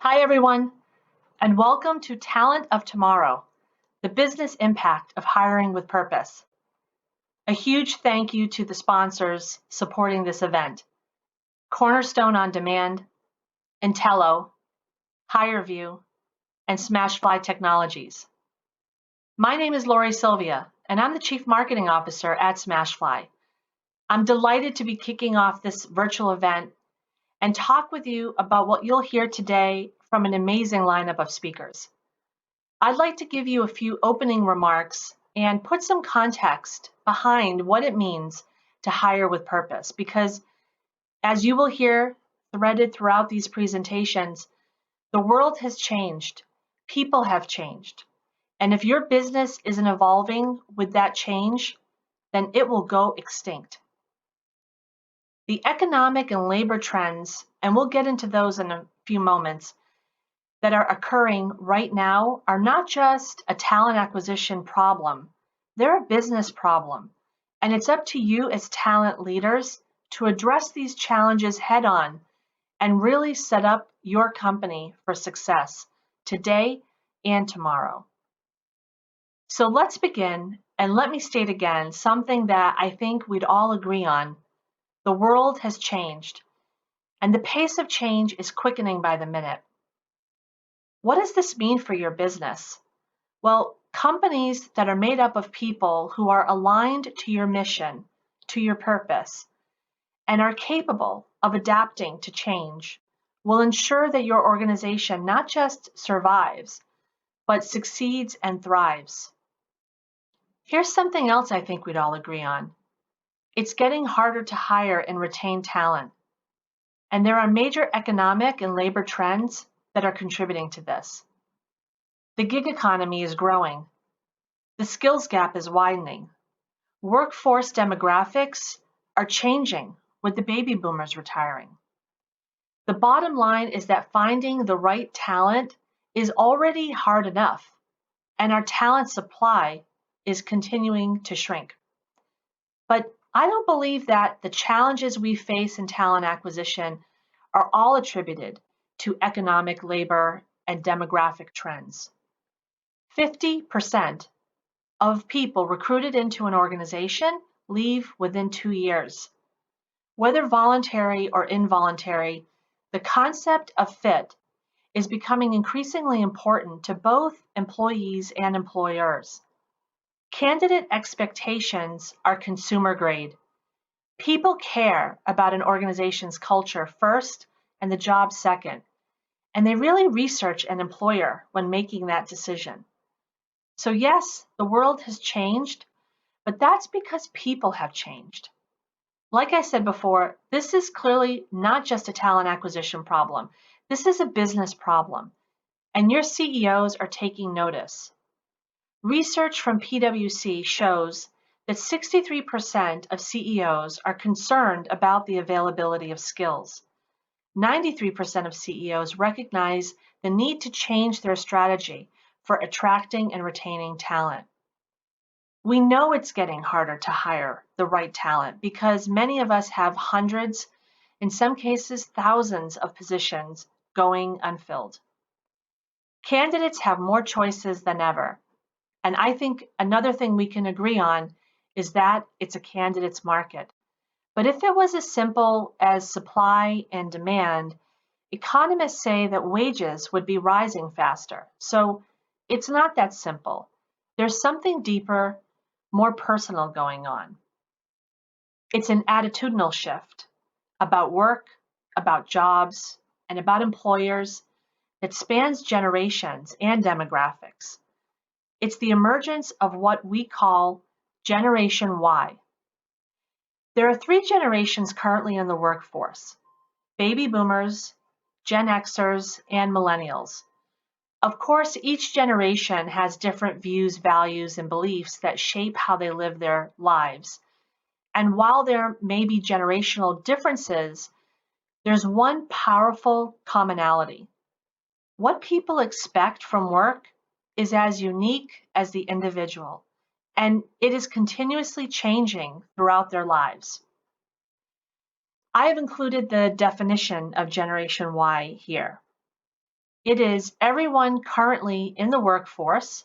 Hi, everyone, and welcome to Talent of Tomorrow, the business impact of hiring with purpose. A huge thank you to the sponsors supporting this event, Cornerstone On Demand, Intello, HireVue, and Smashfly Technologies. My name is Lori Sylvia, and I'm the Chief Marketing Officer at Smashfly. I'm delighted to be kicking off this virtual event and talk with you about what you'll hear today from an amazing lineup of speakers. I'd like to give you a few opening remarks and put some context behind what it means to hire with purpose, because as you will hear threaded throughout these presentations, the world has changed, people have changed, and if your business isn't evolving with that change, then it will go extinct. The economic and labor trends, and we'll get into those in a few moments, that are occurring right now are not just a talent acquisition problem, they're a business problem. And it's up to you as talent leaders to address these challenges head on and really set up your company for success today and tomorrow. So let's begin, and let me state again something that I think we'd all agree on. The world has changed, and the pace of change is quickening by the minute. What does this mean for your business? Well, companies that are made up of people who are aligned to your mission, to your purpose, and are capable of adapting to change will ensure that your organization not just survives, but succeeds and thrives. Here's something else I think we'd all agree on. It's getting harder to hire and retain talent. And there are major economic and labor trends that are contributing to this. The gig economy is growing. The skills gap is widening. Workforce demographics are changing with the baby boomers retiring. The bottom line is that finding the right talent is already hard enough, and our talent supply is continuing to shrink. But I don't believe that the challenges we face in talent acquisition are all attributed to economic, labor, and demographic trends. 50% of people recruited into an organization leave within 2 years. Whether voluntary or involuntary, the concept of fit is becoming increasingly important to both employees and employers. Candidate expectations are consumer grade. People care about an organization's culture first and the job second, and they really research an employer when making that decision. So yes, the world has changed, but that's because people have changed. Like I said before, this is clearly not just a talent acquisition problem. This is a business problem, and your CEOs are taking notice. Research from PwC shows that 63% of CEOs are concerned about the availability of skills. 93% of CEOs recognize the need to change their strategy for attracting and retaining talent. We know it's getting harder to hire the right talent because many of us have hundreds, in some cases thousands of positions going unfilled. Candidates have more choices than ever, and I think another thing we can agree on is that it's a candidate's market. But if it was as simple as supply and demand, economists say that wages would be rising faster. So it's not that simple. There's something deeper, more personal going on. It's an attitudinal shift about work, about jobs, and about employers that spans generations and demographics. It's the emergence of what we call Generation Y. There are 3 generations currently in the workforce: baby boomers, Gen Xers, and millennials. Of course, each generation has different views, values, and beliefs that shape how they live their lives. And while there may be generational differences, there's one powerful commonality. What people expect from work is as unique as the individual, and it is continuously changing throughout their lives. I have included the definition of Generation Y here. It is everyone currently in the workforce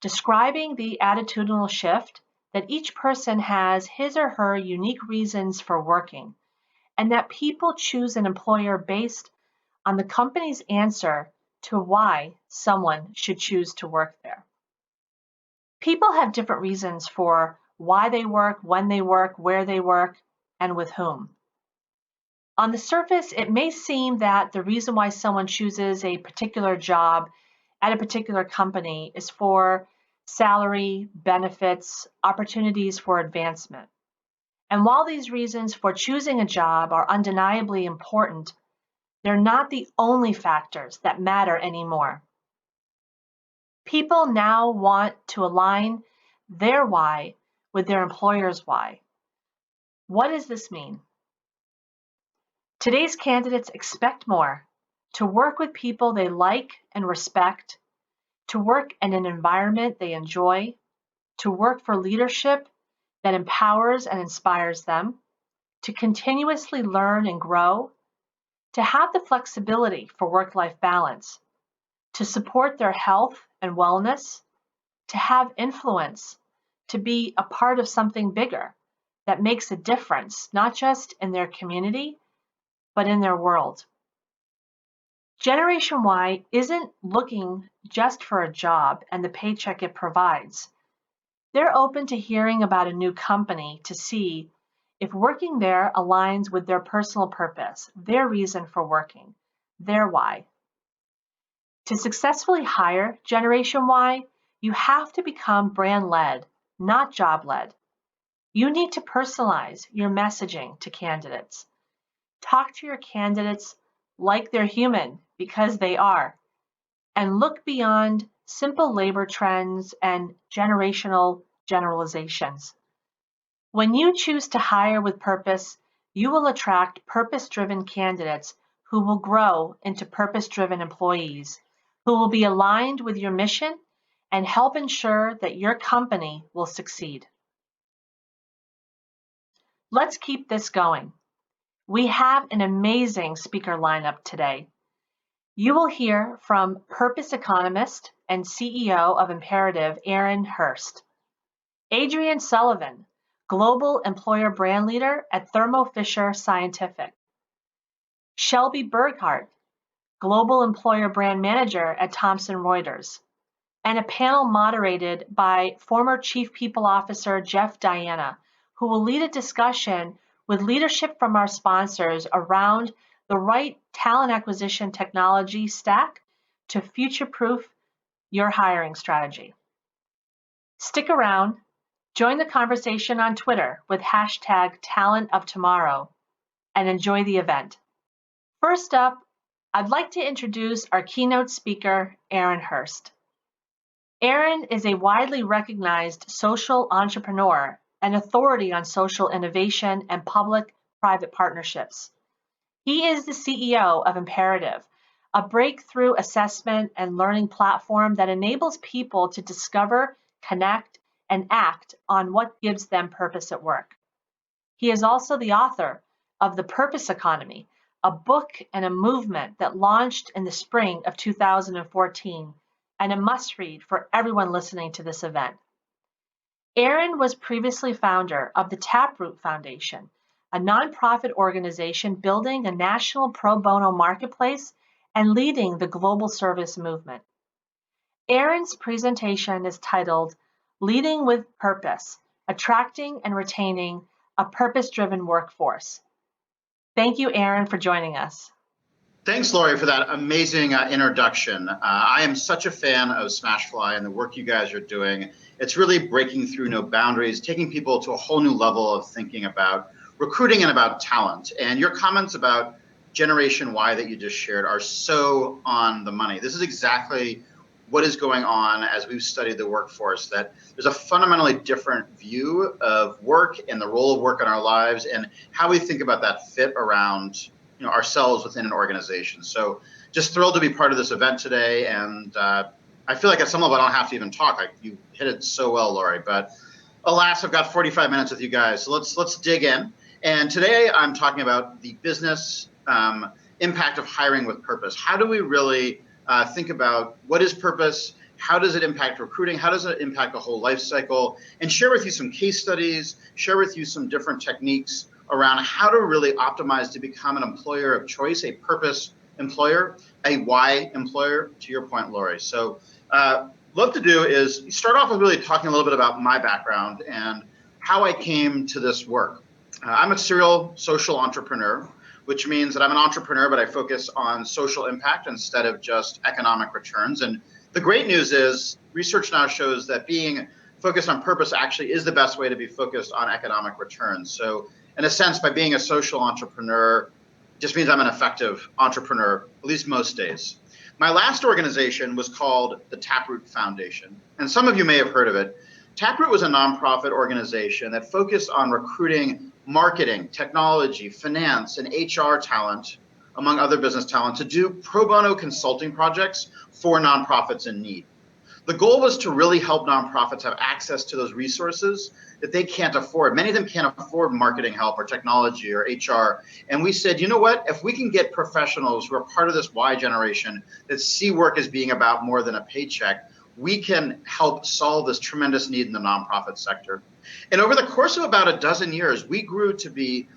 describing the attitudinal shift that each person has his or her unique reasons for working, and that people choose an employer based on the company's answer to why someone should choose to work there. People have different reasons for why they work, when they work, where they work, and with whom. On the surface, it may seem that the reason why someone chooses a particular job at a particular company is for salary, benefits, opportunities for advancement. And while these reasons for choosing a job are undeniably important, they're not the only factors that matter anymore. People now want to align their why with their employer's why. What does this mean? Today's candidates expect more: to work with people they like and respect, to work in an environment they enjoy, to work for leadership that empowers and inspires them, to continuously learn and grow, to have the flexibility for work-life balance, to support their health and wellness, to have influence, to be a part of something bigger that makes a difference, not just in their community, but in their world. Generation Y isn't looking just for a job and the paycheck it provides. They're open to hearing about a new company to see if working there aligns with their personal purpose, their reason for working, their why. To successfully hire Generation Y, you have to become brand-led, not job-led. You need to personalize your messaging to candidates. Talk to your candidates like they're human, because they are, and look beyond simple labor trends and generational generalizations. When you choose to hire with purpose, you will attract purpose-driven candidates who will grow into purpose-driven employees, who will be aligned with your mission and help ensure that your company will succeed. Let's keep this going. We have an amazing speaker lineup today. You will hear from purpose economist and CEO of Imperative, Aaron Hurst; Adrienne Sullivan, global employer brand leader at Thermo Fisher Scientific; Shelby Burghardt, global employer brand manager at Thomson Reuters; and a panel moderated by former Chief People Officer Jeff Diana, who will lead a discussion with leadership from our sponsors around the right talent acquisition technology stack to future-proof your hiring strategy. Stick around, join the conversation on Twitter with #TalentOfTomorrow, and enjoy the event. First up, I'd like to introduce our keynote speaker, Aaron Hurst. Aaron is a widely recognized social entrepreneur and authority on social innovation and public-private partnerships. He is the CEO of Imperative, a breakthrough assessment and learning platform that enables people to discover, connect, and act on what gives them purpose at work. He is also the author of The Purpose Economy, a book and a movement that launched in the spring of 2014, and a must-read for everyone listening to this event. Aaron was previously founder of the Taproot Foundation, a nonprofit organization building a national pro bono marketplace and leading the global service movement. Aaron's presentation is titled Leading with Purpose: Attracting and Retaining a Purpose-Driven Workforce. Thank you, Aaron, for joining us. Thanks, Lori, for that amazing introduction. I am such a fan of Smashfly and the work you guys are doing. It's really breaking through no boundaries, taking people to a whole new level of thinking about recruiting and about talent. And your comments about Generation Y that you just shared are so on the money. This is exactly what is going on as we've studied the workforce, that there's a fundamentally different view of work and the role of work in our lives and how we think about that fit around ourselves within an organization. So just thrilled to be part of this event today. And I feel like at some level I don't have to even talk. You hit it so well, Lori. But alas, I've got 45 minutes with you guys. So let's dig in. And today I'm talking about the business impact of hiring with purpose. How do we really think about what is purpose, how does it impact recruiting, how does it impact the whole life cycle, and share with you some case studies, share with you some different techniques around how to really optimize to become an employer of choice, a purpose employer, a why employer, to your point, Lori. So love to do is start off with really talking a little bit about my background and how I came to this work. I'm a serial social entrepreneur, which means that I'm an entrepreneur, but I focus on social impact instead of just economic returns. And the great news is research now shows that being focused on purpose actually is the best way to be focused on economic returns. So in a sense, by being a social entrepreneur, just means I'm an effective entrepreneur, at least most days. My last organization was called the Taproot Foundation, and some of you may have heard of it. Taproot was a nonprofit organization that focused on recruiting marketing, technology, finance, and HR talent, among other business talent, to do pro bono consulting projects for nonprofits in need. The goal was to really help nonprofits have access to those resources that they can't afford. Many of them can't afford marketing help or technology or HR. And we said, you know what, if we can get professionals who are part of this Y generation that see work as being about more than a paycheck, we can help solve this tremendous need in the nonprofit sector. And over the course of about a dozen years, we grew to be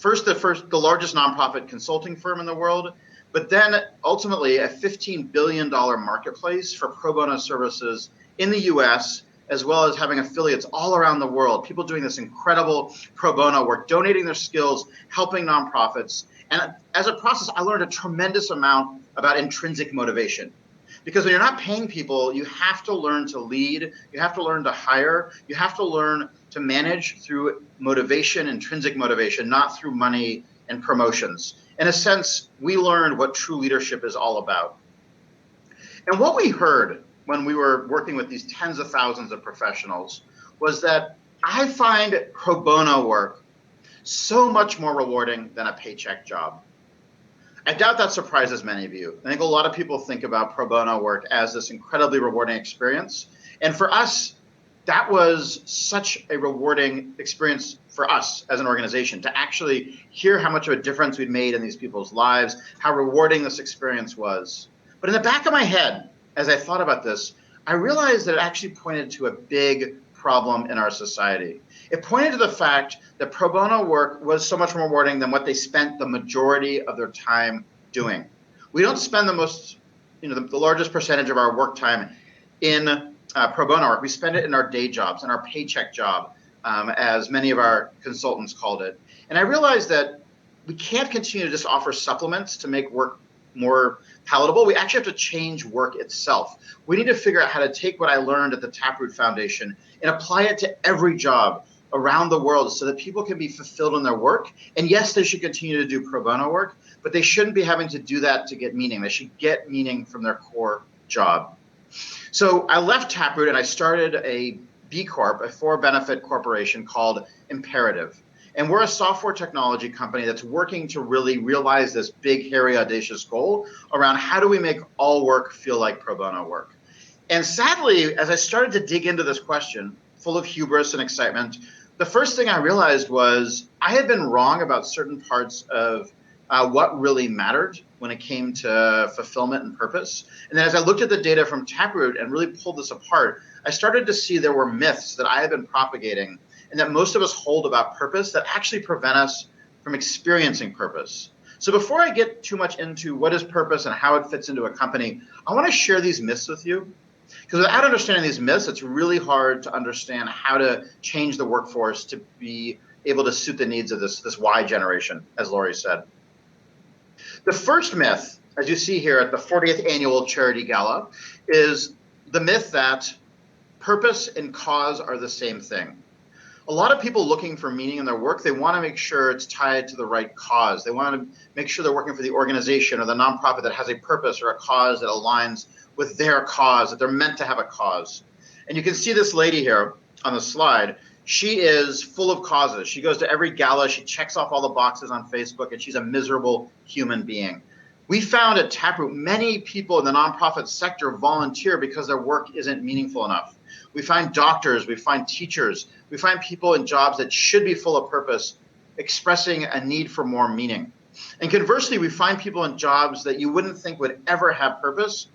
the largest nonprofit consulting firm in the world, but then ultimately a $15 billion marketplace for pro bono services in the US, as well as having affiliates all around the world, people doing this incredible pro bono work, donating their skills, helping nonprofits. And as a process, I learned a tremendous amount about intrinsic motivation. Because when you're not paying people, you have to learn to lead, you have to learn to hire, you have to learn to manage through motivation, intrinsic motivation, not through money and promotions. In a sense, we learned what true leadership is all about. And what we heard when we were working with these tens of thousands of professionals was that I find pro bono work so much more rewarding than a paycheck job. I doubt that surprises many of you. I think a lot of people think about pro bono work as this incredibly rewarding experience. And for us, that was such a rewarding experience for us as an organization to actually hear how much of a difference we'd made in these people's lives, how rewarding this experience was. But in the back of my head, as I thought about this, I realized that it actually pointed to a big problem in our society. It pointed to the fact that pro bono work was so much more rewarding than what they spent the majority of their time doing. We don't spend the largest percentage of our work time in pro bono work. We spend it in our day jobs, in our paycheck job, as many of our consultants called it. And I realized that we can't continue to just offer supplements to make work more palatable. We actually have to change work itself. We need to figure out how to take what I learned at the Taproot Foundation and apply it to every job around the world so that people can be fulfilled in their work. And yes, they should continue to do pro bono work, but they shouldn't be having to do that to get meaning. They should get meaning from their core job. So I left Taproot and I started a B Corp, a for-benefit corporation called Imperative. And we're a software technology company that's working to really realize this big, hairy, audacious goal around how do we make all work feel like pro bono work. And sadly, as I started to dig into this question, full of hubris and excitement, the first thing I realized was I had been wrong about certain parts of what really mattered when it came to fulfillment and purpose. And then as I looked at the data from Taproot and really pulled this apart, I started to see there were myths that I had been propagating and that most of us hold about purpose that actually prevent us from experiencing purpose. So before I get too much into what is purpose and how it fits into a company, I want to share these myths with you. Because without understanding these myths, it's really hard to understand how to change the workforce to be able to suit the needs of this Y generation, as Lori said. The first myth, as you see here at the 40th Annual Charity Gala, is the myth that purpose and cause are the same thing. A lot of people looking for meaning in their work, they want to make sure it's tied to the right cause. They want to make sure they're working for the organization or the nonprofit that has a purpose or a cause that aligns with their cause, that they're meant to have a cause. And you can see this lady here on the slide. She is full of causes. She goes to every gala, she checks off all the boxes on Facebook, and she's a miserable human being. We found at Taproot many people in the nonprofit sector volunteer because their work isn't meaningful enough. We find doctors, we find teachers, we find people in jobs that should be full of purpose expressing a need for more meaning. And conversely, we find people in jobs that you wouldn't think would ever have purpose,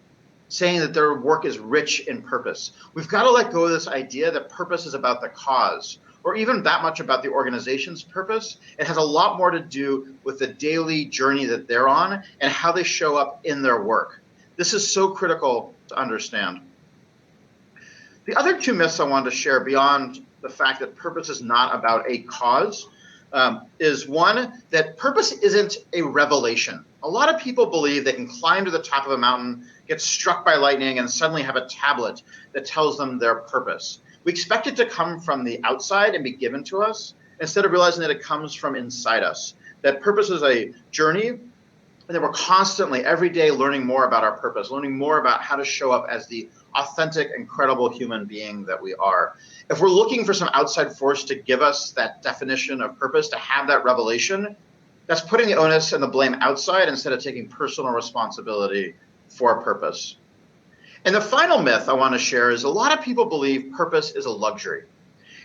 saying that their work is rich in purpose. We've got to let go of this idea that purpose is about the cause, or even that much about the organization's purpose. It has a lot more to do with the daily journey that they're on and how they show up in their work. This is so critical to understand. The other two myths I wanted to share beyond the fact that purpose is not about a cause is one, that purpose isn't a revelation. A lot of people believe they can climb to the top of a mountain, get struck by lightning, and suddenly have a tablet that tells them their purpose. We expect it to come from the outside and be given to us, instead of realizing that it comes from inside us. That purpose is a journey, and that we're constantly, every day, learning more about our purpose, learning more about how to show up as the authentic, incredible human being that we are. If we're looking for some outside force to give us that definition of purpose, to have that revelation, that's putting the onus and the blame outside instead of taking personal responsibility for purpose. And the final myth I want to share is a lot of people believe purpose is a luxury.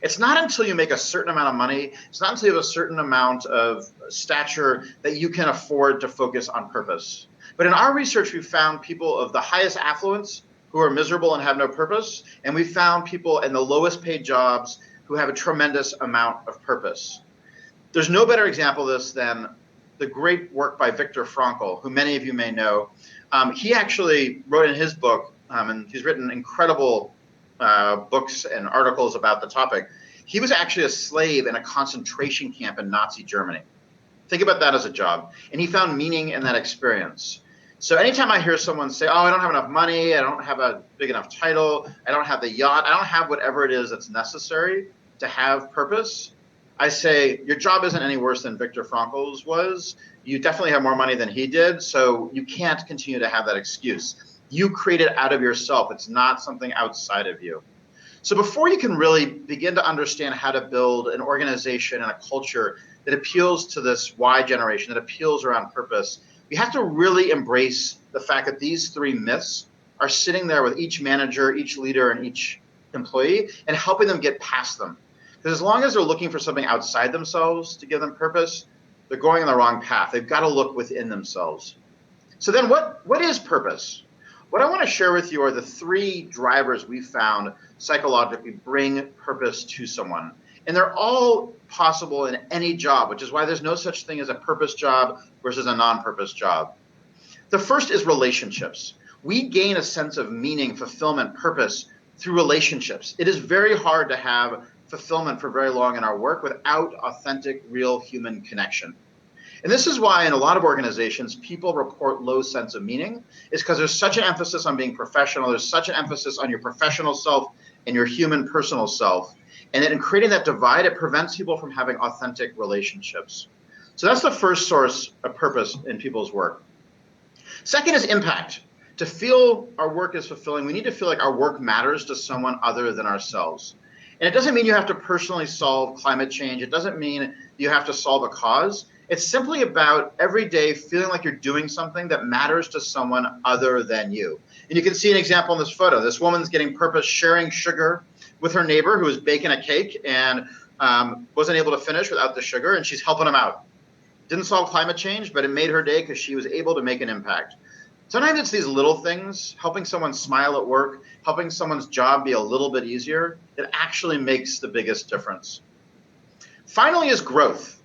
It's not until you make a certain amount of money, it's not until you have a certain amount of stature that you can afford to focus on purpose. But in our research, we found people of the highest affluence who are miserable and have no purpose, and we found people in the lowest paid jobs who have a tremendous amount of purpose. There's no better example of this than the great work by Viktor Frankl, who many of you may know. He actually wrote in his book, and he's written incredible books and articles about the topic. He was actually a slave in a concentration camp in Nazi Germany. Think about that as a job. And he found meaning in that experience. So anytime I hear someone say, oh, I don't have enough money, I don't have a big enough title, I don't have the yacht, I don't have whatever it is that's necessary to have purpose, I say, your job isn't any worse than Viktor Frankl's was. You definitely have more money than he did, so you can't continue to have that excuse. You create it out of yourself. It's not something outside of you. So before you can really begin to understand how to build an organization and a culture that appeals to this Y generation, that appeals around purpose, you have to really embrace the fact that these three myths are sitting there with each manager, each leader, and each employee and helping them get past them. Because as long as they're looking for something outside themselves to give them purpose, they're going on the wrong path. They've got to look within themselves. So then what is purpose? What I want to share with you are the three drivers we found psychologically bring purpose to someone. And they're all possible in any job, which is why there's no such thing as a purpose job versus a non-purpose job. The first is relationships. We gain a sense of meaning, fulfillment, purpose through relationships. It is very hard to have fulfillment for very long in our work without authentic, real human connection. And this is why in a lot of organizations, people report low sense of meaning, is because there's such an emphasis on being professional. There's such an emphasis on your professional self and your human personal self. And in creating that divide, it prevents people from having authentic relationships. So that's the first source of purpose in people's work. Second is impact. To feel our work is fulfilling, we need to feel like our work matters to someone other than ourselves. And it doesn't mean you have to personally solve climate change. It doesn't mean you have to solve a cause. It's simply about every day feeling like you're doing something that matters to someone other than you. And you can see an example in this photo. This woman's getting purpose sharing sugar with her neighbor who was baking a cake and wasn't able to finish without the sugar, and she's helping him out. Didn't solve climate change, but it made her day because she was able to make an impact. Sometimes it's these little things, helping someone smile at work, helping someone's job be a little bit easier, that actually makes the biggest difference. Finally is growth.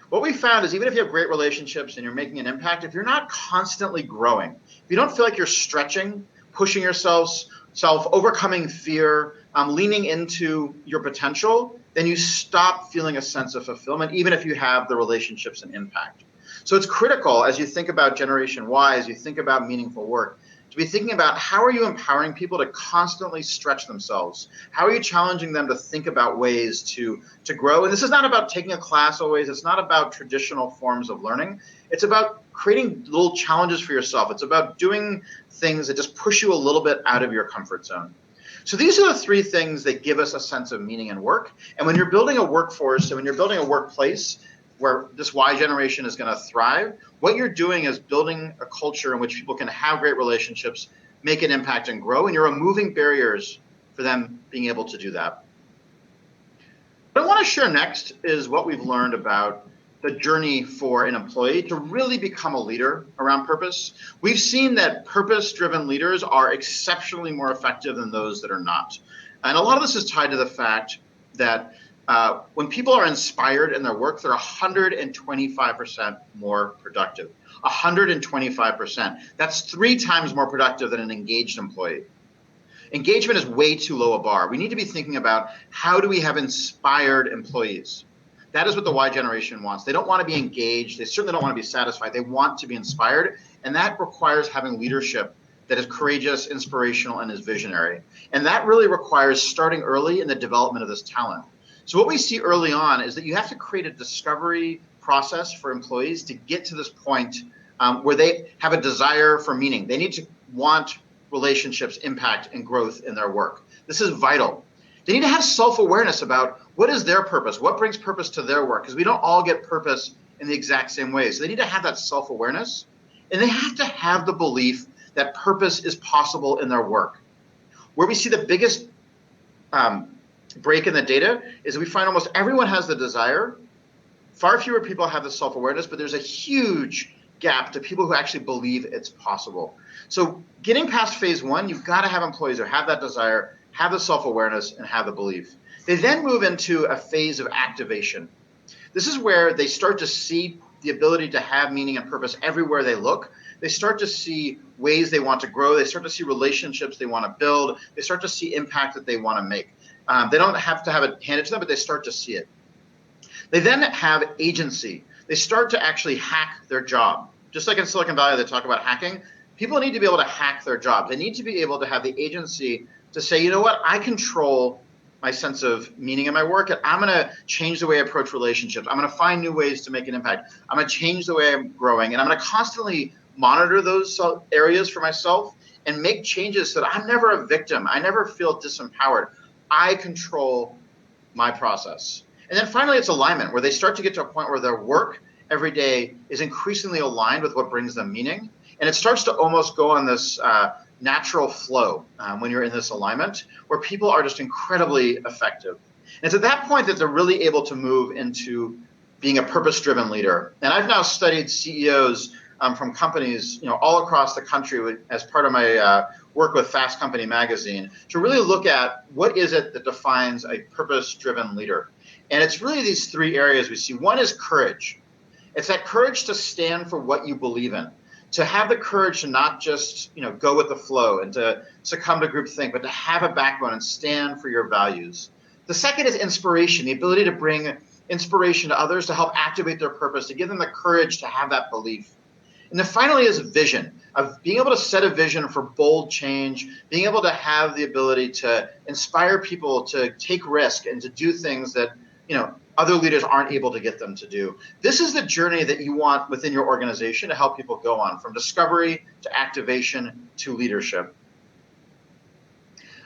What we found is even if you have great relationships and you're making an impact, if you're not constantly growing, if you don't feel like you're stretching, pushing yourself, overcoming fear, leaning into your potential, then you stop feeling a sense of fulfillment, even if you have the relationships and impact. So it's critical as you think about Generation Y, as you think about meaningful work, to be thinking about how are you empowering people to constantly stretch themselves? How are you challenging them to think about ways to grow? And this is not about taking a class always. It's not about traditional forms of learning. It's about creating little challenges for yourself. It's about doing things that just push you a little bit out of your comfort zone. So these are the three things that give us a sense of meaning in work. And when you're building a workforce and when you're building a workplace where this Y generation is going to thrive, what you're doing is building a culture in which people can have great relationships, make an impact, and grow, and you're removing barriers for them being able to do that. What I want to share next is what we've learned about the journey for an employee to really become a leader around purpose, we've seen that purpose-driven leaders are exceptionally more effective than those that are not. And a lot of this is tied to the fact that when people are inspired in their work, they're 125% more productive. 125%. That's 3 times more productive than an engaged employee. Engagement is way too low a bar. We need to be thinking about how do we have inspired employees? That is what the Y generation wants. They don't want to be engaged. They certainly don't want to be satisfied. They want to be inspired. And that requires having leadership that is courageous, inspirational, and is visionary. And that really requires starting early in the development of this talent. So what we see early on is that you have to create a discovery process for employees to get to this point where they have a desire for meaning. They need to want relationships, impact, and growth in their work. This is vital. They need to have self-awareness about what is their purpose, what brings purpose to their work, because we don't all get purpose in the exact same way. So they need to have that self-awareness, and they have to have the belief that purpose is possible in their work. Where we see the biggest break in the data is we find almost everyone has the desire. Far fewer people have the self-awareness, but there's a huge gap to people who actually believe it's possible. So getting past phase 1, you've got to have employees who have that desire, have the self-awareness, and have the belief. They then move into a phase of activation. This is where they start to see the ability to have meaning and purpose everywhere they look. They start to see ways they want to grow. They start to see relationships they want to build. They start to see impact that they want to make. They don't have to have it handed to them, but they start to see it. They then have agency. They start to actually hack their job. Just like in Silicon Valley, they talk about hacking. People need to be able to hack their job. They need to be able to have the agency to say, you know what, I control my sense of meaning in my work, and I'm going to change the way I approach relationships. I'm going to find new ways to make an impact. I'm going to change the way I'm growing, and I'm going to constantly monitor those areas for myself and make changes so that I'm never a victim. I never feel disempowered. I control my process. And then finally, it's alignment, where they start to get to a point where their work every day is increasingly aligned with what brings them meaning. And it starts to almost go on this natural flow when you're in this alignment, where people are just incredibly effective. And it's at that point that they're really able to move into being a purpose-driven leader. And I've now studied CEOs from companies, all across the country as part of my work with Fast Company magazine to really look at what is it that defines a purpose-driven leader. And it's really these 3 areas we see. One is courage. It's that courage to stand for what you believe in, to have the courage to not just go with the flow and to succumb to groupthink, but to have a backbone and stand for your values. The second is inspiration, the ability to bring inspiration to others, to help activate their purpose, to give them the courage to have that belief. And then finally is vision, of being able to set a vision for bold change, being able to have the ability to inspire people to take risk and to do things that other leaders aren't able to get them to do. This is the journey that you want within your organization to help people go on, from discovery to activation to leadership.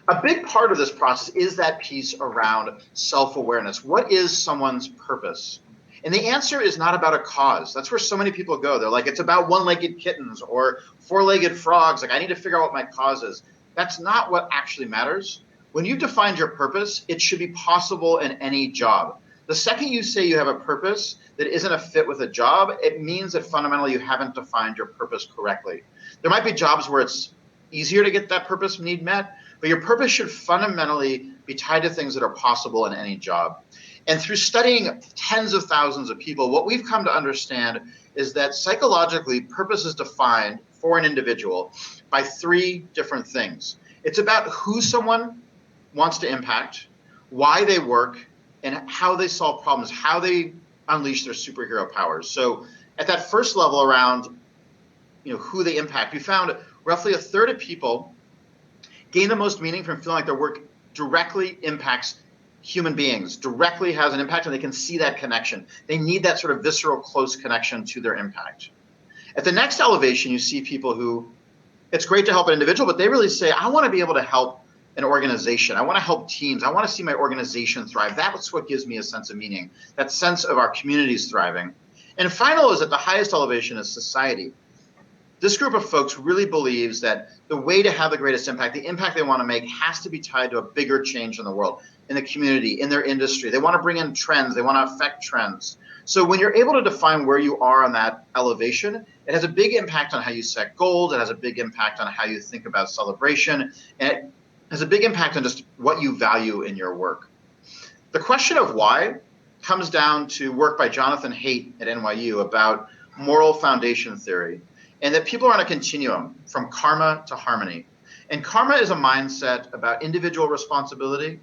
A big part of this process is that piece around self-awareness. What is someone's purpose? And the answer is not about a cause. That's where so many people go. They're like, it's about one-legged kittens or four-legged frogs. Like, I need to figure out what my cause is. That's not what actually matters. When you've defined your purpose, it should be possible in any job. The second you say you have a purpose that isn't a fit with a job, it means that fundamentally you haven't defined your purpose correctly. There might be jobs where it's easier to get that purpose need met, but your purpose should fundamentally be tied to things that are possible in any job. And through studying tens of thousands of people, what we've come to understand is that psychologically, purpose is defined for an individual by 3 different things. It's about who someone wants to impact, why they work, and how they solve problems, how they unleash their superhero powers. So at that first level around who they impact, we found roughly 1/3 of people gain the most meaning from feeling like their work directly impacts human beings, directly has an impact, and they can see that connection. They need that sort of visceral, close connection to their impact. At the next elevation, you see people who, it's great to help an individual, but they really say, I want to be able to help an organization. I want to help teams. I want to see my organization thrive. That's what gives me a sense of meaning, that sense of our communities thriving. And final is at the highest elevation is society. This group of folks really believes that the way to have the greatest impact, the impact they want to make, has to be tied to a bigger change in the world, in the community, in their industry. They want to bring in trends. They want to affect trends. So when you're able to define where you are on that elevation, it has a big impact on how you set goals. It has a big impact on how you think about celebration. And it has a big impact on just what you value in your work. The question of why comes down to work by Jonathan Haidt at NYU about moral foundation theory, and that people are on a continuum from karma to harmony. And karma is a mindset about individual responsibility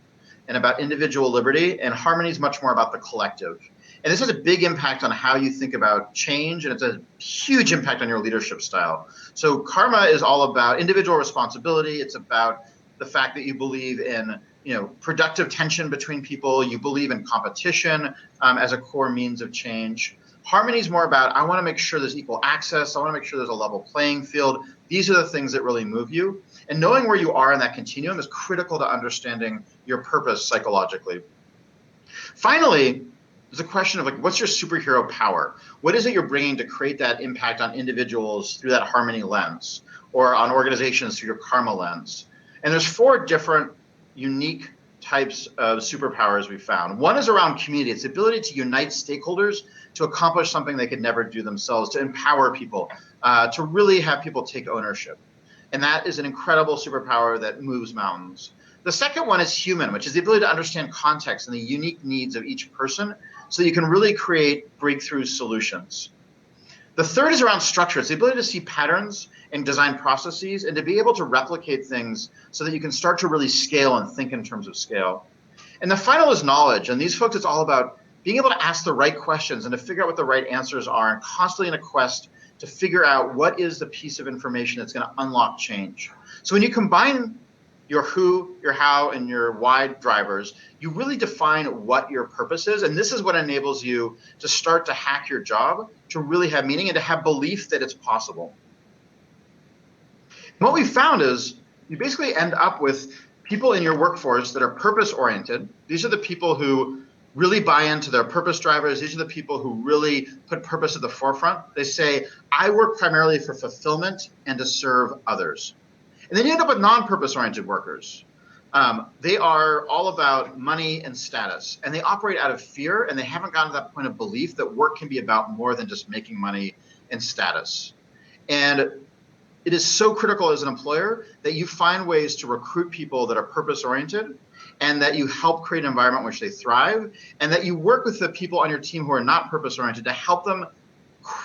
and about individual liberty, and harmony is much more about the collective. And this has a big impact on how you think about change, and it's a huge impact on your leadership style. So karma is all about individual responsibility. It's about the fact that you believe in productive tension between people. You believe in competition as a core means of change. Harmony is more about, I want to make sure there's equal access. I want to make sure there's a level playing field. These are the things that really move you. And knowing where you are in that continuum is critical to understanding your purpose psychologically. Finally, there's a question of like, what's your superhero power? What is it you're bringing to create that impact on individuals through that harmony lens, or on organizations through your karma lens? And there's 4 different unique types of superpowers we found. One is around community. It's the ability to unite stakeholders to accomplish something they could never do themselves, to empower people, to really have people take ownership. And that is an incredible superpower that moves mountains. The second one is human, which is the ability to understand context and the unique needs of each person so that you can really create breakthrough solutions. The third is around structure. It's the ability to see patterns and design processes and to be able to replicate things so that you can start to really scale and think in terms of scale. And the final is knowledge. And these folks, it's all about being able to ask the right questions and to figure out what the right answers are, and constantly in a quest to figure out what is the piece of information that's going to unlock change. So when you combine your who, your how, and your why drivers, you really define what your purpose is. And this is what enables you to start to hack your job, to really have meaning and to have belief that it's possible. And what we found is you basically end up with people in your workforce that are purpose-oriented. These are the people who really buy into their purpose drivers. These are the people who really put purpose at the forefront. They say, I work primarily for fulfillment and to serve others. And then you end up with non-purpose oriented workers. They are all about money and status, and they operate out of fear, and they haven't gotten to that point of belief that work can be about more than just making money and status. And it is so critical as an employer that you find ways to recruit people that are purpose oriented, and that you help create an environment in which they thrive, and that you work with the people on your team who are not purpose oriented to help them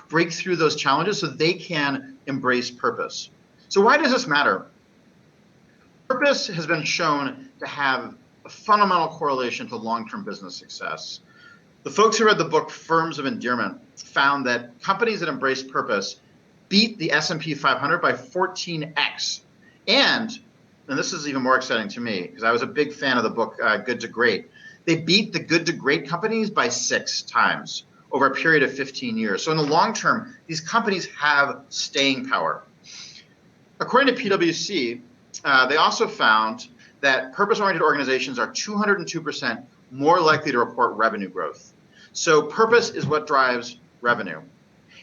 break through those challenges so they can embrace purpose. So why does this matter? Purpose has been shown to have a fundamental correlation to long-term business success. The folks who read the book Firms of Endearment found that companies that embrace purpose beat the S&P 500 by 14x. And this is even more exciting to me because I was a big fan of the book Good to Great. They beat the good to great companies by 6 times over a period of 15 years. So in the long term, these companies have staying power. According to PwC, they also found that purpose-oriented organizations are 202% more likely to report revenue growth. So purpose is what drives revenue.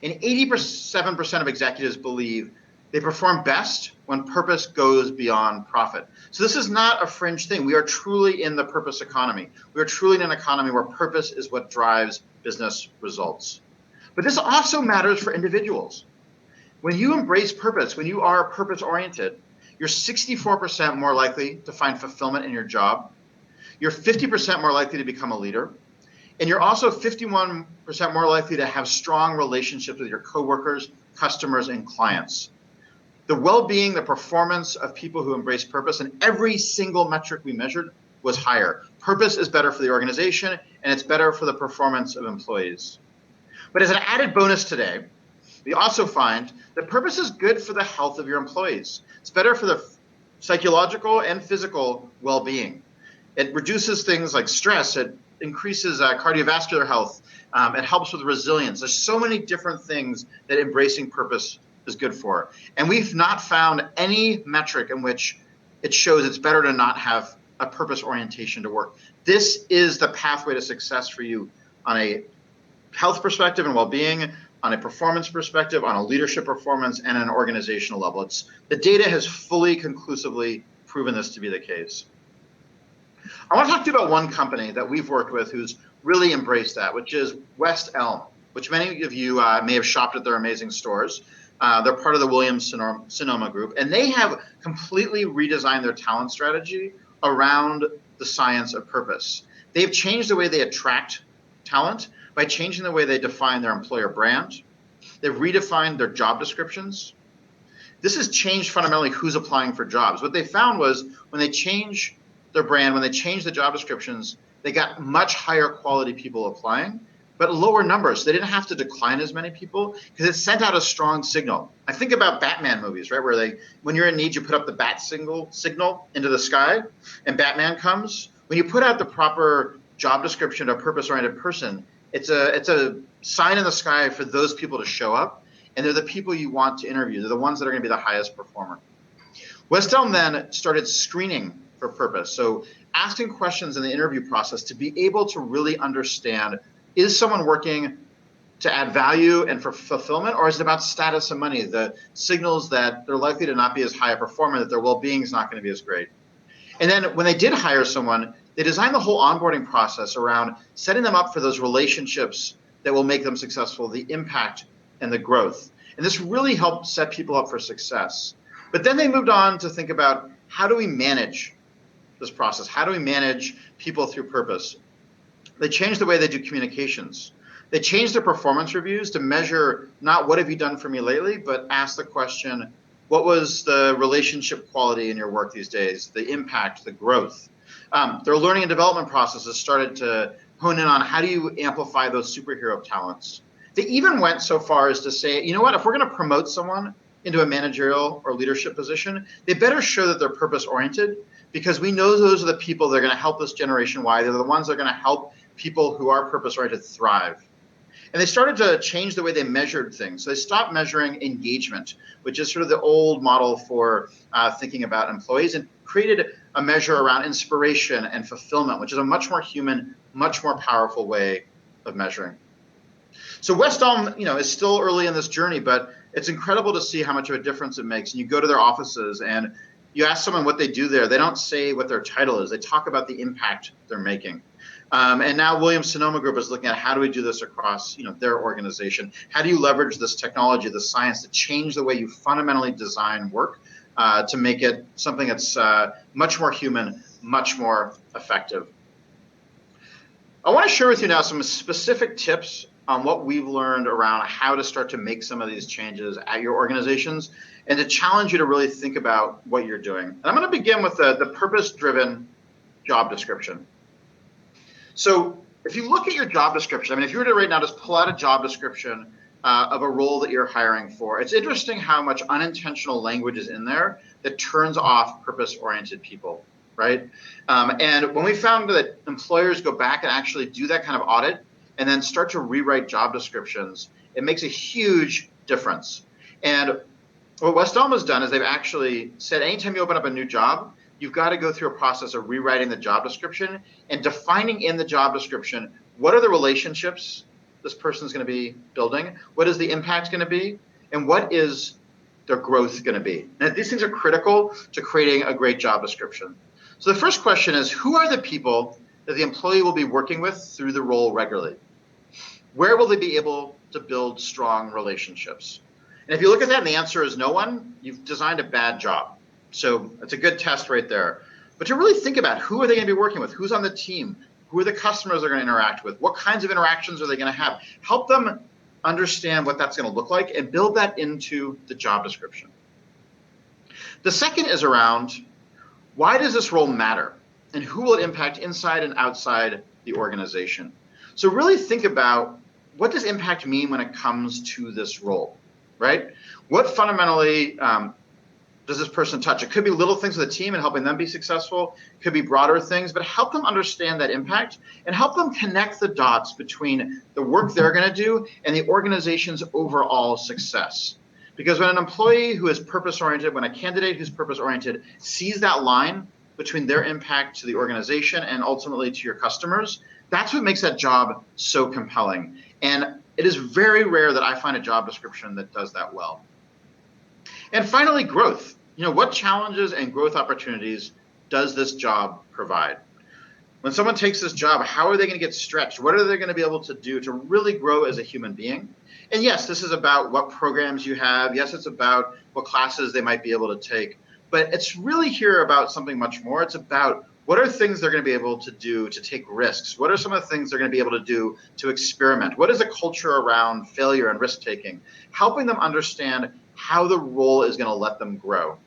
And 87% of executives believe they perform best when purpose goes beyond profit. So this is not a fringe thing. We are truly in the purpose economy. We are truly in an economy where purpose is what drives business results. But this also matters for individuals. When you embrace purpose, when you are purpose-oriented, you're 64% more likely to find fulfillment in your job. You're 50% more likely to become a leader. And you're also 51% more likely to have strong relationships with your coworkers, customers, and clients. The well-being, the performance of people who embrace purpose, and every single metric we measured was higher. Purpose is better for the organization, and it's better for the performance of employees. But as an added bonus today, we also find that purpose is good for the health of your employees. It's better for the psychological and physical well-being. It reduces things like stress. It increases cardiovascular health. It helps with resilience. There's so many different things that embracing purpose is good for. And we've not found any metric in which it shows it's better to not have a purpose orientation to work. This is the pathway to success for you on a health perspective and well-being, on a performance perspective, on a leadership performance, and an organizational level. The data has fully conclusively proven this to be the case. I want to talk to you about one company that we've worked with who's really embraced that, which is West Elm, which many of you may have shopped at their amazing stores. They're part of the Williams-Sonoma Group, and they have completely redesigned their talent strategy around the science of purpose. They've changed the way they attract talent by changing the way they define their employer brand. They've redefined their job descriptions. This has changed fundamentally who's applying for jobs. What they found was when they change their brand, when they change the job descriptions, they got much higher quality people applying, but lower numbers. They didn't have to decline as many people because it sent out a strong signal. I think about Batman movies, right? Where when you're in need, you put up the bat signal into the sky and Batman comes. When you put out the proper job description to a purpose-oriented person, it's a sign in the sky for those people to show up. And they're the people you want to interview. They're the ones that are going to be the highest performer. West Elm then started screening for purpose. So asking questions in the interview process to be able to really understand, is someone working to add value and for fulfillment, or is it about status and money? The signals that they're likely to not be as high a performer, that their well-being is not going to be as great. And then when they did hire someone, they designed the whole onboarding process around setting them up for those relationships that will make them successful, the impact and the growth. And this really helped set people up for success. But then they moved on to think about, how do we manage this process? How do we manage people through purpose? They changed the way they do communications. They changed their performance reviews to measure not what have you done for me lately, but ask the question, what was the relationship quality in your work these days, the impact, the growth? Their learning and development processes started to hone in on, how do you amplify those superhero talents? They even went so far as to say, you know what, if we're going to promote someone into a managerial or leadership position, they better show that they're purpose-oriented, because we know those are the people that are going to help this Generation Y. They're the ones that are going to help people who are purpose-oriented thrive. And they started to change the way they measured things. So they stopped measuring engagement, which is sort of the old model for thinking about employees, and created a measure around inspiration and fulfillment, which is a much more human, much more powerful way of measuring. So West Elm, is still early in this journey, but it's incredible to see how much of a difference it makes. And you go to their offices and you ask someone what they do there. They don't say what their title is. They talk about the impact they're making. And now Williams-Sonoma Group is looking at, how do we do this across their organization? How do you leverage this technology, the science, to change the way you fundamentally design work to make it something that's much more human, much more effective? I want to share with you now some specific tips on what we've learned around how to start to make some of these changes at your organizations, and to challenge you to really think about what you're doing. And I'm going to begin with the purpose-driven job description. So if you look at your job description, if you were to right now just pull out a job description of a role that you're hiring for, it's interesting how much unintentional language is in there that turns off purpose-oriented people, right? And when we found that employers go back and actually do that kind of audit and then start to rewrite job descriptions, it makes a huge difference. And what West Elm has done is they've actually said, anytime you open up a new job, you've got to go through a process of rewriting the job description and defining in the job description, what are the relationships this person's going to be building? What is the impact going to be? And what is their growth going to be? And these things are critical to creating a great job description. So the first question is, who are the people that the employee will be working with through the role regularly? Where will they be able to build strong relationships? And if you look at that and the answer is no one, you've designed a bad job. So it's a good test right there. But to really think about, who are they going to be working with? Who's on the team? Who are the customers they're going to interact with? What kinds of interactions are they going to have? Help them understand what that's going to look like and build that into the job description. The second is around, why does this role matter? And who will it impact inside and outside the organization? So really think about, what does impact mean when it comes to this role, right? What fundamentally does this person touch? It could be little things with the team and helping them be successful. It could be broader things, but help them understand that impact and help them connect the dots between the work they're going to do and the organization's overall success. Because when an employee who is purpose-oriented, when a candidate who's purpose-oriented sees that line between their impact to the organization and ultimately to your customers, that's what makes that job so compelling. And it is very rare that I find a job description that does that well. And finally, growth. What challenges and growth opportunities does this job provide? When someone takes this job, how are they going to get stretched? What are they going to be able to do to really grow as a human being? And yes, this is about what programs you have. Yes, it's about what classes they might be able to take. But it's really here about something much more. It's about what are things they're going to be able to do to take risks? What are some of the things they're going to be able to do to experiment? What is the culture around failure and risk taking? Helping them understand how the role is going to let them grow.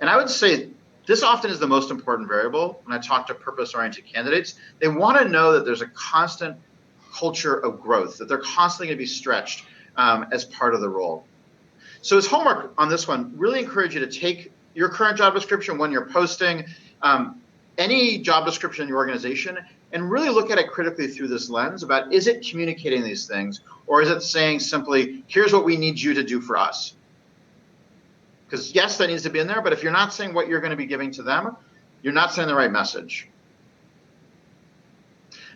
And I would say this often is the most important variable when I talk to purpose-oriented candidates. They want to know that there's a constant culture of growth, that they're constantly going to be stretched as part of the role. So as homework on this one, really encourage you to take your current job description when you're posting any job description in your organization and really look at it critically through this lens about, is it communicating these things, or is it saying simply, here's what we need you to do for us? Because yes, that needs to be in there, but if you're not saying what you're going to be giving to them, you're not saying the right message.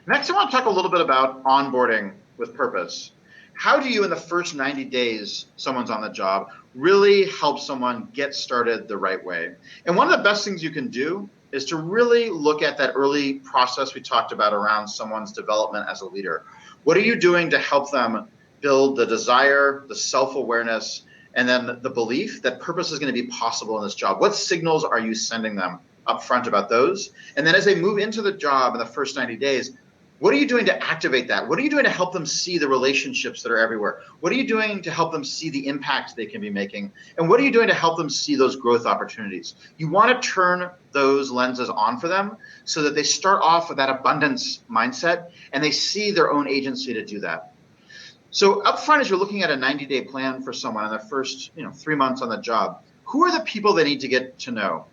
Next, I want to talk a little bit about onboarding with purpose. How do you, in the first 90 days someone's on the job, really help someone get started the right way? And one of the best things you can do is to really look at that early process we talked about around someone's development as a leader. What are you doing to help them build the desire, the self-awareness, and then the belief that purpose is going to be possible in this job? What signals are you sending them up front about those? And then as they move into the job in the first 90 days, what are you doing to activate that? What are you doing to help them see the relationships that are everywhere? What are you doing to help them see the impact they can be making? And what are you doing to help them see those growth opportunities? You want to turn those lenses on for them so that they start off with that abundance mindset and they see their own agency to do that. So up front, as you're looking at a 90-day plan for someone in their first 3 months on the job, who are the people they need to get to know?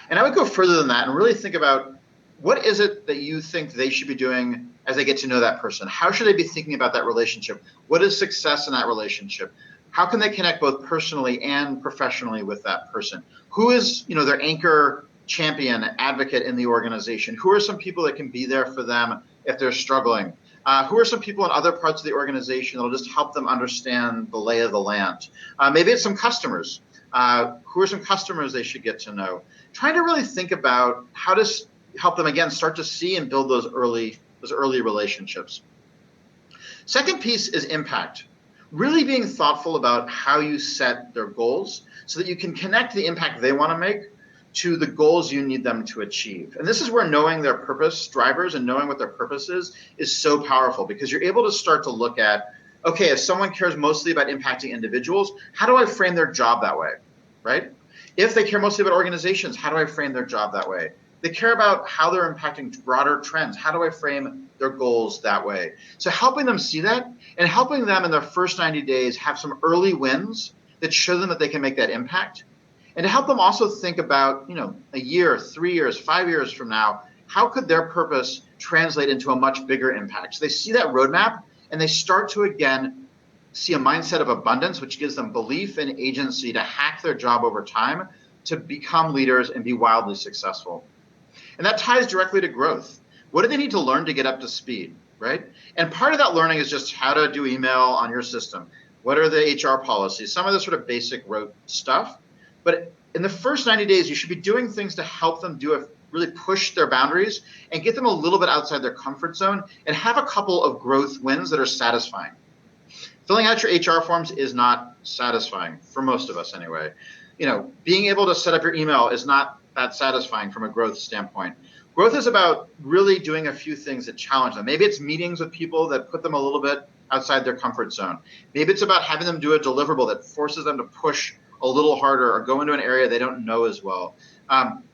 And I would go further than that and really think about, what is it that you think they should be doing as they get to know that person? How should they be thinking about that relationship? What is success in that relationship? How can they connect both personally and professionally with that person? Who is their anchor champion advocate in the organization? Who are some people that can be there for them if they're struggling? Who are some people in other parts of the organization that will just help them understand the lay of the land? Maybe it's some customers. Who are some customers they should get to know? Trying to really think about how to help them, again, start to see and build those early relationships. Second piece is impact. Really being thoughtful about how you set their goals so that you can connect the impact they want to make to the goals you need them to achieve. And this is where knowing their purpose drivers and knowing what their purpose is so powerful, because you're able to start to look at, okay, if someone cares mostly about impacting individuals, how do I frame their job that way, right? If they care mostly about organizations, how do I frame their job that way? They care about how they're impacting broader trends. How do I frame their goals that way? So helping them see that and helping them in their first 90 days have some early wins that show them that they can make that impact. And to help them also think about, a year, 3 years, 5 years from now, how could their purpose translate into a much bigger impact? So they see that roadmap and they start to, again, see a mindset of abundance, which gives them belief and agency to hack their job over time, to become leaders and be wildly successful. And that ties directly to growth. What do they need to learn to get up to speed, right? And part of that learning is just how to do email on your system. What are the HR policies? Some of the sort of basic rote stuff. But in the first 90 days, you should be doing things to help them really push their boundaries and get them a little bit outside their comfort zone and have a couple of growth wins that are satisfying. Filling out your HR forms is not satisfying, for most of us anyway. Being able to set up your email is not that satisfying from a growth standpoint. Growth is about really doing a few things that challenge them. Maybe it's meetings with people that put them a little bit outside their comfort zone. Maybe it's about having them do a deliverable that forces them to push a little harder or go into an area they don't know as well.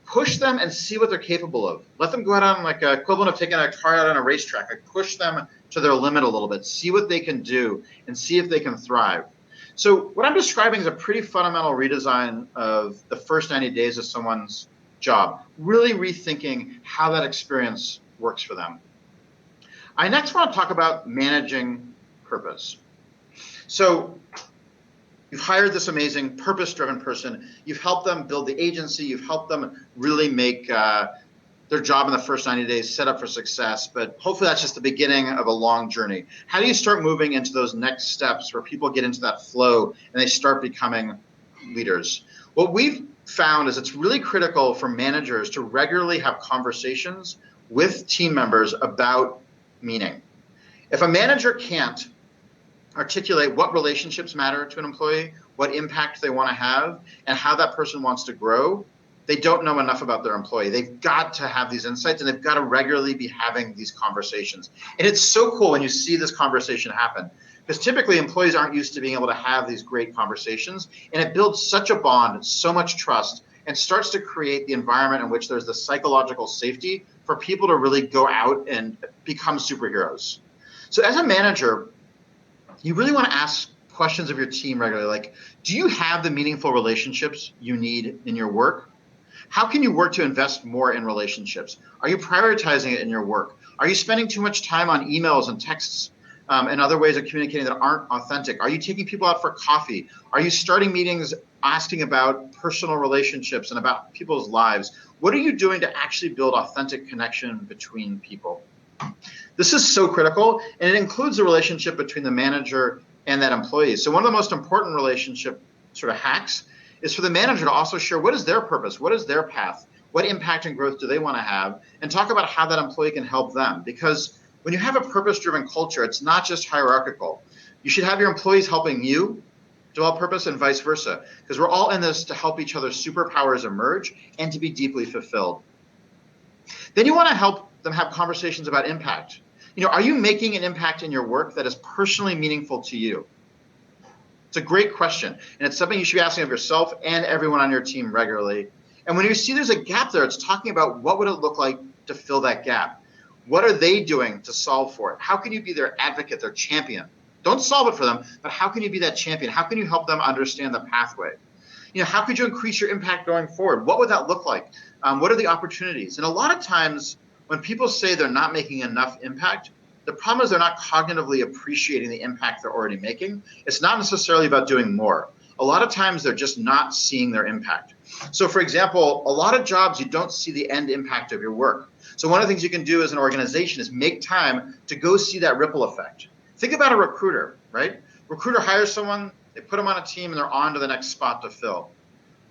Push them and see what they're capable of. Let them go out on like a equivalent of taking a car out on a racetrack. Like push them to their limit a little bit. See what they can do and see if they can thrive. So what I'm describing is a pretty fundamental redesign of the first 90 days of someone's job, really rethinking how that experience works for them. I next want to talk about managing purpose. So you've hired this amazing purpose-driven person. You've helped them build the agency. You've helped them really make their job in the first 90 days set up for success. But hopefully that's just the beginning of a long journey. How do you start moving into those next steps where people get into that flow and they start becoming leaders? What we've found is it's really critical for managers to regularly have conversations with team members about meaning. If a manager can't articulate what relationships matter to an employee, what impact they want to have, and how that person wants to grow, they don't know enough about their employee. They've got to have these insights, and they've got to regularly be having these conversations. And it's so cool when you see this conversation happen, because typically employees aren't used to being able to have these great conversations, and it builds such a bond, so much trust, and starts to create the environment in which there's the psychological safety for people to really go out and become superheroes. So as a manager, you really want to ask questions of your team regularly, like, do you have the meaningful relationships you need in your work? How can you work to invest more in relationships? Are you prioritizing it in your work? Are you spending too much time on emails and texts and other ways of communicating that aren't authentic? Are you taking people out for coffee? Are you starting meetings asking about personal relationships and about people's lives? What are you doing to actually build authentic connection between people? This is so critical, and it includes the relationship between the manager and that employee. So one of the most important relationship sort of hacks is for the manager to also share what is their purpose, what is their path, what impact and growth do they want to have, and talk about how that employee can help them. Because when you have a purpose-driven culture, it's not just hierarchical. You should have your employees helping you develop purpose and vice versa, because we're all in this to help each other's superpowers emerge and to be deeply fulfilled. Then you want to help them have conversations about impact. Are you making an impact in your work that is personally meaningful to you? It's a great question, and it's something you should be asking of yourself and everyone on your team regularly. And when you see there's a gap there, it's talking about what would it look like to fill that gap? What are they doing to solve for it? How can you be their advocate, their champion? Don't solve it for them, but how can you be that champion? How can you help them understand the pathway? How could you increase your impact going forward? What would that look like? What are the opportunities? And a lot of times when people say they're not making enough impact, the problem is they're not cognitively appreciating the impact they're already making. It's not necessarily about doing more. A lot of times they're just not seeing their impact. So for example, a lot of jobs, you don't see the end impact of your work. So one of the things you can do as an organization is make time to go see that ripple effect. Think about a recruiter, right? Recruiter hires someone, they put them on a team, and they're on to the next spot to fill.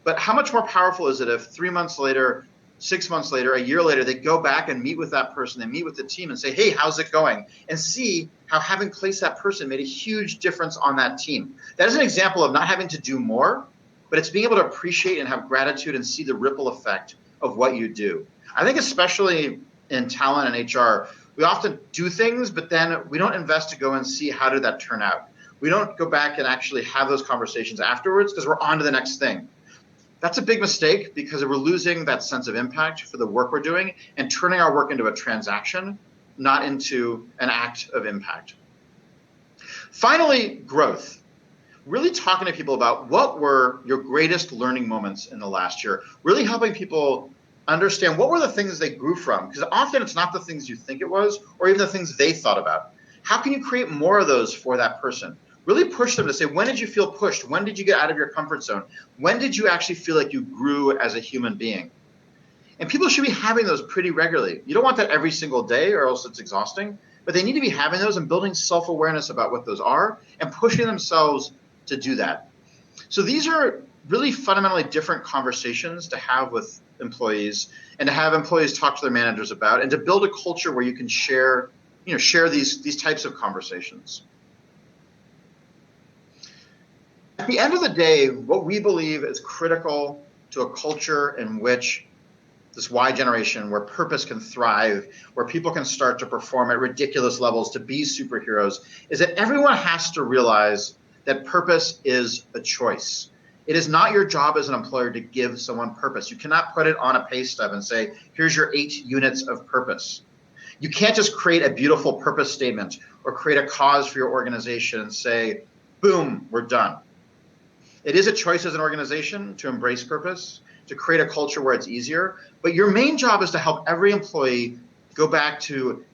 But how much more powerful is it if 3 months later, 6 months later, a year later, they go back and meet with that person, they meet with the team and say, hey, how's it going? And see how having placed that person made a huge difference on that team. That is an example of not having to do more, but it's being able to appreciate and have gratitude and see the ripple effect of what you do. I think especially in talent and HR, we often do things, but then we don't invest to go and see how did that turn out. We don't go back and actually have those conversations afterwards because we're on to the next thing. That's a big mistake because we're losing that sense of impact for the work we're doing and turning our work into a transaction, not into an act of impact. Finally, growth. Really talking to people about what were your greatest learning moments in the last year. Really helping people understand what were the things they grew from, because often it's not the things you think it was or even the things they thought about. How can you create more of those for that person? Really push them to say, when did you feel pushed? When did you get out of your comfort zone? When did you actually feel like you grew as a human being? And people should be having those pretty regularly. You don't want that every single day or else it's exhausting, but they need to be having those and building self-awareness about what those are and pushing themselves to do that. So these are really fundamentally different conversations to have with employees and to have employees talk to their managers about and to build a culture where you can share these types of conversations. At the end of the day, what we believe is critical to a culture in which this Y generation, where purpose can thrive, where people can start to perform at ridiculous levels to be superheroes, is that everyone has to realize that purpose is a choice. It is not your job as an employer to give someone purpose. You cannot put it on a pay stub and say, here's your 8 units of purpose. You can't just create a beautiful purpose statement or create a cause for your organization and say, boom, we're done. It is a choice as an organization to embrace purpose, to create a culture where it's easier, but your main job is to help every employee go back to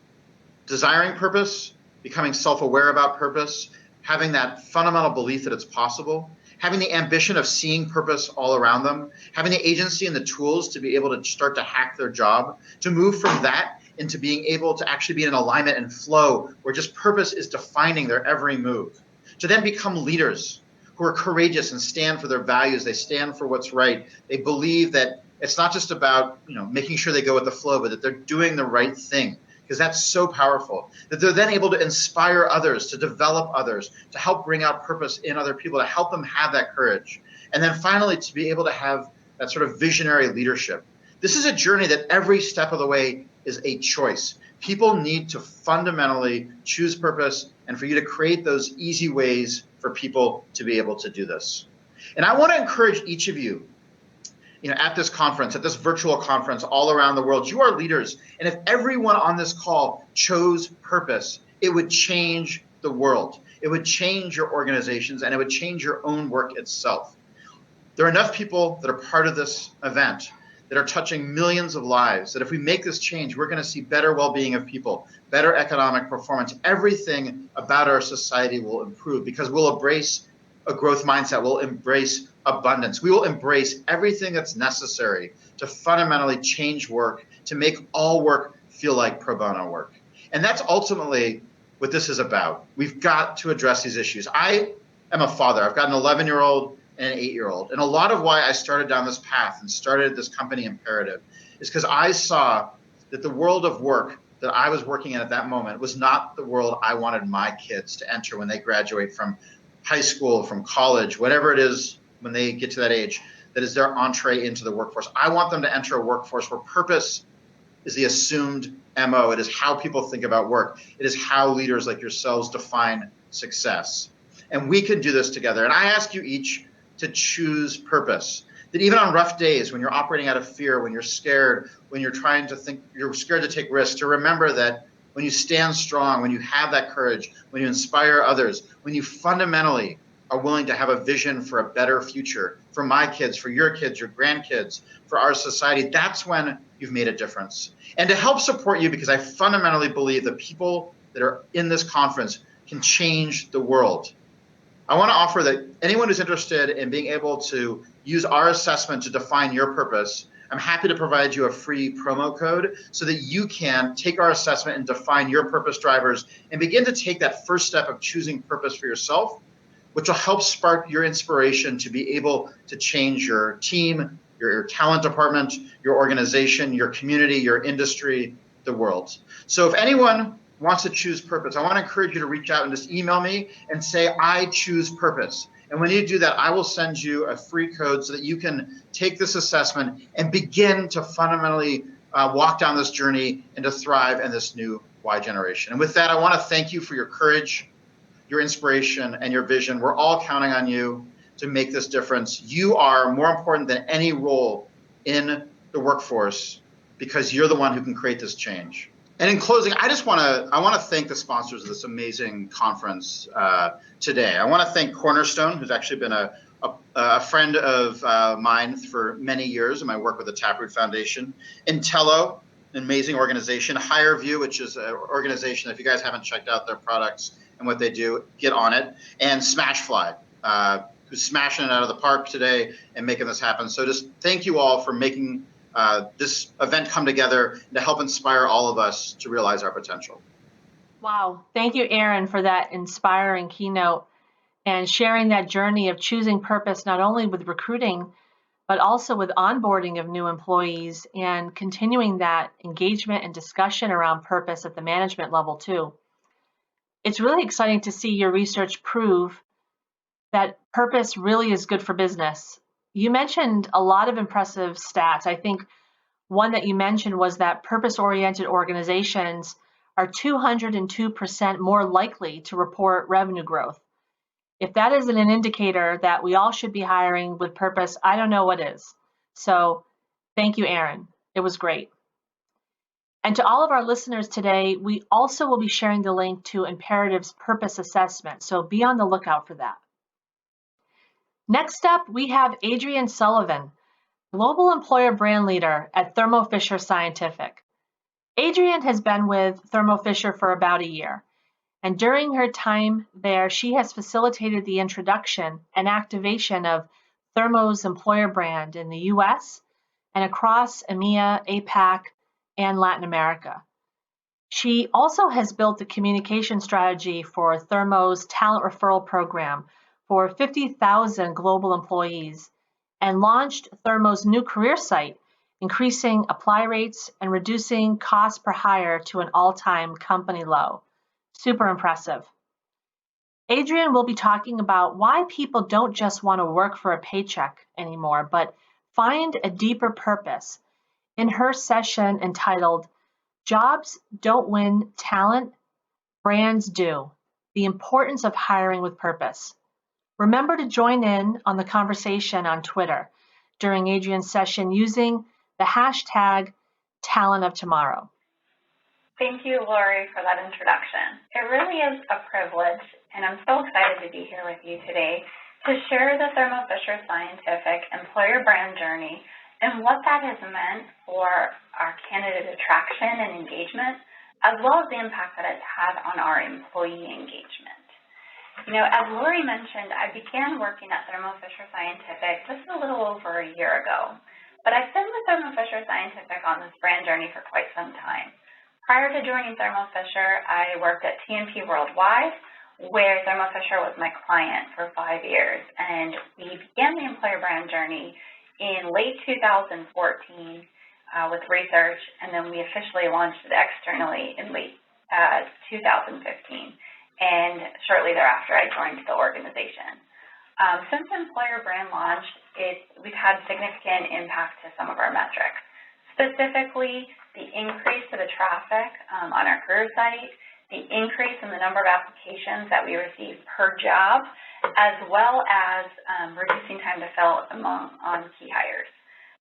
desiring purpose, becoming self-aware about purpose, having that fundamental belief that it's possible, having the ambition of seeing purpose all around them, having the agency and the tools to be able to start to hack their job, to move from that into being able to actually be in alignment and flow where just purpose is defining their every move, to then become leaders who are courageous and stand for their values. They stand for what's right. They believe that It's not just about, making sure they go with the flow, but that they're doing the right thing, because that's so powerful. That they're then able to inspire others, to develop others, to help bring out purpose in other people, to help them have that courage. And then finally, to be able to have that sort of visionary leadership. This is a journey that every step of the way is a choice. People need to fundamentally choose purpose, and for you to create those easy ways for people to be able to do this. And I want to encourage each of you, at this conference, at this virtual conference all around the world, you are leaders. And if everyone on this call chose purpose, it would change the world. It would change your organizations, and it would change your own work itself. There are enough people that are part of this event that are touching millions of lives, that if we make this change, we're going to see better well-being of people, better economic performance. Everything about our society will improve because we'll embrace a growth mindset. We'll embrace abundance. We will embrace everything that's necessary to fundamentally change work, to make all work feel like pro bono work. And that's ultimately what this is about. We've got to address these issues. I am a father. I've got an 11-year-old and an 8-year-old. And a lot of why I started down this path and started this company Imperative is because I saw that the world of work that I was working in at that moment was not the world I wanted my kids to enter when they graduate from high school, from college, whatever it is when they get to that age, that is their entree into the workforce. I want them to enter a workforce where purpose is the assumed MO. It is how people think about work. It is how leaders like yourselves define success. And we can do this together. And I ask you each to choose purpose. That even on rough days, when you're operating out of fear, when you're scared, when you're trying to think, you're scared to take risks, to remember that when you stand strong, when you have that courage, when you inspire others, when you fundamentally are willing to have a vision for a better future for my kids, for your kids, your grandkids, for our society, that's when you've made a difference. And to help support you, because I fundamentally believe that people that are in this conference can change the world, I want to offer that anyone who's interested in being able to use our assessment to define your purpose, I'm happy to provide you a free promo code so that you can take our assessment and define your purpose drivers and begin to take that first step of choosing purpose for yourself, which will help spark your inspiration to be able to change your team, your talent department, your organization, your community, your industry, the world. So if anyone wants to choose purpose, I want to encourage you to reach out and just email me and say, I choose purpose. And when you do that, I will send you a free code so that you can take this assessment and begin to fundamentally walk down this journey and to thrive in this new Y generation. And with that, I want to thank you for your courage, your inspiration, and your vision. We're all counting on you to make this difference. You are more important than any role in the workforce because you're the one who can create this change. And in closing, I want to thank the sponsors of this amazing conference today. I want to thank Cornerstone, who's actually been a friend of mine for many years in my work with the Taproot Foundation. Intello, an amazing organization. HireVue, which is an organization, if you guys haven't checked out their products and what they do, get on it. And Smashfly, who's smashing it out of the park today and making this happen. So just thank you all for making this event come together to help inspire all of us to realize our potential. Wow. Thank you, Aaron, for that inspiring keynote and sharing that journey of choosing purpose, not only with recruiting, but also with onboarding of new employees and continuing that engagement and discussion around purpose at the management level too. It's really exciting to see your research prove that purpose really is good for business. You mentioned a lot of impressive stats. I think one that you mentioned was that purpose-oriented organizations are 202% more likely to report revenue growth. If that isn't an indicator that we all should be hiring with purpose, I don't know what is. So thank you, Aaron. It was great. And to all of our listeners today, we also will be sharing the link to Imperative's purpose assessment. So be on the lookout for that. Next up, we have Adrienne Sullivan, Global Employer Brand Leader at Thermo Fisher Scientific. Adrienne has been with Thermo Fisher for about a year, and during her time there, she has facilitated the introduction and activation of Thermo's employer brand in the US and across EMEA, APAC, and Latin America. She also has built the communication strategy for Thermo's talent referral program for 50,000 global employees and launched Thermo's new career site, increasing apply rates and reducing cost per hire to an all-time company low. Super impressive. Adrienne will be talking about why people don't just want to work for a paycheck anymore, but find a deeper purpose in her session entitled Jobs Don't Win Talent, Brands Do, the importance of hiring with purpose. Remember to join in on the conversation on Twitter during Adrienne's session using the hashtag Talent of Tomorrow. Thank you, Lori, for that introduction. It really is a privilege, and I'm so excited to be here with you today to share the Thermo Fisher Scientific employer brand journey and what that has meant for our candidate attraction and engagement, as well as the impact that it's had on our employee engagement. You know, as Lori mentioned, I began working at Thermo Fisher Scientific just a little over a year ago, but I've been with Thermo Fisher Scientific on this brand journey for quite some time. Prior to joining Thermo Fisher, I worked at TNP Worldwide, where Thermo Fisher was my client for 5 years, and we began the employer brand journey in late 2014 with research, and then we officially launched it externally in late 2015, and shortly thereafter I joined the organization. Since the employer brand launched, we've had significant impact to some of our metrics. Specifically, the increase to the traffic on our career site, the increase in the number of applications that we receive per job, as well as reducing time to fill on key hires.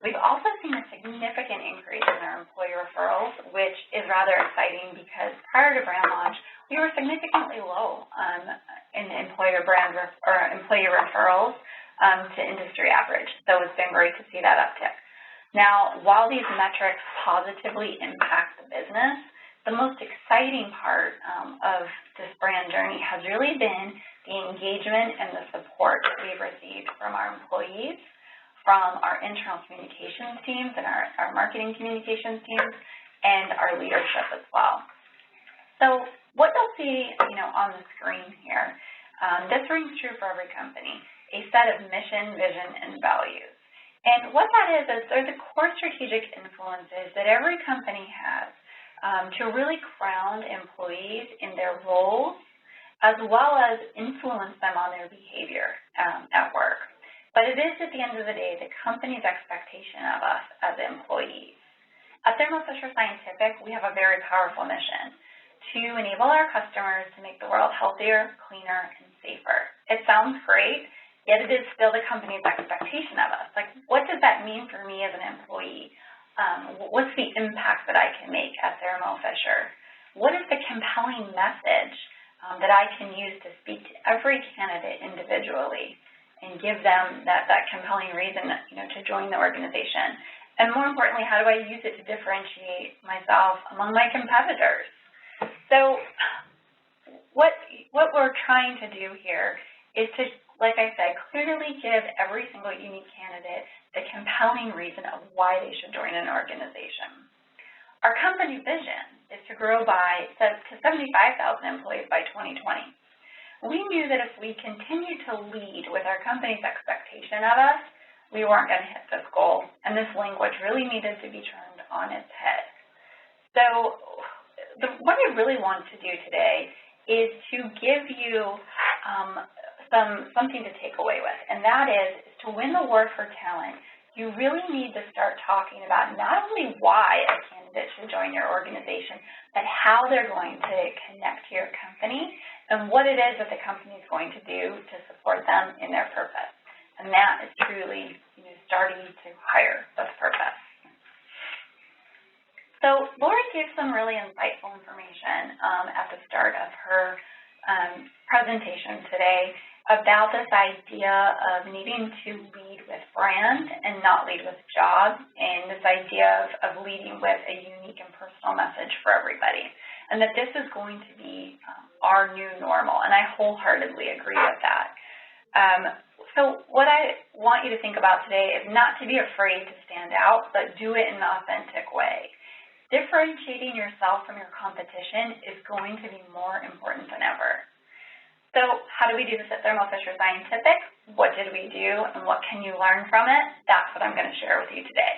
We've also seen a significant increase in our employee referrals, which is rather exciting because prior to brand launch, we were significantly low in employee referrals to industry average. So it's been great to see that uptick. Now, while these metrics positively impact the business, the most exciting part of this brand journey has really been the engagement and the support that we've received from our employees, from our internal communications teams and our marketing communications teams, and our leadership as well. So what you'll see, on the screen here, this rings true for every company, a set of mission, vision, and values. And what that is they're the core strategic influences that every company has to really ground employees in their roles, as well as influence them on their behavior at work. But it is, at the end of the day, the company's expectation of us as employees. At Thermo Fisher Scientific, we have a very powerful mission to enable our customers to make the world healthier, cleaner, and safer. It sounds great, yet it is still the company's expectation of us. Like, what does that mean for me as an employee? What's the impact that I can make at Thermo Fisher? What is the compelling message that I can use to speak to every candidate individually and give them that compelling reason, to join the organization? And more importantly, how do I use it to differentiate myself among my competitors? So what we're trying to do here is to, like I said, clearly give every single unique candidate the compelling reason of why they should join an organization. Our company vision is to grow to 75,000 employees by 2020. We knew that if we continued to lead with our company's expectation of us, we weren't going to hit this goal, and this language really needed to be turned on its head. So what I really want to do today is to give you something to take away with, and that is to win the war for talent, you really need to start talking about not only why a candidate should join your organization, but how they're going to connect to your company and what it is that the company is going to do to support them in their purpose. And that is truly starting to hire with purpose. So Lori gave some really insightful information at the start of her presentation today about this idea of needing to lead with brand and not lead with job, and this idea of leading with a unique and personal message for everybody, and that this is going to be our new normal, and I wholeheartedly agree with that. So what I want you to think about today is not to be afraid to stand out, but do it in an authentic way. Differentiating yourself from your competition is going to be more important than ever. So how do we do this at Thermo Fisher Scientific? What did we do, and what can you learn from it? That's what I'm going to share with you today.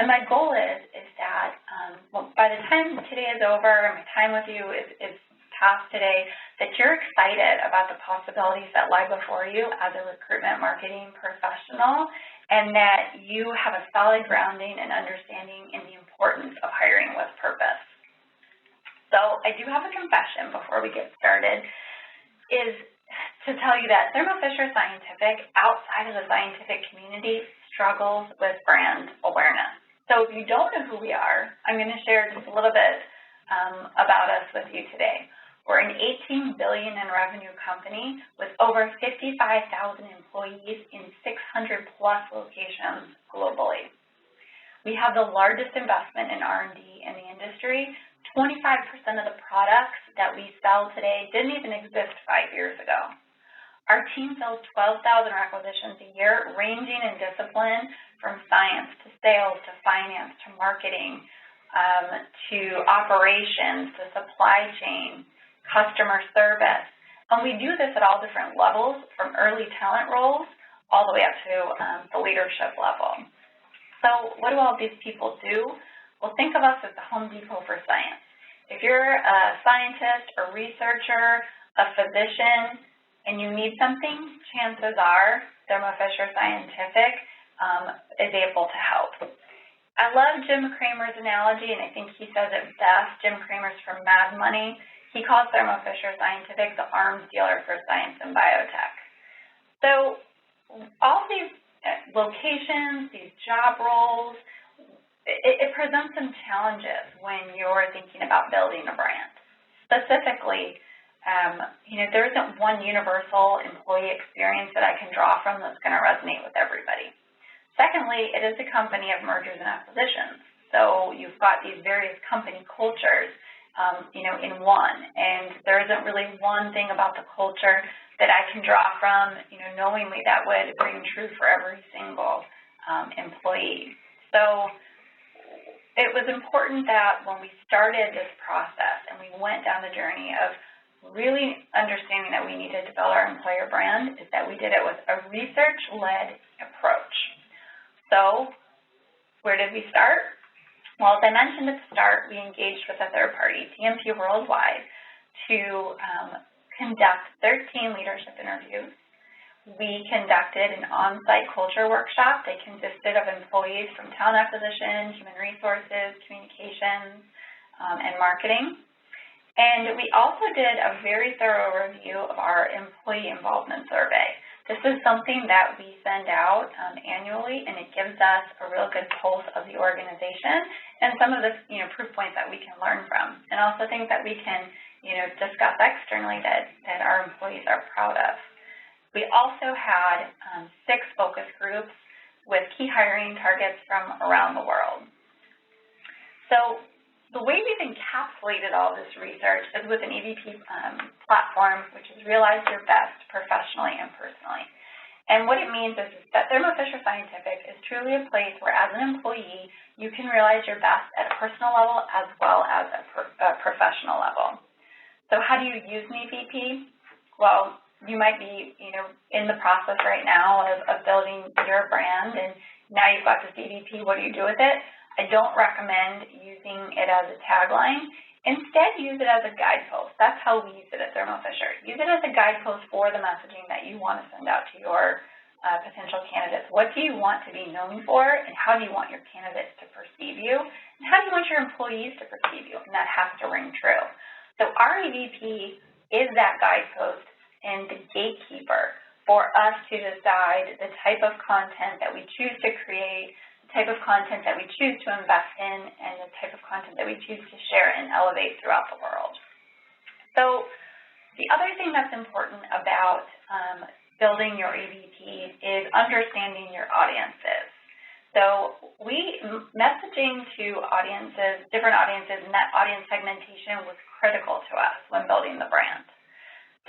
And my goal is that by the time today is over, my time with you is past today, that you're excited about the possibilities that lie before you as a recruitment marketing professional, and that you have a solid grounding and understanding in the importance of hiring with purpose. So I do have a confession before we get started, is to tell you that Thermo Fisher Scientific, outside of the scientific community, struggles with brand awareness. So if you don't know who we are, I'm going to share just a little bit about us with you today. We're an $18 billion in revenue company with over 55,000 employees in 600 plus locations globally. We have the largest investment in R&D in the industry. 25% of the products that we sell today didn't even exist 5 years ago. Our team sells 12,000 requisitions a year, ranging in discipline from science to sales to finance to marketing to operations to supply chain, customer service. And we do this at all different levels, from early talent roles all the way up to the leadership level. So what do all these people do? Well, think of us as the Home Depot for science. If you're a scientist, a researcher, a physician, and you need something, chances are Thermo Fisher Scientific is able to help. I love Jim Cramer's analogy, and I think he says it best. Jim Cramer's from Mad Money. He calls Thermo Fisher Scientific the arms dealer for science and biotech. So all these locations, these job roles, it presents some challenges when you're thinking about building a brand. Specifically, there isn't one universal employee experience that I can draw from that's going to resonate with everybody. Secondly, it is a company of mergers and acquisitions. So you've got these various company cultures, in one, and there isn't really one thing about the culture that I can draw from, knowingly that would ring true for every single employee. So it was important that when we started this process and we went down the journey of really understanding that we needed to build our employer brand, is that we did it with a research-led approach. So where did we start? Well, as I mentioned at the start, we engaged with a third party, TMP Worldwide, to conduct 13 leadership interviews. We conducted an on-site culture workshop that consisted of employees from talent acquisition, human resources, communications, and marketing. And we also did a very thorough review of our employee involvement survey. This is something that we send out annually, and it gives us a real good pulse of the organization and some of the proof points that we can learn from, and also things that we can discuss externally that our employees are proud of. We also had 6 focus groups with key hiring targets from around the world. So the way we've encapsulated all this research is with an EVP platform, which is Realize Your Best professionally and personally. And what it means is that Thermo Fisher Scientific is truly a place where, as an employee, you can realize your best at a personal level as well as a professional level. So how do you use an EVP? Well, you might be, in the process right now of building your brand, and now you've got this EVP. What do you do with it? I don't recommend using it as a tagline. Instead, use it as a guidepost. That's how we use it at Thermo Fisher. Use it as a guidepost for the messaging that you want to send out to your potential candidates. What do you want to be known for, and how do you want your candidates to perceive you, and how do you want your employees to perceive you? And that has to ring true. So our EVP is that guidepost and the gatekeeper for us to decide the type of content that we choose to create, type of content that we choose to invest in, and the type of content that we choose to share and elevate throughout the world. So the other thing that's important about building your EVP is understanding your audiences. So messaging to audiences, different audiences, and that audience segmentation was critical to us when building the brand.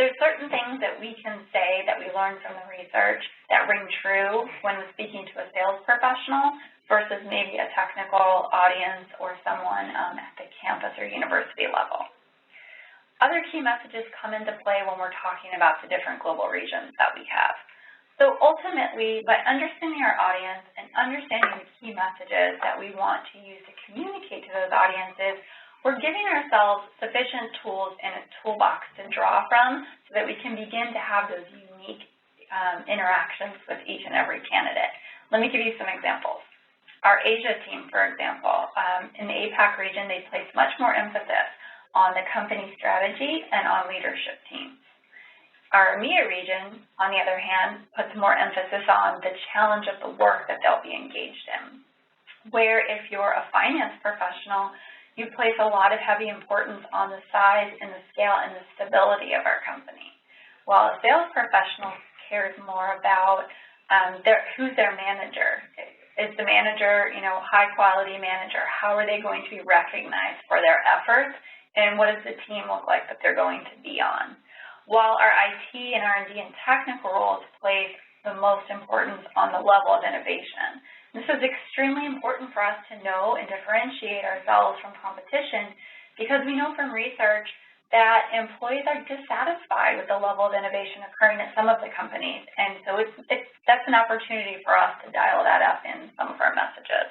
There's certain things that we can say that we learned from the research that ring true when speaking to a sales professional versus maybe a technical audience or someone at the campus or university level. Other key messages come into play when we're talking about the different global regions that we have. So ultimately, by understanding our audience and understanding the key messages that we want to use to communicate to those audiences, we're giving ourselves sufficient tools in a toolbox to draw from so that we can begin to have those unique interactions with each and every candidate. Let me give you some examples. Our Asia team, for example, in the APAC region, they place much more emphasis on the company strategy and on leadership teams. Our EMEA region, on the other hand, puts more emphasis on the challenge of the work that they'll be engaged in. Where if you're a finance professional, you place a lot of heavy importance on the size and the scale and the stability of our company. While a sales professional cares more about who's their manager. Is the manager, high quality manager? How are they going to be recognized for their efforts? And what does the team look like that they're going to be on? While our IT and R&D and technical roles place the most importance on the level of innovation. This is extremely important for us to know and differentiate ourselves from competition because we know from research that employees are dissatisfied with the level of innovation occurring at some of the companies. And so that's an opportunity for us to dial that up in some of our messages.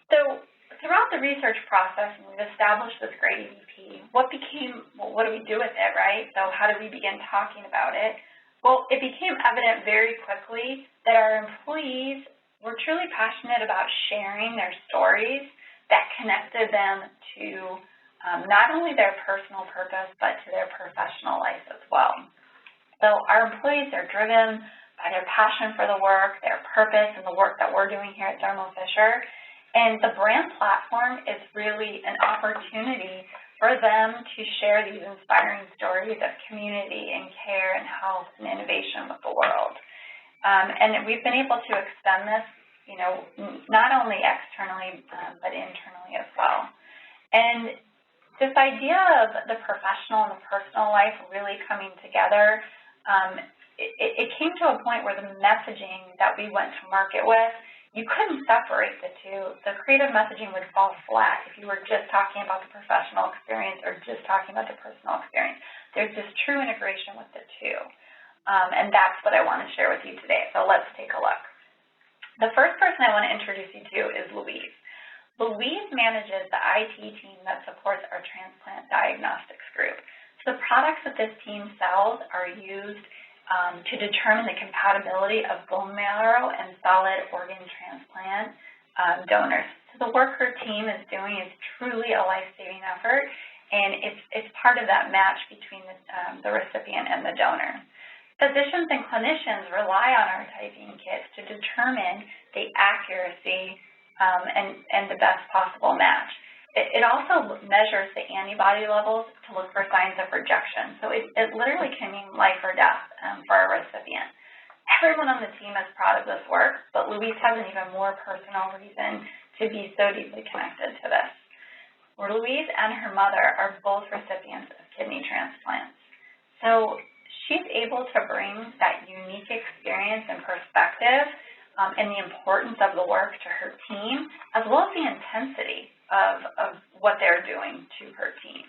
So throughout the research process, we've established this great EVP. What do we do with it, right? So how do we begin talking about it? Well, it became evident very quickly that our employees were truly passionate about sharing their stories that connected them to not only their personal purpose, but to their professional life as well. So our employees are driven by their passion for the work, their purpose, and the work that we're doing here at Thermo Fisher. And the brand platform is really an opportunity for them to share these inspiring stories of community and care and health and innovation with the world. And we've been able to extend this, not only externally, but internally as well. And this idea of the professional and the personal life really coming together, it came to a point where the messaging that we went to market with, you couldn't separate the two. The creative messaging would fall flat if you were just talking about the professional experience or just talking about the personal experience. There's this true integration with the two. And that's what I want to share with you today. So let's take a look. The first person I want to introduce you to is Louise. Louise manages the IT team that supports our transplant diagnostics group. So the products that this team sells are used to determine the compatibility of bone marrow and solid organ transplant donors. So the work her team is doing is truly a life-saving effort, and it's part of that match between the recipient and the donor. Physicians and clinicians rely on our typing kits to determine the accuracy and the best possible match. It also measures the antibody levels to look for signs of rejection. So it literally can mean life or death for a recipient. Everyone on the team is proud of this work, but Louise has an even more personal reason to be so deeply connected to this. Louise and her mother are both recipients of kidney transplants. So she's able to bring that unique experience and perspective and the importance of the work to her team, as well as the intensity of what they're doing to her team.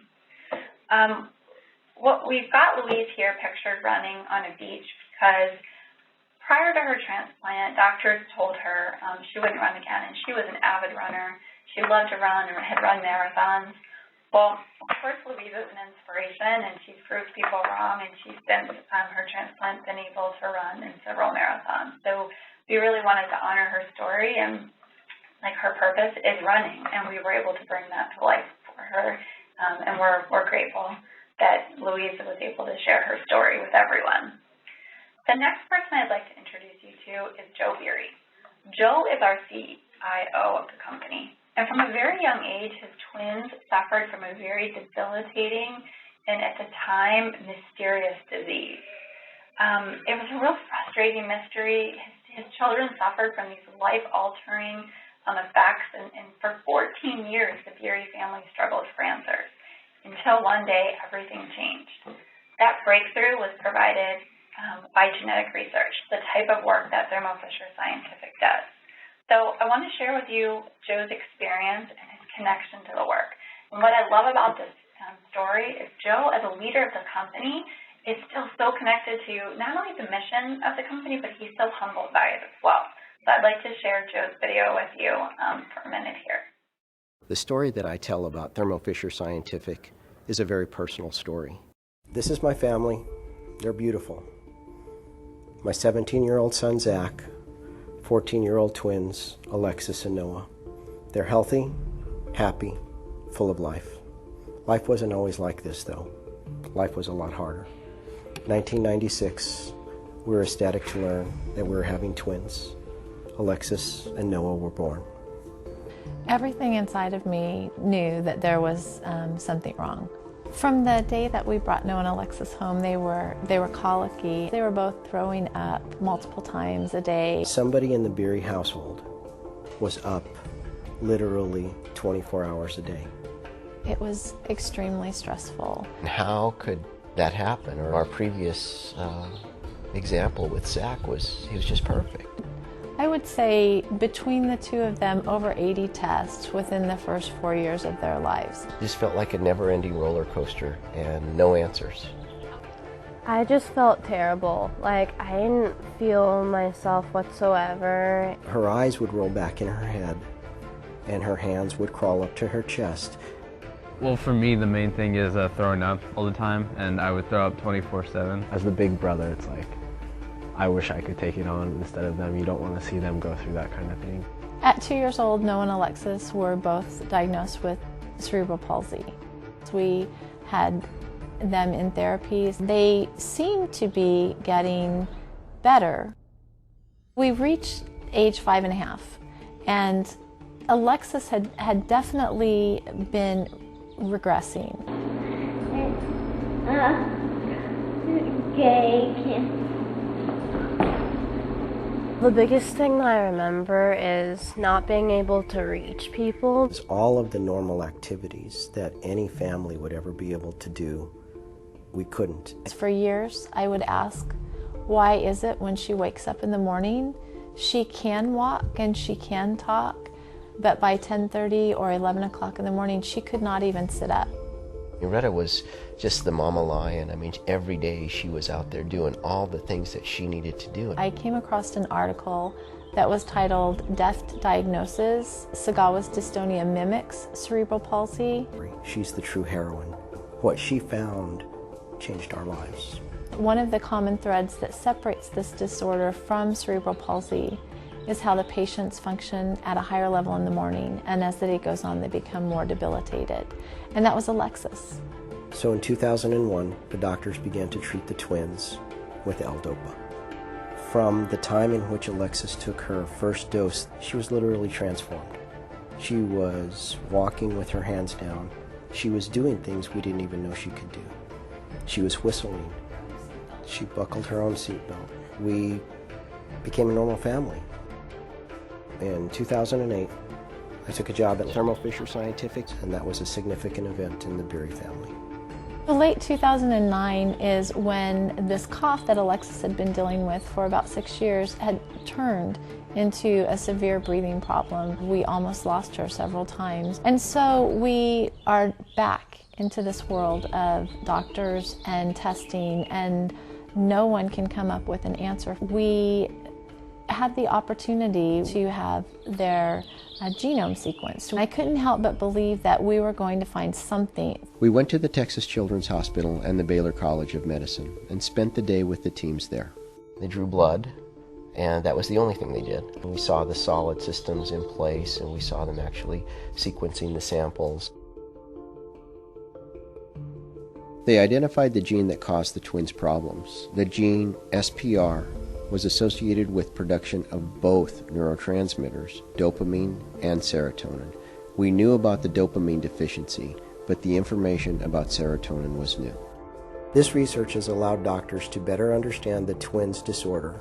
We've got Louise here pictured running on a beach because prior to her transplant, doctors told her she wouldn't run again, and she was an avid runner. She loved to run and had run marathons. Well, of course, Louise is an inspiration, and she's proved people wrong, and she's since her transplant been able to run in several marathons. So we really wanted to honor her story, and her purpose is running, and we were able to bring that to life for her, and we're grateful that Louise was able to share her story with everyone. The next person I'd like to introduce you to is Joe Beery. Joe is our CIO of the company, and from a very young age, his twins suffered from a very debilitating and, at the time, mysterious disease. It was a real frustrating mystery. His children suffered from these life-altering effects, and for 14 years, the Beery family struggled for answers, until one day, everything changed. That breakthrough was provided by genetic research, the type of work that Thermo Fisher Scientific does. So I want to share with you Joe's experience and his connection to the work. And what I love about this story is Joe, as a leader of the company, is still so connected to not only the mission of the company, but he's so humbled by it as well. So I'd like to share Joe's video with you for a minute here. The story that I tell about Thermo Fisher Scientific is a very personal story. This is my family. They're beautiful. My 17-year-old son, Zach, 14-year-old twins, Alexis and Noah. They're healthy, happy, full of life. Life wasn't always like this, though. Life was a lot harder. 1996, we were ecstatic to learn that we were having twins. Alexis and Noah were born. Everything inside of me knew that there was something wrong. From the day that we brought Noah and Alexis home, they were colicky. They were both throwing up multiple times a day. Somebody in the Beery household was up literally 24 hours a day. It was extremely stressful. How could that happen? Or our previous example with Zach he was just perfect. I would say between the two of them, over 80 tests within the first 4 years of their lives. It just felt like a never-ending roller coaster and no answers. I just felt terrible. Like, I didn't feel myself whatsoever. Her eyes would roll back in her head, and her hands would crawl up to her chest. Well, for me, the main thing is throwing up all the time, and I would throw up 24/7. As the big brother, it's like, I wish I could take it on instead of them. You don't want to see them go through that kind of thing. At 2 years old, Noah and Alexis were both diagnosed with cerebral palsy. We had them in therapies. They seemed to be getting better. We reached age 5.5, and Alexis had definitely been regressing. The biggest thing that I remember is not being able to reach people. It's all of the normal activities that any family would ever be able to do, we couldn't. For years, I would ask, why is it when she wakes up in the morning, she can walk and she can talk, but by 10:30 or 11 o'clock in the morning, she could not even sit up. Retta was just the mama lion. I mean, every day she was out there doing all the things that she needed to do. I came across an article that was titled Deft Diagnosis, Sagawa's Dystonia Mimics Cerebral Palsy. She's the true heroine. What she found changed our lives. One of the common threads that separates this disorder from cerebral palsy is how the patients function at a higher level in the morning, and as the day goes on, they become more debilitated. And that was Alexis. So in 2001, the doctors began to treat the twins with L-Dopa. From the time in which Alexis took her first dose, she was literally transformed. She was walking with her hands down. She was doing things we didn't even know she could do. She was whistling. She buckled her own seatbelt. We became a normal family. In 2008, I took a job at Thermo Fisher Scientific, and that was a significant event in the Beery family. The late 2009 is when this cough that Alexis had been dealing with for about 6 years had turned into a severe breathing problem. We almost lost her several times. And so we are back into this world of doctors and testing, and no one can come up with an answer. We had the opportunity to have their genome sequenced. I couldn't help but believe that we were going to find something. We went to the Texas Children's Hospital and the Baylor College of Medicine and spent the day with the teams there. They drew blood, and that was the only thing they did. We saw the solid systems in place, and we saw them actually sequencing the samples. They identified the gene that caused the twins' problems. The gene SPR was associated with production of both neurotransmitters, dopamine and serotonin. We knew about the dopamine deficiency, but the information about serotonin was new. This research has allowed doctors to better understand the twins' disorder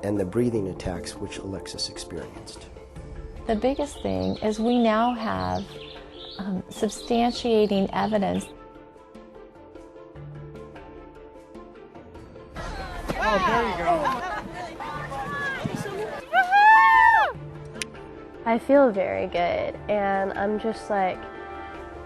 and the breathing attacks which Alexis experienced. The biggest thing is we now have substantiating evidence. Oh, there you go. I feel very good, and I'm just like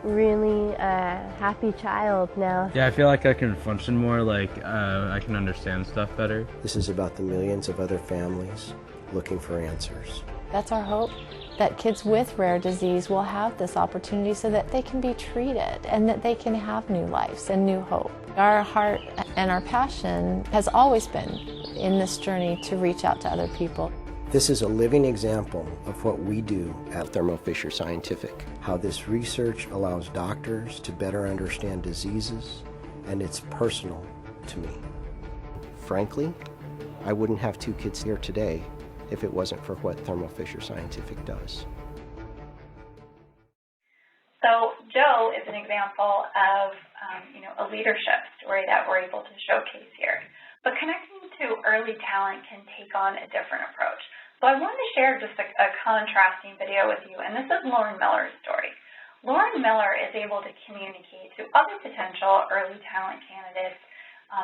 really a happy child now. Yeah, I feel like I can function more, like I can understand stuff better. This is about the millions of other families looking for answers. That's our hope, that kids with rare disease will have this opportunity so that they can be treated and that they can have new lives and new hope. Our heart and our passion has always been in this journey to reach out to other people. This is a living example of what we do at Thermo Fisher Scientific, how this research allows doctors to better understand diseases, and it's personal to me. Frankly, I wouldn't have 2 kids here today if it wasn't for what Thermo Fisher Scientific does. So Joe is an example of a leadership story that we're able to showcase here. But connecting to early talent can take on a different approach. So I wanted to share just a contrasting video with you, and this is Lauren Miller's story. Lauren Miller is able to communicate to other potential early talent candidates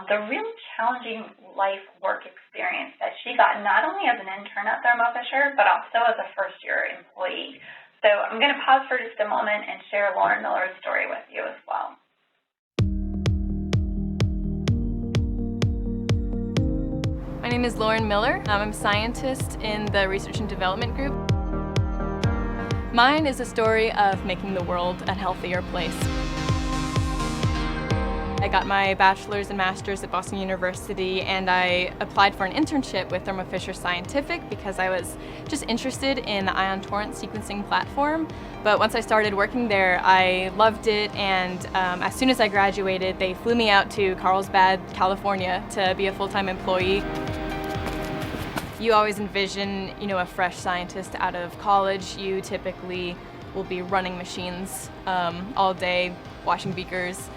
the really challenging life work experience that she got not only as an intern at Thermo Fisher, but also as a first-year employee. So I'm going to pause for just a moment and share Lauren Miller's story with you as well. My name is Lauren Miller. I'm a scientist in the Research and Development Group. Mine is a story of making the world a healthier place. I got my bachelor's and master's at Boston University, and I applied for an internship with Thermo Fisher Scientific because I was just interested in the ion torrent sequencing platform. But once I started working there, I loved it, and as soon as I graduated, they flew me out to Carlsbad, California to be a full-time employee. You always envision, a fresh scientist out of college. You typically will be running machines all day, washing beakers.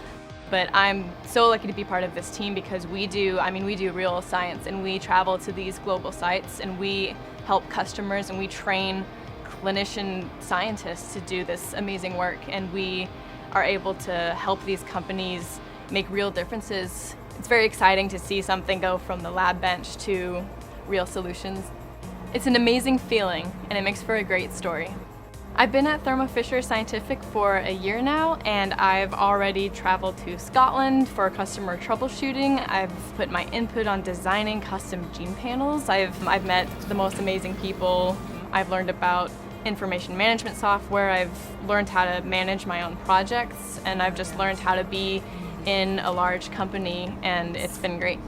But I'm so lucky to be part of this team because we do real science, and we travel to these global sites and we help customers and we train clinician scientists to do this amazing work, and we are able to help these companies make real differences. It's very exciting to see something go from the lab bench to real solutions. It's an amazing feeling, and it makes for a great story. I've been at Thermo Fisher Scientific for a year now, and I've already traveled to Scotland for customer troubleshooting. I've put my input on designing custom gene panels. I've met the most amazing people. I've learned about information management software. I've learned how to manage my own projects, and I've just learned how to be in a large company, and it's been great.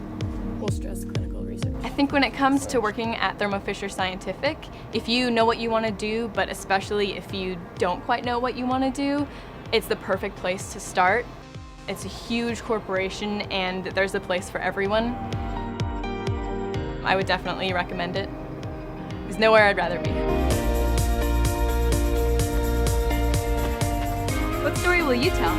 Full stress clinical research. I think when it comes to working at Thermo Fisher Scientific, if you know what you want to do, but especially if you don't quite know what you want to do, it's the perfect place to start. It's a huge corporation, and there's a place for everyone. I would definitely recommend it. There's nowhere I'd rather be. What story will you tell?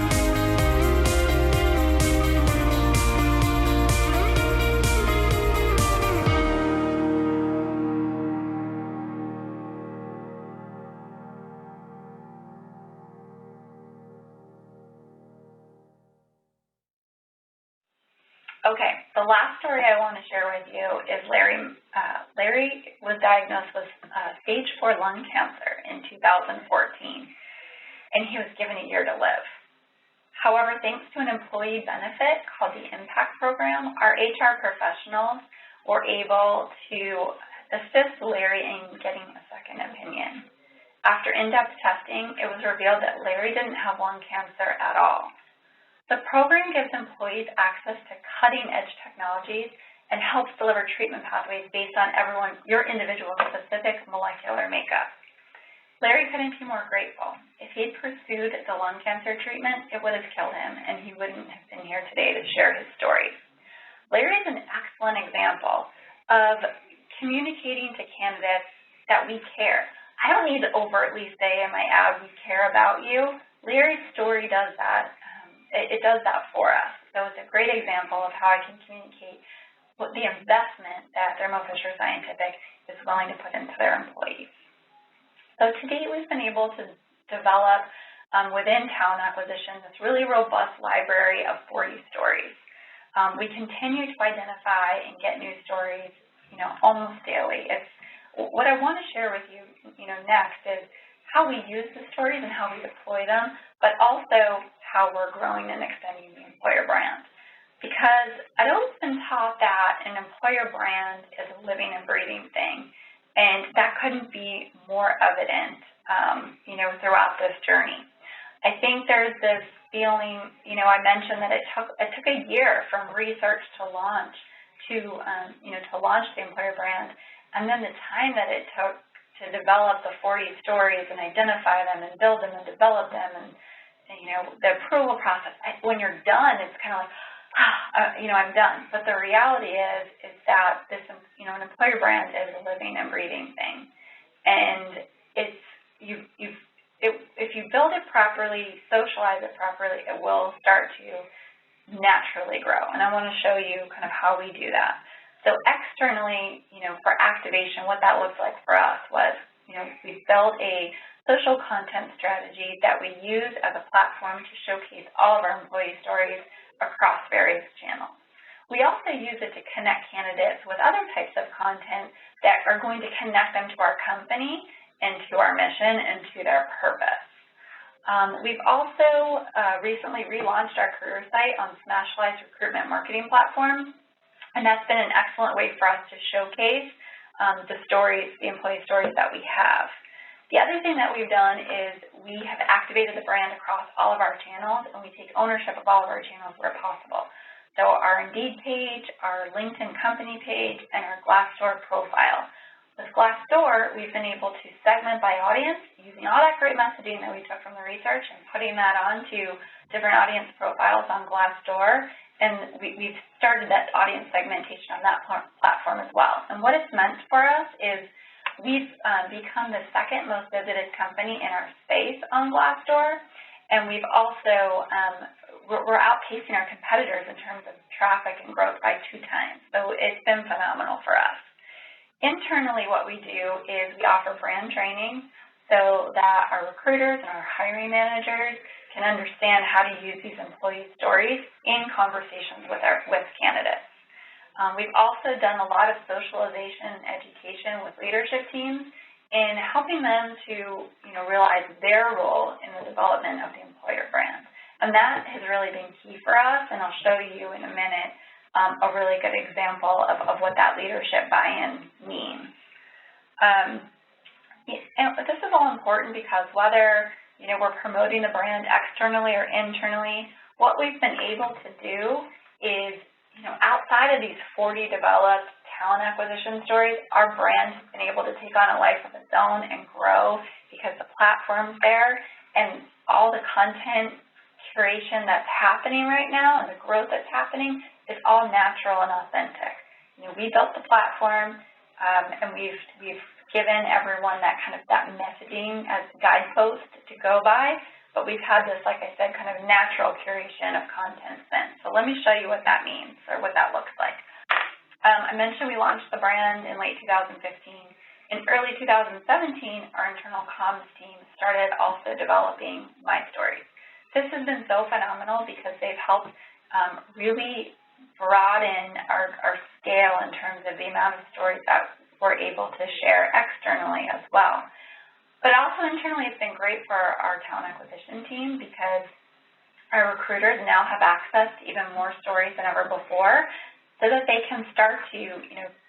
Okay, the last story I want to share with you is Larry. Larry was diagnosed with stage 4 lung cancer in 2014, and he was given a year to live. However, thanks to an employee benefit called the Impact Program, our HR professionals were able to assist Larry in getting a second opinion. After in-depth testing, it was revealed that Larry didn't have lung cancer at all. The program gives employees access to cutting-edge technologies and helps deliver treatment pathways based on your individual specific molecular makeup. Larry couldn't be more grateful. If he'd pursued the lung cancer treatment, it would have killed him, and he wouldn't have been here today to share his story. Larry is an excellent example of communicating to candidates that we care. I don't need to overtly say in my ad, we care about you. Larry's story does that. It does that for us. So it's a great example of how I can communicate what the investment that Thermo Fisher Scientific is willing to put into their employees. So to date, we've been able to develop within talent acquisition this really robust library of 40 stories. We continue to identify and get new stories, almost daily. What I want to share with you, next is how we use the stories and how we deploy them, but also how we're growing and extending the employer brand. Because I'd always been taught that an employer brand is a living and breathing thing, and that couldn't be more evident, throughout this journey. I think there's this feeling, I mentioned that it took a year from research to launch to launch the employer brand, and then the time that it took to develop the 40 stories and identify them and build them and develop them, and the approval process. When you're done, it's kind of like, I'm done. But the reality is that this, an employer brand is a living and breathing thing, and if you build it properly, socialize it properly, it will start to naturally grow. And I want to show you kind of how we do that. So externally, for activation, what that looks like for us was, we built a social content strategy that we use as a platform to showcase all of our employee stories across various channels. We also use it to connect candidates with other types of content that are going to connect them to our company and to our mission and to their purpose. We've also recently relaunched our career site on Smashfly's recruitment marketing platform, and that's been an excellent way for us to showcase the employee stories that we have. The other thing that we've done is we have activated the brand across all of our channels, and we take ownership of all of our channels where possible. So our Indeed page, our LinkedIn company page, and our Glassdoor profile. With Glassdoor, we've been able to segment by audience using all that great messaging that we took from the research and putting that onto different audience profiles on Glassdoor. And we've started that audience segmentation on that platform as well. And what it's meant for us is we've become the second most visited company in our space on Glassdoor, and we've also, we're outpacing our competitors in terms of traffic and growth by 2 times. So it's been phenomenal for us. Internally, what we do is we offer brand training so that our recruiters and our hiring managers can understand how to use these employee stories in conversations with candidates. We've also done a lot of socialization and education with leadership teams in helping them to realize their role in the development of the employer brand. And that has really been key for us, and I'll show you in a minute a really good example of what that leadership buy-in means. And this is all important because whether we're promoting the brand externally or internally, what we've been able to do is outside of these 40 developed talent acquisition stories, our brand has been able to take on a life of its own and grow because the platform's there, and all the content curation that's happening right now and the growth that's happening is all natural and authentic. We built the platform, and we've given everyone that messaging as guideposts to go by. But we've had this, like I said, kind of natural curation of content since. So let me show you what that means or what that looks like. I mentioned we launched the brand in late 2015. In early 2017, our internal comms team started also developing My Stories. This has been so phenomenal because they've helped really broaden our scale in terms of the amount of stories that we're able to share externally as well. But also internally, it's been great for our talent acquisition team because our recruiters now have access to even more stories than ever before so that they can start to,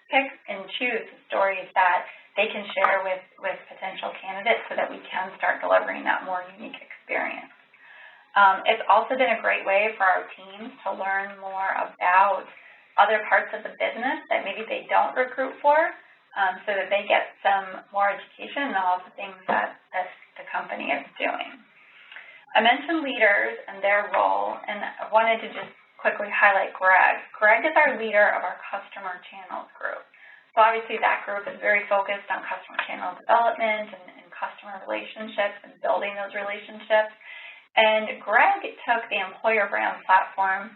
pick and choose the stories that they can share with potential candidates so that we can start delivering that more unique experience. It's also been a great way for our teams to learn more about other parts of the business that maybe they don't recruit for, so that they get some more education on all the things that the company is doing. I mentioned leaders and their role, and I wanted to just quickly highlight Greg. Greg is our leader of our customer channels group. So obviously that group is very focused on customer channel development and customer relationships and building those relationships. And Greg took the employer brand platform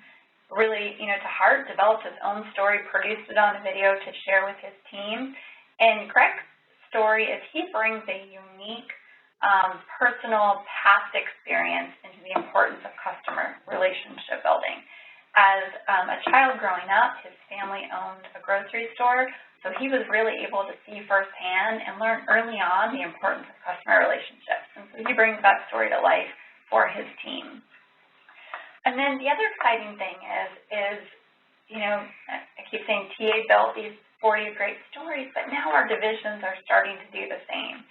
really, to heart, developed his own story, produced it on a video to share with his team. And Greg's story is he brings a unique, personal past experience into the importance of customer relationship building. As a child growing up, his family owned a grocery store, So he was really able to see firsthand and learn early on the importance of customer relationships. And so he brings that story to life for his team. And then the other exciting thing is, you know, I keep saying TA built these 40 great stories, but now our divisions are starting to do the same.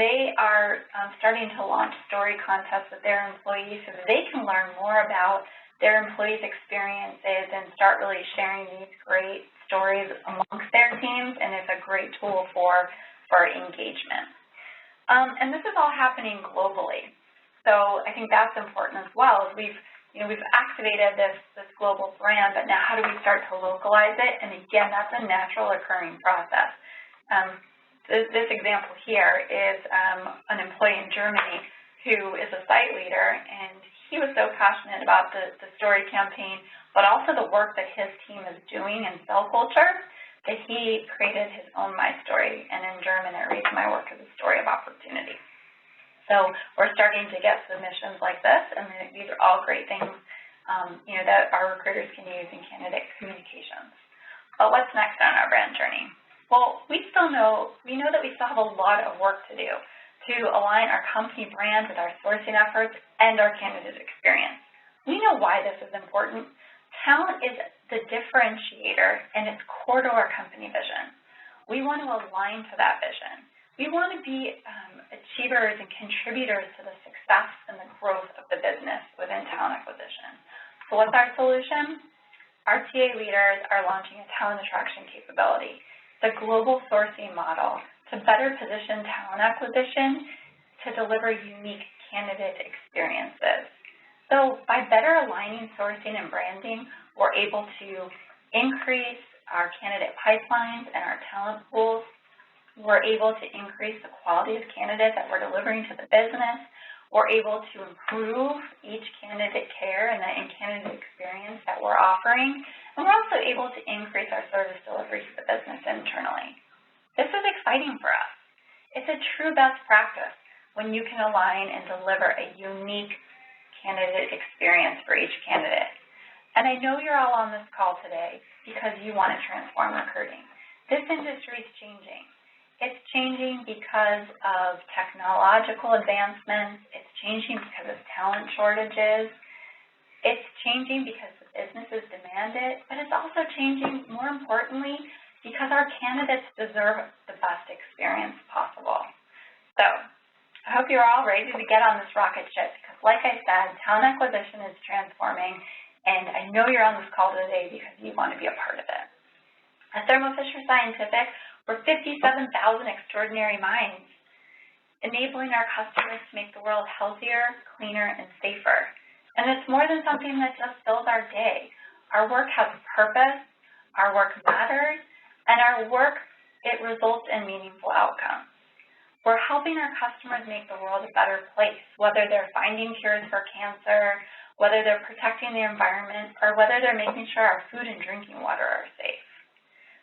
They are starting to launch story contests with their employees so that they can learn more about their employees' experiences and start really sharing these great stories amongst their teams, and it's a great tool for engagement. And this is all happening globally. So I think that's important as well. We've activated this global brand, but now how do we start to localize it? And again, that's a natural occurring process. This example here is an employee in Germany who is a site leader, and he was so passionate about the story campaign, but also the work that his team is doing in cell culture, that he created his own My Story, and in German it reads, "My work is a story of opportunity." So we're starting to get submissions like this, and these are all great things that our recruiters can use in candidate communications. But what's next on our brand journey? Well, we know that we still have a lot of work to do to align our company brand with our sourcing efforts and our candidate experience. We know why this is important. Talent is the differentiator, and it's core to our company vision. We want to align to that vision. We want to be achievers and contributors to the success and the growth of the business within talent acquisition. So what's our solution? Our TA leaders are launching a talent attraction capability. It's a global sourcing model to better position talent acquisition to deliver unique candidate experiences. So by better aligning sourcing and branding, we're able to increase our candidate pipelines and our talent pools. We're able to increase the quality of candidates that we're delivering to the business. We're able to improve each candidate care and the candidate experience that we're offering. And we're also able to increase our service delivery to the business internally. This is exciting for us. It's a true best practice when you can align and deliver a unique candidate experience for each candidate. And I know you're all on this call today because you want to transform recruiting. This industry is changing. It's changing because of technological advancements. It's changing because of talent shortages. It's changing because the businesses demand it, but it's also changing, more importantly, because our candidates deserve the best experience possible. So I hope you're all ready to get on this rocket ship because, like I said, talent acquisition is transforming, and I know you're on this call today because you want to be a part of it. At Thermo Fisher Scientific, we're 57,000 extraordinary minds, enabling our customers to make the world healthier, cleaner, and safer. And it's more than something that just fills our day. Our work has purpose, our work matters, and our work, it results in meaningful outcomes. We're helping our customers make the world a better place, whether they're finding cures for cancer, whether they're protecting the environment, or whether they're making sure our food and drinking water are safe.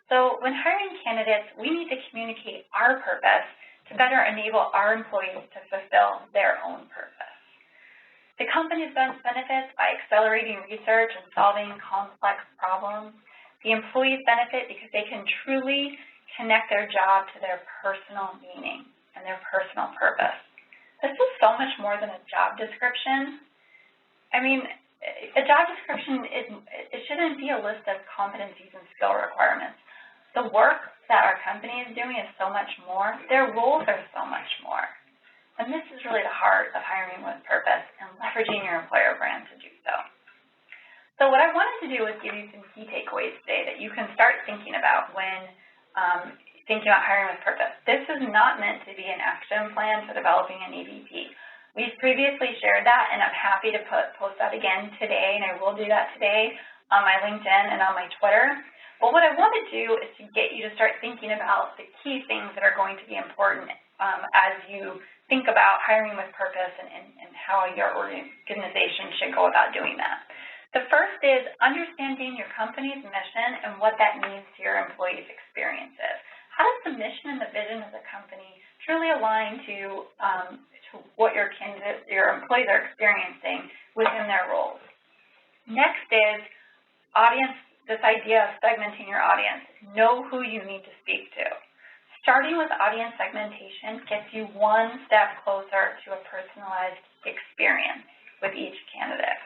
So when hiring candidates, we need to communicate our purpose to better enable our employees to fulfill their own purpose. The company benefits by accelerating research and solving complex problems. The employees benefit because they can truly connect their job to their personal meaning and their personal purpose. This is so much more than a job description. I mean, a job description, it shouldn't be a list of competencies and skill requirements. The work that our company is doing is so much more. Their roles are so much more. And this is really the heart of hiring with purpose and leveraging your employer brand to do so. So what I wanted to do was give you some key takeaways today that you can start thinking about when thinking about hiring with purpose. This is not meant to be an action plan for developing an EVP. We've previously shared that, and I'm happy to post that again today, and I will do that today on my LinkedIn and on my Twitter. But what I want to do is to get you to start thinking about the key things that are going to be important as you think about hiring with purpose and how your organization should go about doing that. The first is understanding your company's mission and what that means to your employees' experiences. How does the mission and the vision of the company truly align to what your employees are experiencing within their roles? Next is audience this idea of segmenting your audience. Know who you need to speak to. Starting with audience segmentation gets you one step closer to a personalized experience with each candidate.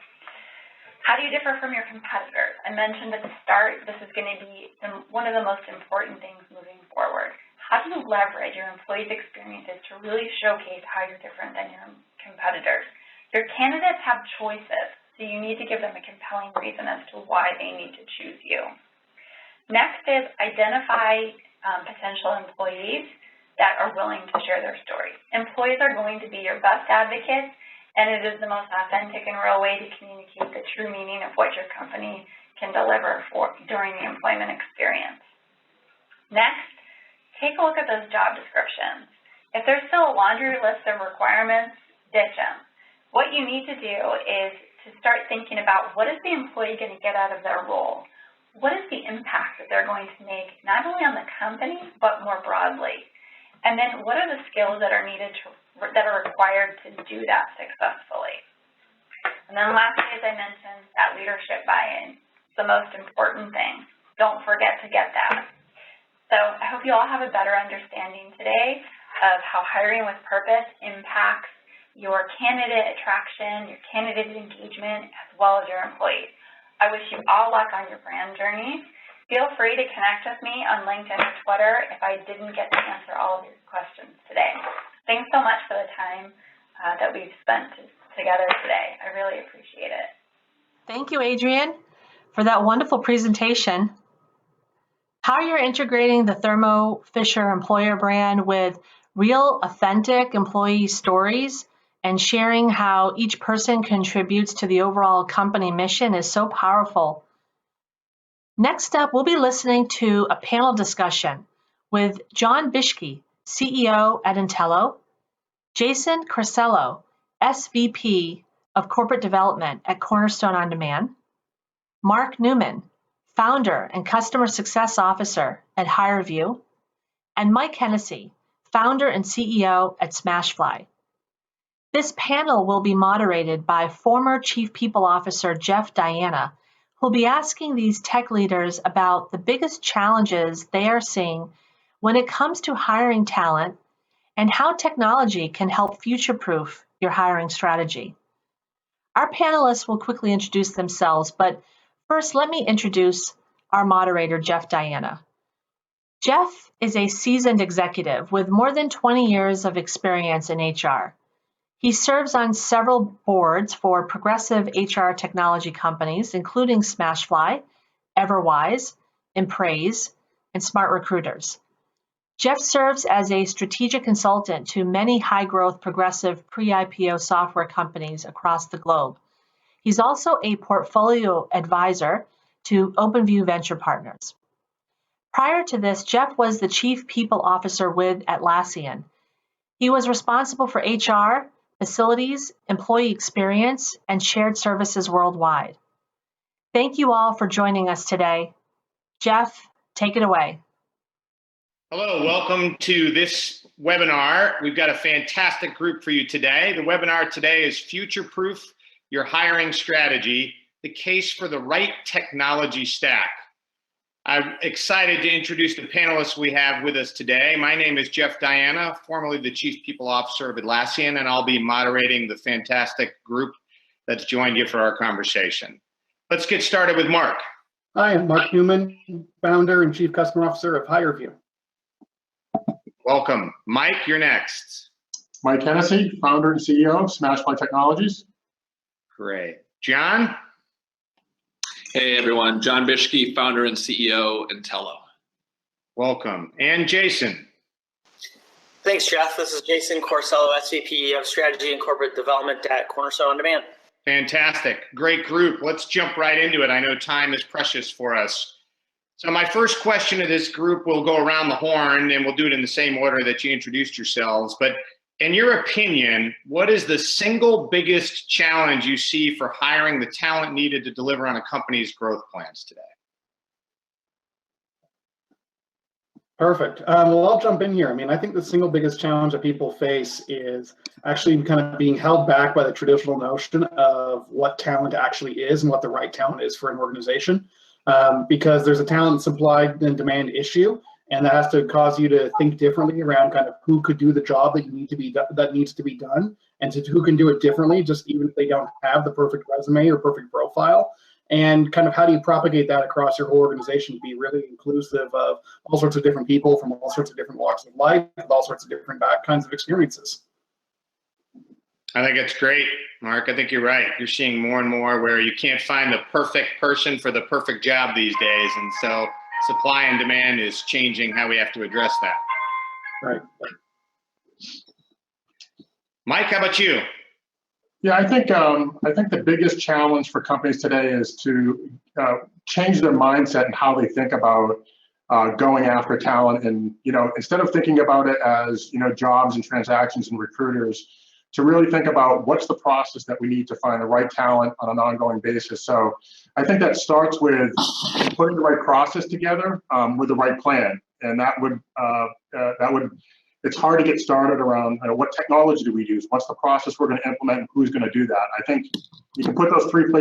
How do you differ from your competitors? I mentioned at the start, this is going to be one of the most important things moving forward. How do you leverage your employees' experiences to really showcase how you're different than your competitors? Your candidates have choices, so you need to give them a compelling reason as to why they need to choose you. Next is identify potential employees that are willing to share their stories. Employees are going to be your best advocates, and it is the most authentic and real way to communicate the true meaning of what your company can deliver during the employment experience. Next, take a look at those job descriptions. If there's still a laundry list of requirements, ditch them. What you need to do is to start thinking about what is the employee going to get out of their role? What is the impact that they're going to make, not only on the company, but more broadly? And then what are the skills that are needed that are required to do that successfully? And then lastly, as I mentioned, that leadership buy-in, the most important thing. Don't forget to get that. So I hope you all have a better understanding today of how hiring with purpose impacts your candidate attraction, your candidate engagement, as well as your employees. I wish you all luck on your brand journey. Feel free to connect with me on LinkedIn or Twitter if I didn't get to answer all of your questions today. Thanks so much for the time that we've spent together today. I really appreciate it. Thank you, Adrienne, for that wonderful presentation. How you're integrating the Thermo Fisher employer brand with real, authentic employee stories and sharing how each person contributes to the overall company mission is so powerful. Next up, we'll be listening to a panel discussion with John Bischke, CEO at Intello, Jason Corsello, SVP of Corporate Development at Cornerstone On Demand, Mark Newman, Founder and Customer Success Officer at HireVue, and Mike Hennessy, Founder and CEO at Smashfly. This panel will be moderated by former Chief People Officer Jeff Diana, who will be asking these tech leaders about the biggest challenges they are seeing when it comes to hiring talent and how technology can help future-proof your hiring strategy. Our panelists will quickly introduce themselves, but first let me introduce our moderator, Jeff Diana. Jeff is a seasoned executive with more than 20 years of experience in HR. He serves on several boards for progressive HR technology companies, including Smashfly, Everwise, Empraise, and Smart Recruiters. Jeff serves as a strategic consultant to many high-growth progressive pre-IPO software companies across the globe. He's also a portfolio advisor to OpenView Venture Partners. Prior to this, Jeff was the Chief People Officer with Atlassian. He was responsible for HR, facilities, employee experience, and shared services worldwide. Thank you all for joining us today. Jeff, take it away. Hello, welcome to this webinar. We've got a fantastic group for you today. The webinar today is Future-Proof Your Hiring Strategy, the case for the right technology stack. I'm excited to introduce the panelists we have with us today. My name is Jeff Diana, formerly the Chief People Officer of Atlassian, and I'll be moderating the fantastic group that's joined you for our conversation. Let's get started with Mark. Hi, I'm Mark Newman, Founder and Chief Customer Officer of HireVue. Welcome. Mike, you're next. Mike Hennessy, Founder and CEO of Smashfly Technologies. Great. John? Hey everyone, John Bischke, Founder and CEO, Intello. Welcome. And Jason. Thanks, Jeff. This is Jason Corsello, SVP of Strategy and Corporate Development at Cornerstone On Demand. Fantastic. Great group. Let's jump right into it. I know time is precious for us. So my first question to this group will go around the horn, and we'll do it in the same order that you introduced yourselves. But in your opinion, what is the single biggest challenge you see for hiring the talent needed to deliver on a company's growth plans today? Perfect. Well, I'll jump in here. I mean, I think the single biggest challenge that people face is actually kind of being held back by the traditional notion of what talent actually is and what the right talent is for an organization. because there's a talent supply and demand issue, and that has to cause you to think differently around kind of who could do the job that needs to be done, and to who can do it differently, just even if they don't have the perfect resume or perfect profile. And kind of how do you propagate that across your whole organization to be really inclusive of all sorts of different people from all sorts of different walks of life, with all sorts of different kinds of experiences. I think it's great, Mark. I think you're right. You're seeing more and more where you can't find the perfect person for the perfect job these days. And so supply and demand is changing how we have to address that. Right. Mike, how about you? Yeah, I think the biggest challenge for companies today is to change their mindset and how they think about going after talent. And instead of thinking about it as jobs and transactions and recruiters, to really think about what's the process that we need to find the right talent on an ongoing basis. So I think that starts with putting the right process together with the right plan, and that would it's hard to get started around what technology do we use, what's the process we're going to implement, and who's going to do that. I think you can put those three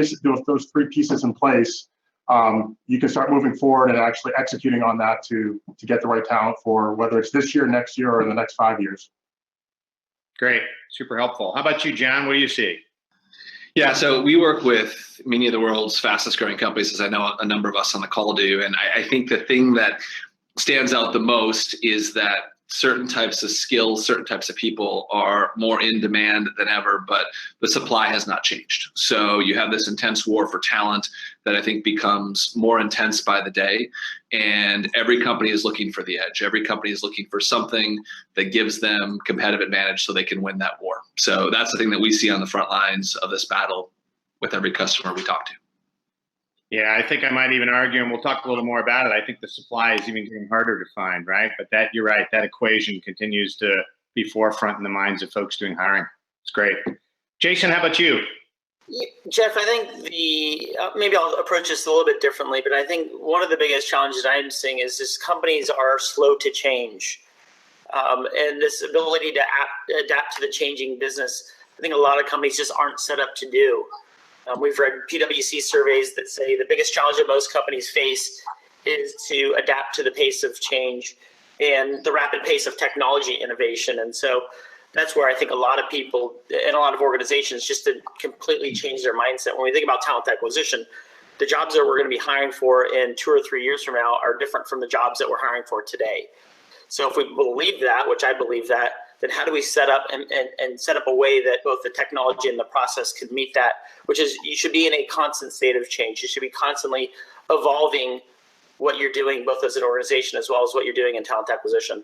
pieces in place. You can start moving forward and actually executing on that to get the right talent for whether it's this year, next year, or in the next 5 years. Great, super helpful. How about you, John? What do you see? Yeah, so we work with many of the world's fastest growing companies, as I know a number of us on the call do. And I think the thing that stands out the most is that certain types of skills, certain types of people are more in demand than ever, but the supply has not changed. So you have this intense war for talent that I think becomes more intense by the day. And every company is looking for the edge. Every company is looking for something that gives them competitive advantage so they can win that war. So that's the thing that we see on the front lines of this battle with every customer we talk to. Yeah, I think I might even argue, and we'll talk a little more about it, I think the supply is even getting harder to find, right? But you're right, that equation continues to be forefront in the minds of folks doing hiring. It's great. Jason, how about you? Jeff, I think maybe I'll approach this a little bit differently, but I think one of the biggest challenges I'm seeing is just companies are slow to change. And this ability to adapt to the changing business, I think a lot of companies just aren't set up to do. We've read PwC surveys that say the biggest challenge that most companies face is to adapt to the pace of change and the rapid pace of technology innovation. And so that's where I think a lot of people and a lot of organizations just to completely change their mindset. When we think about talent acquisition, the jobs that we're going to be hiring for in 2 or 3 years from now are different from the jobs that we're hiring for today. So if we believe that, which I believe that, then how do we set up and set up a way that both the technology and the process can meet that, which is you should be in a constant state of change. You should be constantly evolving what you're doing, both as an organization as well as what you're doing in talent acquisition.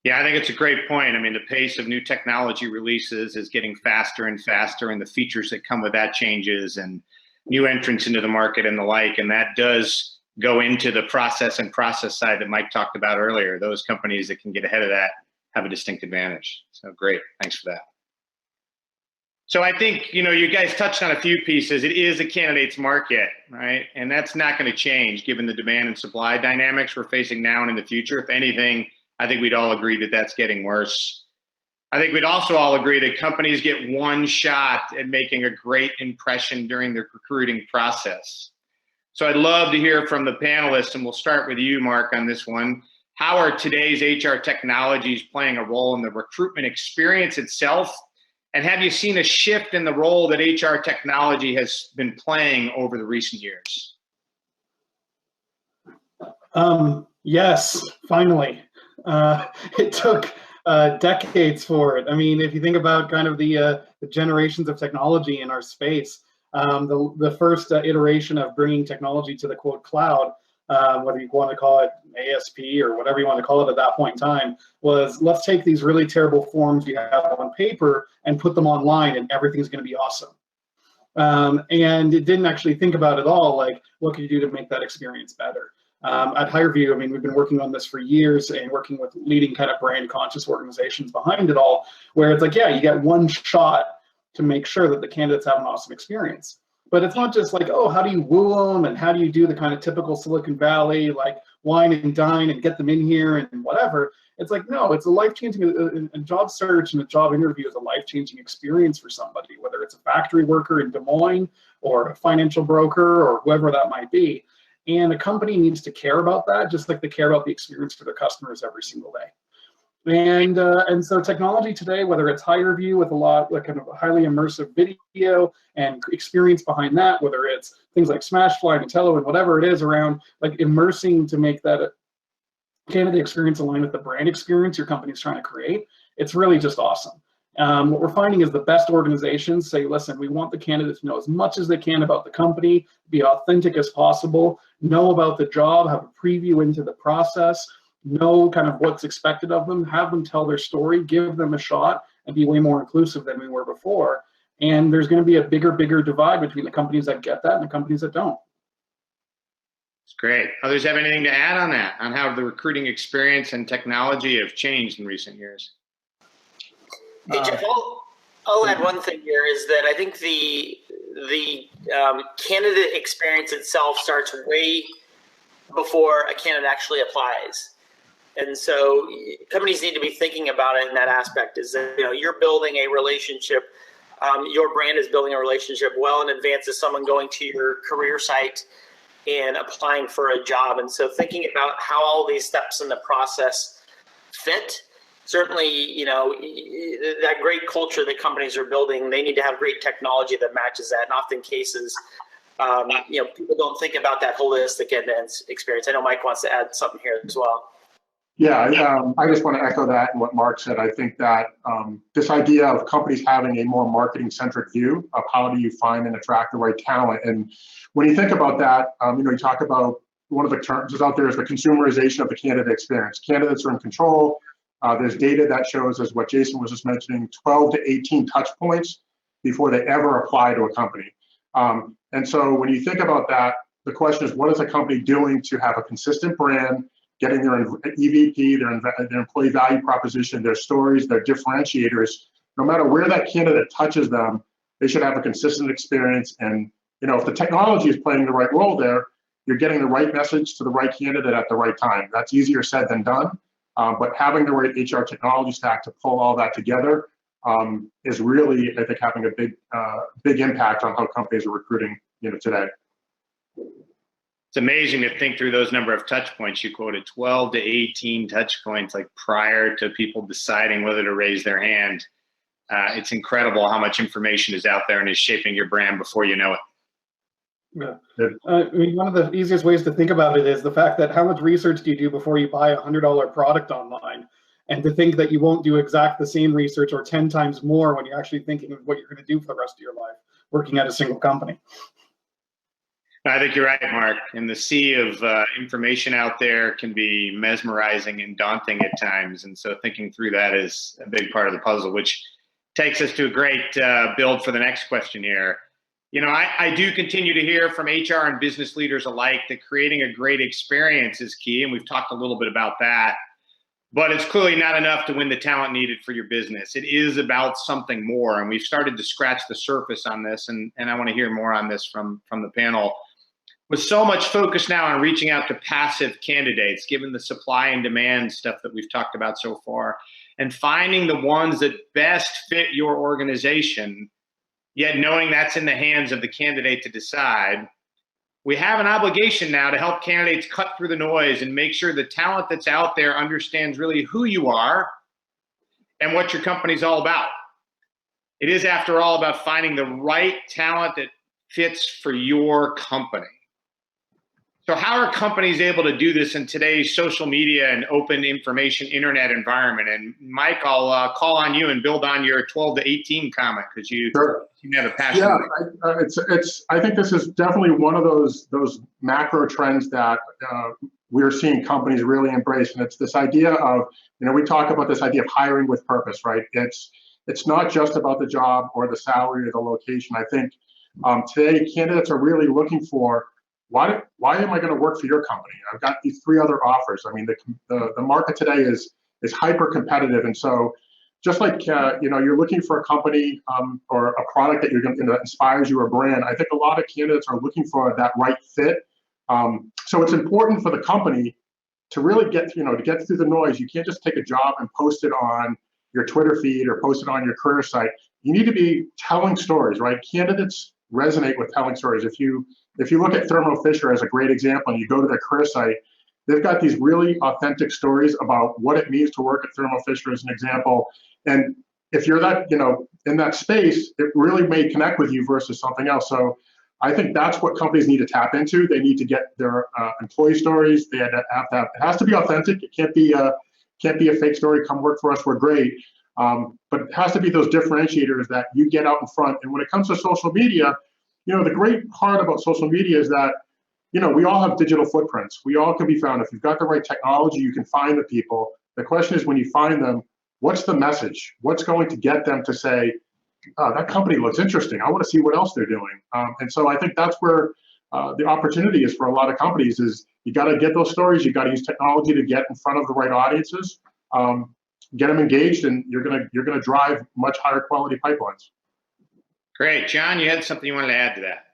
Yeah, I think it's a great point. I mean, the pace of new technology releases is getting faster and faster, and the features that come with that changes, and new entrants into the market and the like. And that does go into the process side that Mike talked about earlier. Those companies that can get ahead of that have a distinct advantage. So great, thanks for that. So I think, you guys touched on a few pieces. It is a candidate's market, right? And that's not going to change given the demand and supply dynamics we're facing now and in the future. If anything, I think we'd all agree that that's getting worse. I think we'd also all agree that companies get one shot at making a great impression during the recruiting process. So I'd love to hear from the panelists, and we'll start with you, Mark, on this one. How are today's HR technologies playing a role in the recruitment experience itself? And have you seen a shift in the role that HR technology has been playing over the recent years? Yes, finally. It took decades for it. I mean, if you think about kind of the generations of technology in our space, the first iteration of bringing technology to the quote cloud, whether you want to call it ASP or whatever you want to call it at that point in time, was let's take these really terrible forms you have on paper and put them online and everything's going to be awesome. And it didn't actually think about at all, like, what can you do to make that experience better? At HireVue, I mean, we've been working on this for years and working with leading kind of brand conscious organizations behind it all, where it's like, yeah, you get one shot to make sure that the candidates have an awesome experience. But it's not just like, oh, how do you woo them and how do you do the kind of typical Silicon Valley, like wine and dine and get them in here and whatever. It's like, no, it's a life-changing, a job search and a job interview is a life-changing experience for somebody, whether it's a factory worker in Des Moines or a financial broker or whoever that might be. And a company needs to care about that, just like they care about the experience for their customers every single day. And so technology today, whether it's HireVue with a lot, like kind of a highly immersive video and experience behind that, whether it's things like Smashfly, Nitello, and whatever it is around like immersing to make that candidate experience align with the brand experience your company's trying to create, it's really just awesome. What we're finding is the best organizations say, listen, we want the candidate to know as much as they can about the company, be authentic as possible, know about the job, have a preview into the process, know kind of what's expected of them, have them tell their story, give them a shot, and be way more inclusive than we were before. And there's going to be a bigger divide between the companies that get that and the companies that don't. It's great. Others have anything to add on that, on how the recruiting experience and technology have changed in recent years? Hey, Jeff, I'll add one thing here is that I think the candidate experience itself starts way before a candidate actually applies. And so companies need to be thinking about it in that aspect is that, you're building a relationship, your brand is building a relationship well in advance of someone going to your career site and applying for a job. And so thinking about how all these steps in the process fit, certainly, that great culture that companies are building, they need to have great technology that matches that. And often cases, people don't think about that holistic end-to-end experience. I know Mike wants to add something here as well. Yeah, I just want to echo that and what Mark said. I think that this idea of companies having a more marketing-centric view of how do you find and attract the right talent. And when you think about that, you talk about one of the terms that's out there is the consumerization of the candidate experience. Candidates are in control. There's data that shows, as what Jason was just mentioning, 12 to 18 touch points before they ever apply to a company. And so when you think about that, the question is, what is a company doing to have a consistent brand, getting their EVP, their employee value proposition, their stories, their differentiators, no matter where that candidate touches them, they should have a consistent experience. And if the technology is playing the right role there, you're getting the right message to the right candidate at the right time. That's easier said than done. But having the right HR technology stack to pull all that together is really, I think, having a big impact on how companies are recruiting today. It's amazing to think through those number of touch points. You quoted 12 to 18 touch points, like prior to people deciding whether to raise their hand. It's incredible how much information is out there and is shaping your brand before you know it. Yeah. One of the easiest ways to think about it is the fact that how much research do you do before you buy a $100 product online? And to think that you won't do the same research or 10 times more when you're actually thinking of what you're going to do for the rest of your life working at a single company. I think you're right, Mark. And the sea of information out there can be mesmerizing and daunting at times. And so thinking through that is a big part of the puzzle, which takes us to a great build for the next question here. I do continue to hear from HR and business leaders alike that creating a great experience is key. And we've talked a little bit about that. But it's clearly not enough to win the talent needed for your business. It is about something more. And we've started to scratch the surface on this. And I want to hear more on this from the panel. With so much focus now on reaching out to passive candidates, given the supply and demand stuff that we've talked about so far, and finding the ones that best fit your organization, yet knowing that's in the hands of the candidate to decide, we have an obligation now to help candidates cut through the noise and make sure the talent that's out there understands really who you are and what your company's all about. It is, after all, about finding the right talent that fits for your company. So how are companies able to do this in today's social media and open information internet environment? And Mike, I'll call on you and build on your 12 to 18 comment because you have a passion. Yeah, I think this is definitely one of those macro trends that we're seeing companies really embrace. And it's this idea of, we talk about this idea of hiring with purpose, right? It's not just about the job or the salary or the location. I think today candidates are really looking for, why am I going to work for your company? I've got these 3 other offers. I mean, the market today is hyper competitive, and so just like you're looking for a company or a product that that inspires you, or brand. I think a lot of candidates are looking for that right fit. So it's important for the company to really get through the noise. You can't just take a job and post it on your Twitter feed or post it on your career site. You need to be telling stories, right? Candidates resonate with telling stories. If you look at Thermo Fisher as a great example, and you go to their career site, they've got these really authentic stories about what it means to work at Thermo Fisher as an example. And if you're that, in that space, it really may connect with you versus something else. So I think that's what companies need to tap into. They need to get their employee stories. They have to have, it has to be authentic. It can't be a fake story. Come work for us. We're great. But it has to be those differentiators that you get out in front. And when it comes to social media, the great part about social media is that, we all have digital footprints. We all can be found. If you've got the right technology, you can find the people. The question is, when you find them, what's the message? What's going to get them to say, oh, that company looks interesting. I want to see what else they're doing. And so I think that's where the opportunity is for a lot of companies is you got to get those stories. You got to use technology to get in front of the right audiences, get them engaged, and you're gonna drive much higher quality pipelines. Great. John, you had something you wanted to add to that.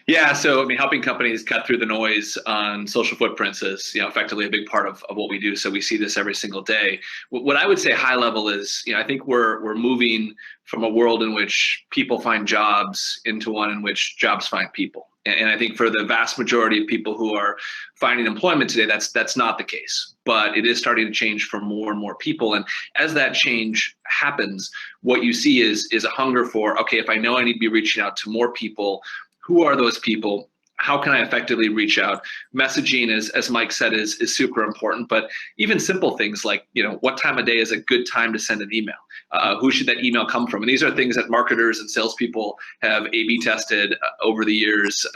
Yeah, so helping companies cut through the noise on social footprints is, effectively a big part of what we do. So we see this every single day. What I would say high level is, I think we're moving from a world in which people find jobs into one in which jobs find people. And I think for the vast majority of people who are finding employment today, that's not the case. But it is starting to change for more and more people. And as that change happens, what you see is a hunger for, okay, if I know I need to be reaching out to more people, who are those people? How can I effectively reach out? Messaging, as Mike said, is super important, but even simple things like, what time of day is a good time to send an email? Who should that email come from? And these are things that marketers and salespeople have A/B tested over the years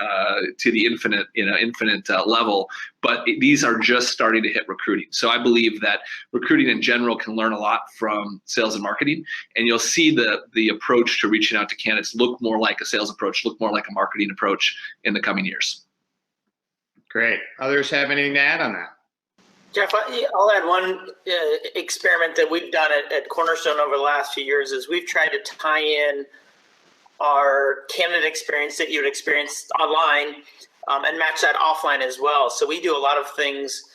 to the infinite level, but these are just starting to hit recruiting. So I believe that recruiting in general can learn a lot from sales and marketing, and you'll see the approach to reaching out to candidates look more like a sales approach, look more like a marketing approach in the coming years. Great. Others have anything to add on that? Jeff, I'll add one experiment that we've done at Cornerstone over the last few years is we've tried to tie in our candidate experience that you'd experienced online and match that offline as well. So we do a lot of things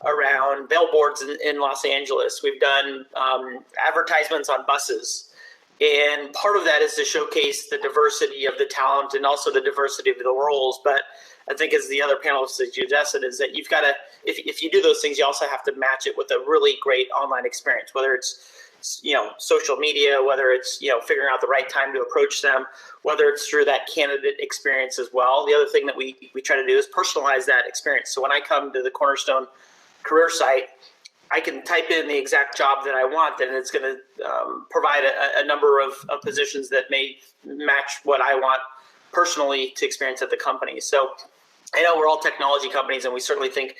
around billboards in Los Angeles. We've done advertisements on buses. And part of that is to showcase the diversity of the talent and also the diversity of the roles. But I think as the other panelists that suggested is that you've got to, if you do those things, you also have to match it with a really great online experience, whether it's, social media, whether it's, figuring out the right time to approach them, whether it's through that candidate experience as well. The other thing that we try to do is personalize that experience. So when I come to the Cornerstone career site, I can type in the exact job that I want, and it's going to provide a number of positions that may match what I want personally to experience at the company. So I know we're all technology companies, and we certainly think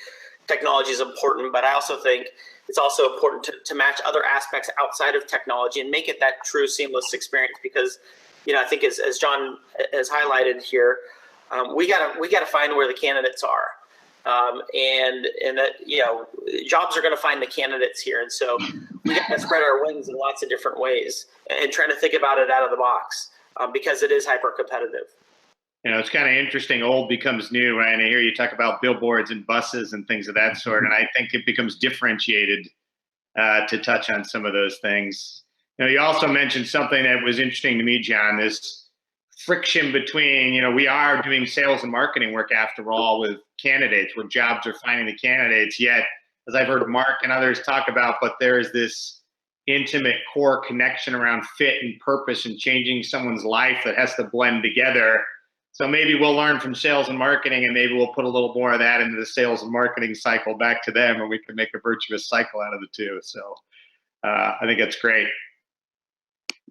technology is important, but I also think it's also important to match other aspects outside of technology and make it that true seamless experience. Because, I think as John has highlighted here, we gotta find where the candidates are. And that, jobs are going to find the candidates here. And so we got to spread our wings in lots of different ways and trying to think about it out of the box because it is hyper competitive. It's kind of interesting. Old becomes new, right? And I hear you talk about billboards and buses and things of that sort. And I think it becomes differentiated to touch on some of those things. You also mentioned something that was interesting to me, John, this friction between, we are doing sales and marketing work after all with candidates, where jobs are finding the candidates. Yet, as I've heard Mark and others talk about, but there's this intimate core connection around fit and purpose and changing someone's life that has to blend together. So maybe we'll learn from sales and marketing, and maybe we'll put a little more of that into the sales and marketing cycle back to them, and we can make a virtuous cycle out of the two. So I think that's great.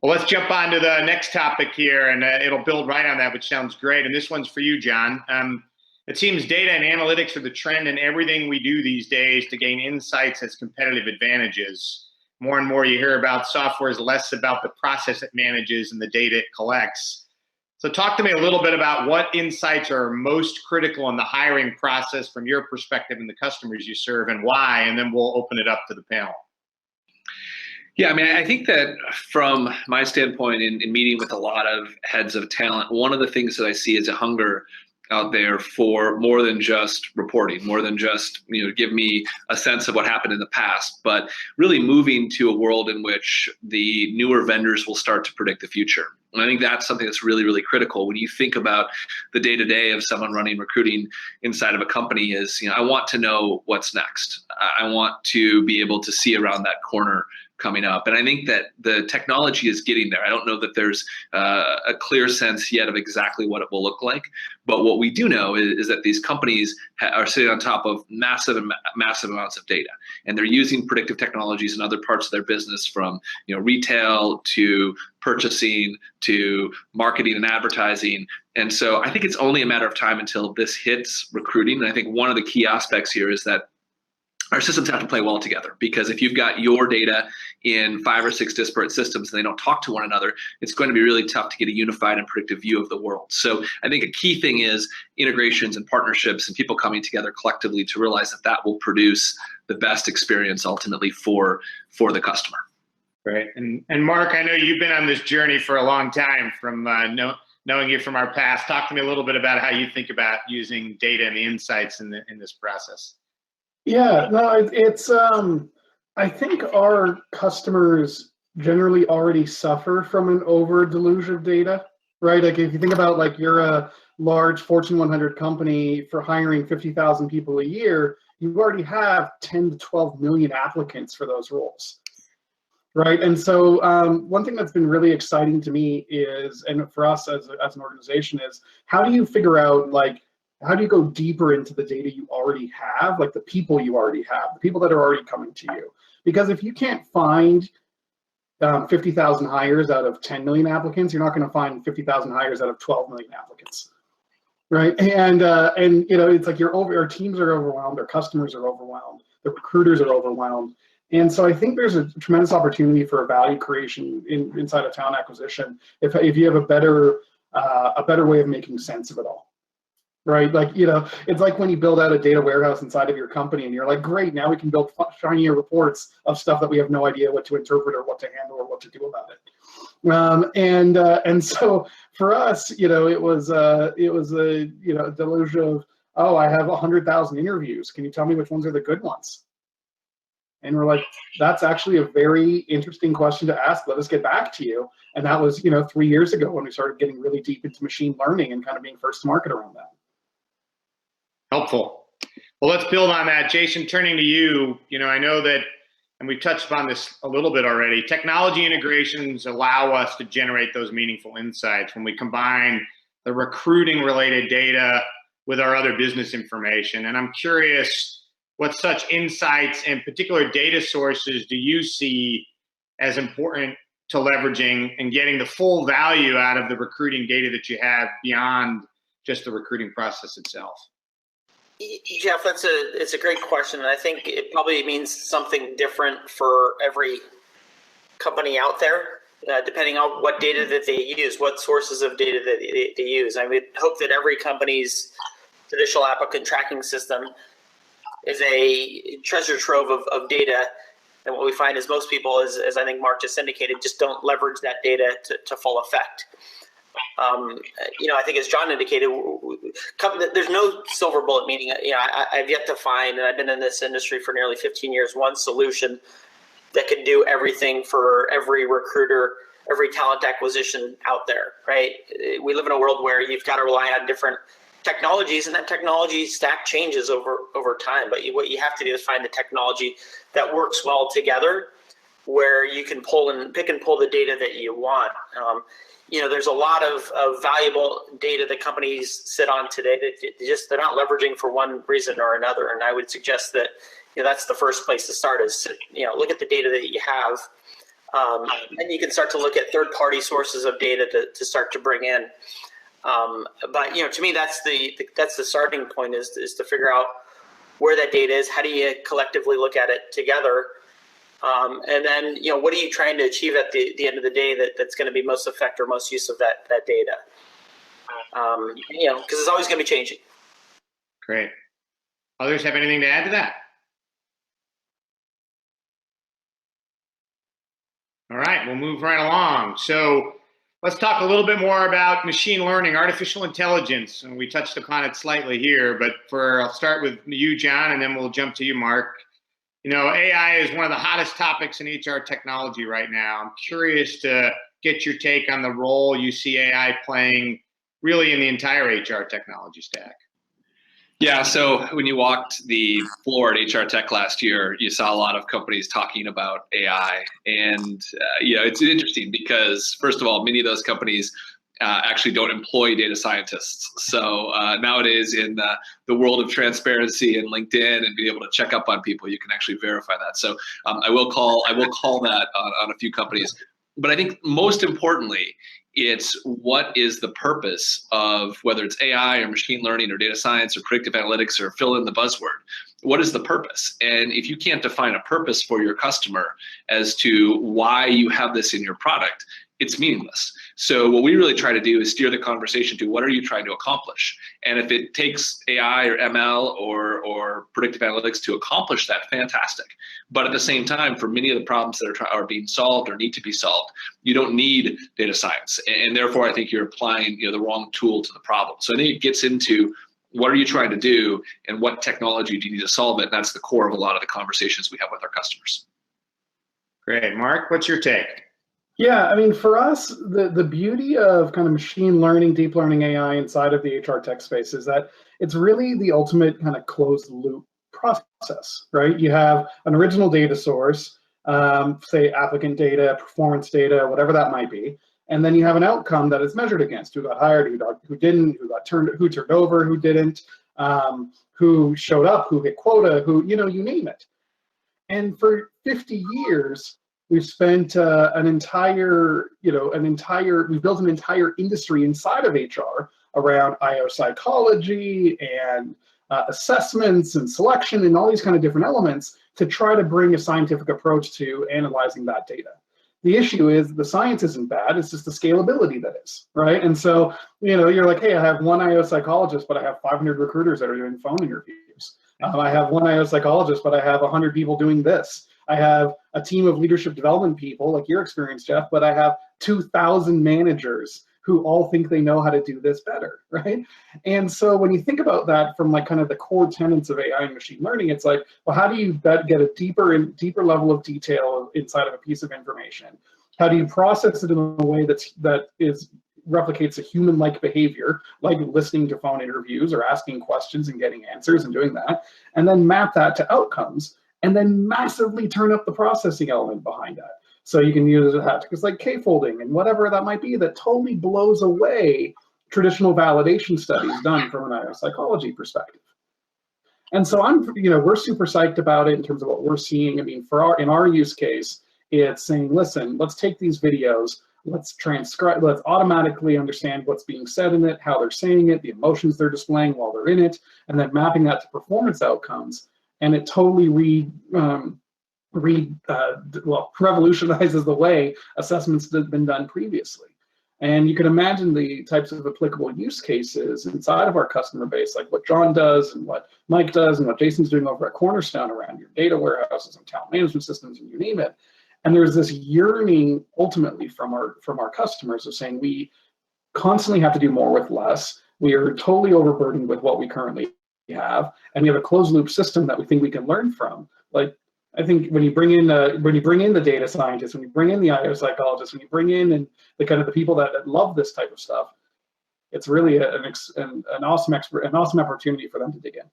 Well, let's jump on to the next topic here, and it'll build right on that, which sounds great. And this one's for you, John. It seems data and analytics are the trend in everything we do these days to gain insights as competitive advantages. More and more you hear about software is less about the process it manages and the data it collects. So talk to me a little bit about what insights are most critical in the hiring process from your perspective and the customers you serve, and why, and then we'll open it up to the panel. Yeah, I think that from my standpoint in meeting with a lot of heads of talent, one of the things that I see is a hunger out there for more than just reporting, more than just, give me a sense of what happened in the past, but really moving to a world in which the newer vendors will start to predict the future. And I think that's something that's really, really critical when you think about the day-to-day of someone running recruiting inside of a company is, I want to know what's next. I want to be able to see around that corner coming up. And I think that the technology is getting there. I don't know that there's a clear sense yet of exactly what it will look like. But what we do know is that these companies are sitting on top of massive amounts of data. And they're using predictive technologies in other parts of their business, from retail to purchasing to marketing and advertising. And so I think it's only a matter of time until this hits recruiting. And I think one of the key aspects here is that our systems have to play well together, because if you've got your data in 5 or 6 disparate systems and they don't talk to one another, it's going to be really tough to get a unified and predictive view of the world. So I think a key thing is integrations and partnerships and people coming together collectively to realize that that will produce the best experience ultimately for the customer. Right. And Mark, I know you've been on this journey for a long time, from knowing you from our past. Talk to me a little bit about how you think about using data and the insights in this process. Yeah, no, it's I think our customers generally already suffer from an over deluge of data, right? Like if you think about, like, you're a large Fortune 100 company for hiring 50,000 people a year, you already have 10 to 12 million applicants for those roles, right? And so one thing that's been really exciting to me is, and for us as an organization, is how do you figure out, like, how do you go deeper into the data you already have, like the people you already have, the people that are already coming to you? Because if you can't find 50,000 hires out of 10 million applicants, you're not going to find 50,000 hires out of 12 million applicants, right? And it's like our teams are overwhelmed, our customers are overwhelmed, the recruiters are overwhelmed. And so I think there's a tremendous opportunity for a value creation inside of talent acquisition if you have a better way of making sense of it all. Right, like, it's like when you build out a data warehouse inside of your company and you're like, great, now we can build shinier reports of stuff that we have no idea what to interpret or what to handle or what to do about it. And so for us, it was a deluge of, oh, I have 100,000 interviews. Can you tell me which ones are the good ones? And we're like, that's actually a very interesting question to ask. Let us get back to you. And that was 3 years ago when we started getting really deep into machine learning and kind of being first to market around that. Helpful. Well, let's build on that. Jason, turning to you, I know that, and we've touched upon this a little bit already, technology integrations allow us to generate those meaningful insights when we combine the recruiting related data with our other business information. And I'm curious, what such insights and particular data sources do you see as important to leveraging and getting the full value out of the recruiting data that you have beyond just the recruiting process itself? Jeff, it's a great question, and I think it probably means something different for every company out there, depending on what data that they use, what sources of data that they use. I would hope that every company's traditional applicant tracking system is a treasure trove of data, and what we find is most people, as I think Mark just indicated, just don't leverage that data to full effect. I think as John indicated, there's no silver bullet, meaning, I've yet to find, and I've been in this industry for nearly 15 years, one solution that can do everything for every recruiter, every talent acquisition out there, right? We live in a world where you've got to rely on different technologies, and that technology stack changes over time. But what you have to do is find the technology that works well together, where you can pick and pull the data that you want. There's a lot of valuable data that companies sit on today that they're not leveraging for one reason or another. And I would suggest that that's the first place to start is look at the data that you have, and you can start to look at third-party sources of data to start to bring in. But to me, that's the starting point is to figure out where that data is. How do you collectively look at it together? And then, what are you trying to achieve at the end of the day that's going to be most effective or most use of that data? Because it's always going to be changing. Great. Others have anything to add to that? All right, we'll move right along. So Let's talk a little bit more about machine learning, artificial intelligence, and we touched upon it slightly here, but I'll start with you, John, and then we'll jump to you, Mark. You know, AI is one of the hottest topics in HR technology right now. I'm curious to get your take on the role you see AI playing really in the entire HR technology stack. Yeah, so when you walked the floor at HR Tech last year, you saw a lot of companies talking about AI. And, it's interesting because, first of all, many of those companies actually don't employ data scientists. So nowadays in the world of transparency and LinkedIn and being able to check up on people, you can actually verify that. So I will call that on a few companies. But I think most importantly, it's what is the purpose of whether it's AI or machine learning or data science or predictive analytics or fill in the buzzword. What is the purpose? And if you can't define a purpose for your customer as to why you have this in your product, it's meaningless. So what we really try to do is steer the conversation to what are you trying to accomplish? And if it takes AI or ML or predictive analytics to accomplish that, fantastic. But at the same time, for many of the problems that are being solved or need to be solved, you don't need data science. And therefore, I think you're applying the wrong tool to the problem. So I think it gets into what are you trying to do and what technology do you need to solve it? And that's the core of a lot of the conversations we have with our customers. Great. Mark, what's your take? Yeah, I mean, for us, the beauty of kind of machine learning, deep learning AI inside of the HR tech space is that it's really the ultimate kind of closed loop process, right? You have an original data source, say applicant data, performance data, whatever that might be, and then you have an outcome that is measured against who got hired, who didn't, who turned over, who didn't, who showed up, who hit quota, who, you name it. And for 50 years, we've spent we've built an entire industry inside of HR around IO psychology and assessments and selection and all these kind of different elements to try to bring a scientific approach to analyzing that data. The issue is the science isn't bad, it's just the scalability that is, right? And so, you're like, hey, I have one IO psychologist, but I have 500 recruiters that are doing phone interviews. I have one IO psychologist, but I have 100 people doing this. I have a team of leadership development people, like your experience, Jeff, but I have 2,000 managers who all think they know how to do this better, right? And so when you think about that from like kind of the core tenets of AI and machine learning, it's like, well, how do you get a deeper level of detail inside of a piece of information? How do you process it in a way that replicates a human-like behavior, like listening to phone interviews or asking questions and getting answers and doing that, and then map that to outcomes, and then massively turn up the processing element behind that. So you can use tactics like K-folding and whatever that might be that totally blows away traditional validation studies done from an IO psychology perspective. And so we're super psyched about it in terms of what we're seeing. I mean, in our use case, it's saying, listen, let's take these videos, let's transcribe, let's automatically understand what's being said in it, how they're saying it, the emotions they're displaying while they're in it, and then mapping that to performance outcomes. And it totally revolutionizes the way assessments have been done previously. And you can imagine the types of applicable use cases inside of our customer base, like what John does and what Mike does and what Jason's doing over at Cornerstone around your data warehouses and talent management systems and you name it. And there's this yearning ultimately from our customers of saying we constantly have to do more with less. We are totally overburdened with what we currently have, and we have a closed loop system that we think we can learn from. Like, I think when you bring in the data scientists, when you bring in the IO psychologists, when you bring in the kind of the people that love this type of stuff, it's really an awesome opportunity for them to dig in.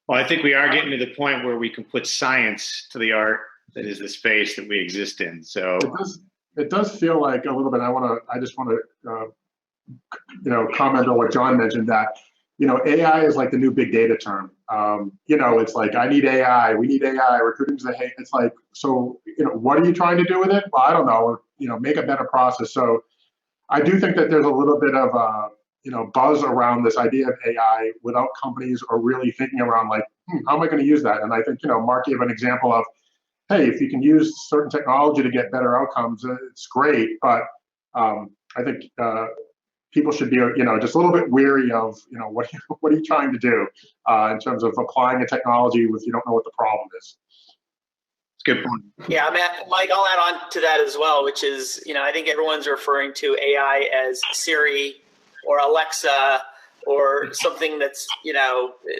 Well, I think we are getting to the point where we can put science to the art that is the space that we exist in. So it does feel like a little bit. I just want to comment on what John mentioned, that AI is like the new big data term. It's like, I need AI, we need AI, recruiting's the hate. It's like, so, what are you trying to do with it? Well, I don't know, make a better process. So I do think that there's a little bit of buzz around this idea of AI without companies are really thinking around like, how am I going to use that? And I think, Mark gave an example of, hey, if you can use certain technology to get better outcomes, it's great. But I think people should be, just a little bit weary of, what are you trying to do in terms of applying a technology if you don't know what the problem is. Good point. Yeah, Mike, I'll add on to that as well, which is, I think everyone's referring to AI as Siri or Alexa or something that's,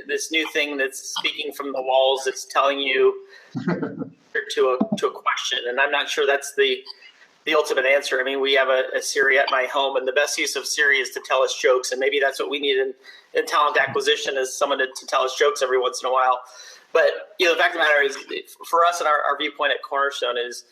this new thing that's speaking from the walls that's telling you to a question. And I'm not sure that's the ultimate answer. I mean, we have a Siri at my home, and the best use of Siri is to tell us jokes. And maybe that's what we need in talent acquisition, is someone to tell us jokes every once in a while. But the fact of the matter is, for us and our viewpoint at Cornerstone is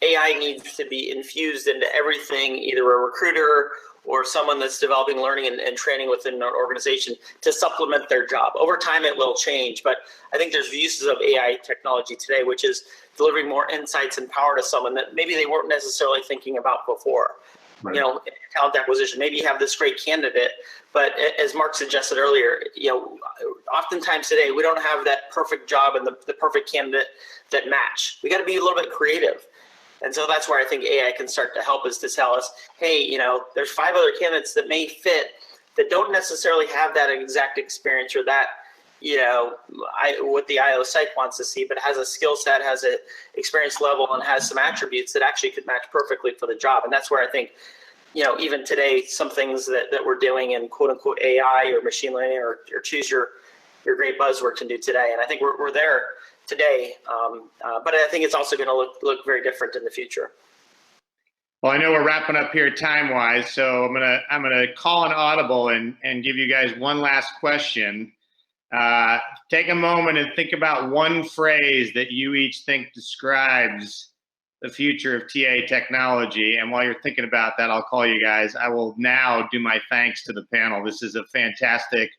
AI needs to be infused into everything, either a recruiter or someone that's developing learning and training within an organization to supplement their job. Over time, it will change, but I think there's uses of AI technology today, which is delivering more insights and power to someone that maybe they weren't necessarily thinking about before. Right. Talent acquisition, maybe you have this great candidate, but as Mark suggested earlier, oftentimes today we don't have that perfect job and the perfect candidate that match. We got to be a little bit creative. And so that's where I think AI can start to help us, to tell us, hey, there's 5 other candidates that may fit that don't necessarily have that exact experience or that, what the IO psych wants to see, but has a skill set, has an experience level, and has some attributes that actually could match perfectly for the job. And that's where I think, even today, some things that we're doing in quote unquote AI or machine learning or choose your great buzzword can do today. And I think we're there today, but I think it's also going to look very different in the future. Well, I know we're wrapping up here time-wise, so I'm gonna call an audible and give you guys one last question. Take a moment and think about one phrase that you each think describes the future of TA technology. And while you're thinking about that, I'll call you guys. I will now do my thanks to the panel. This is a fantastic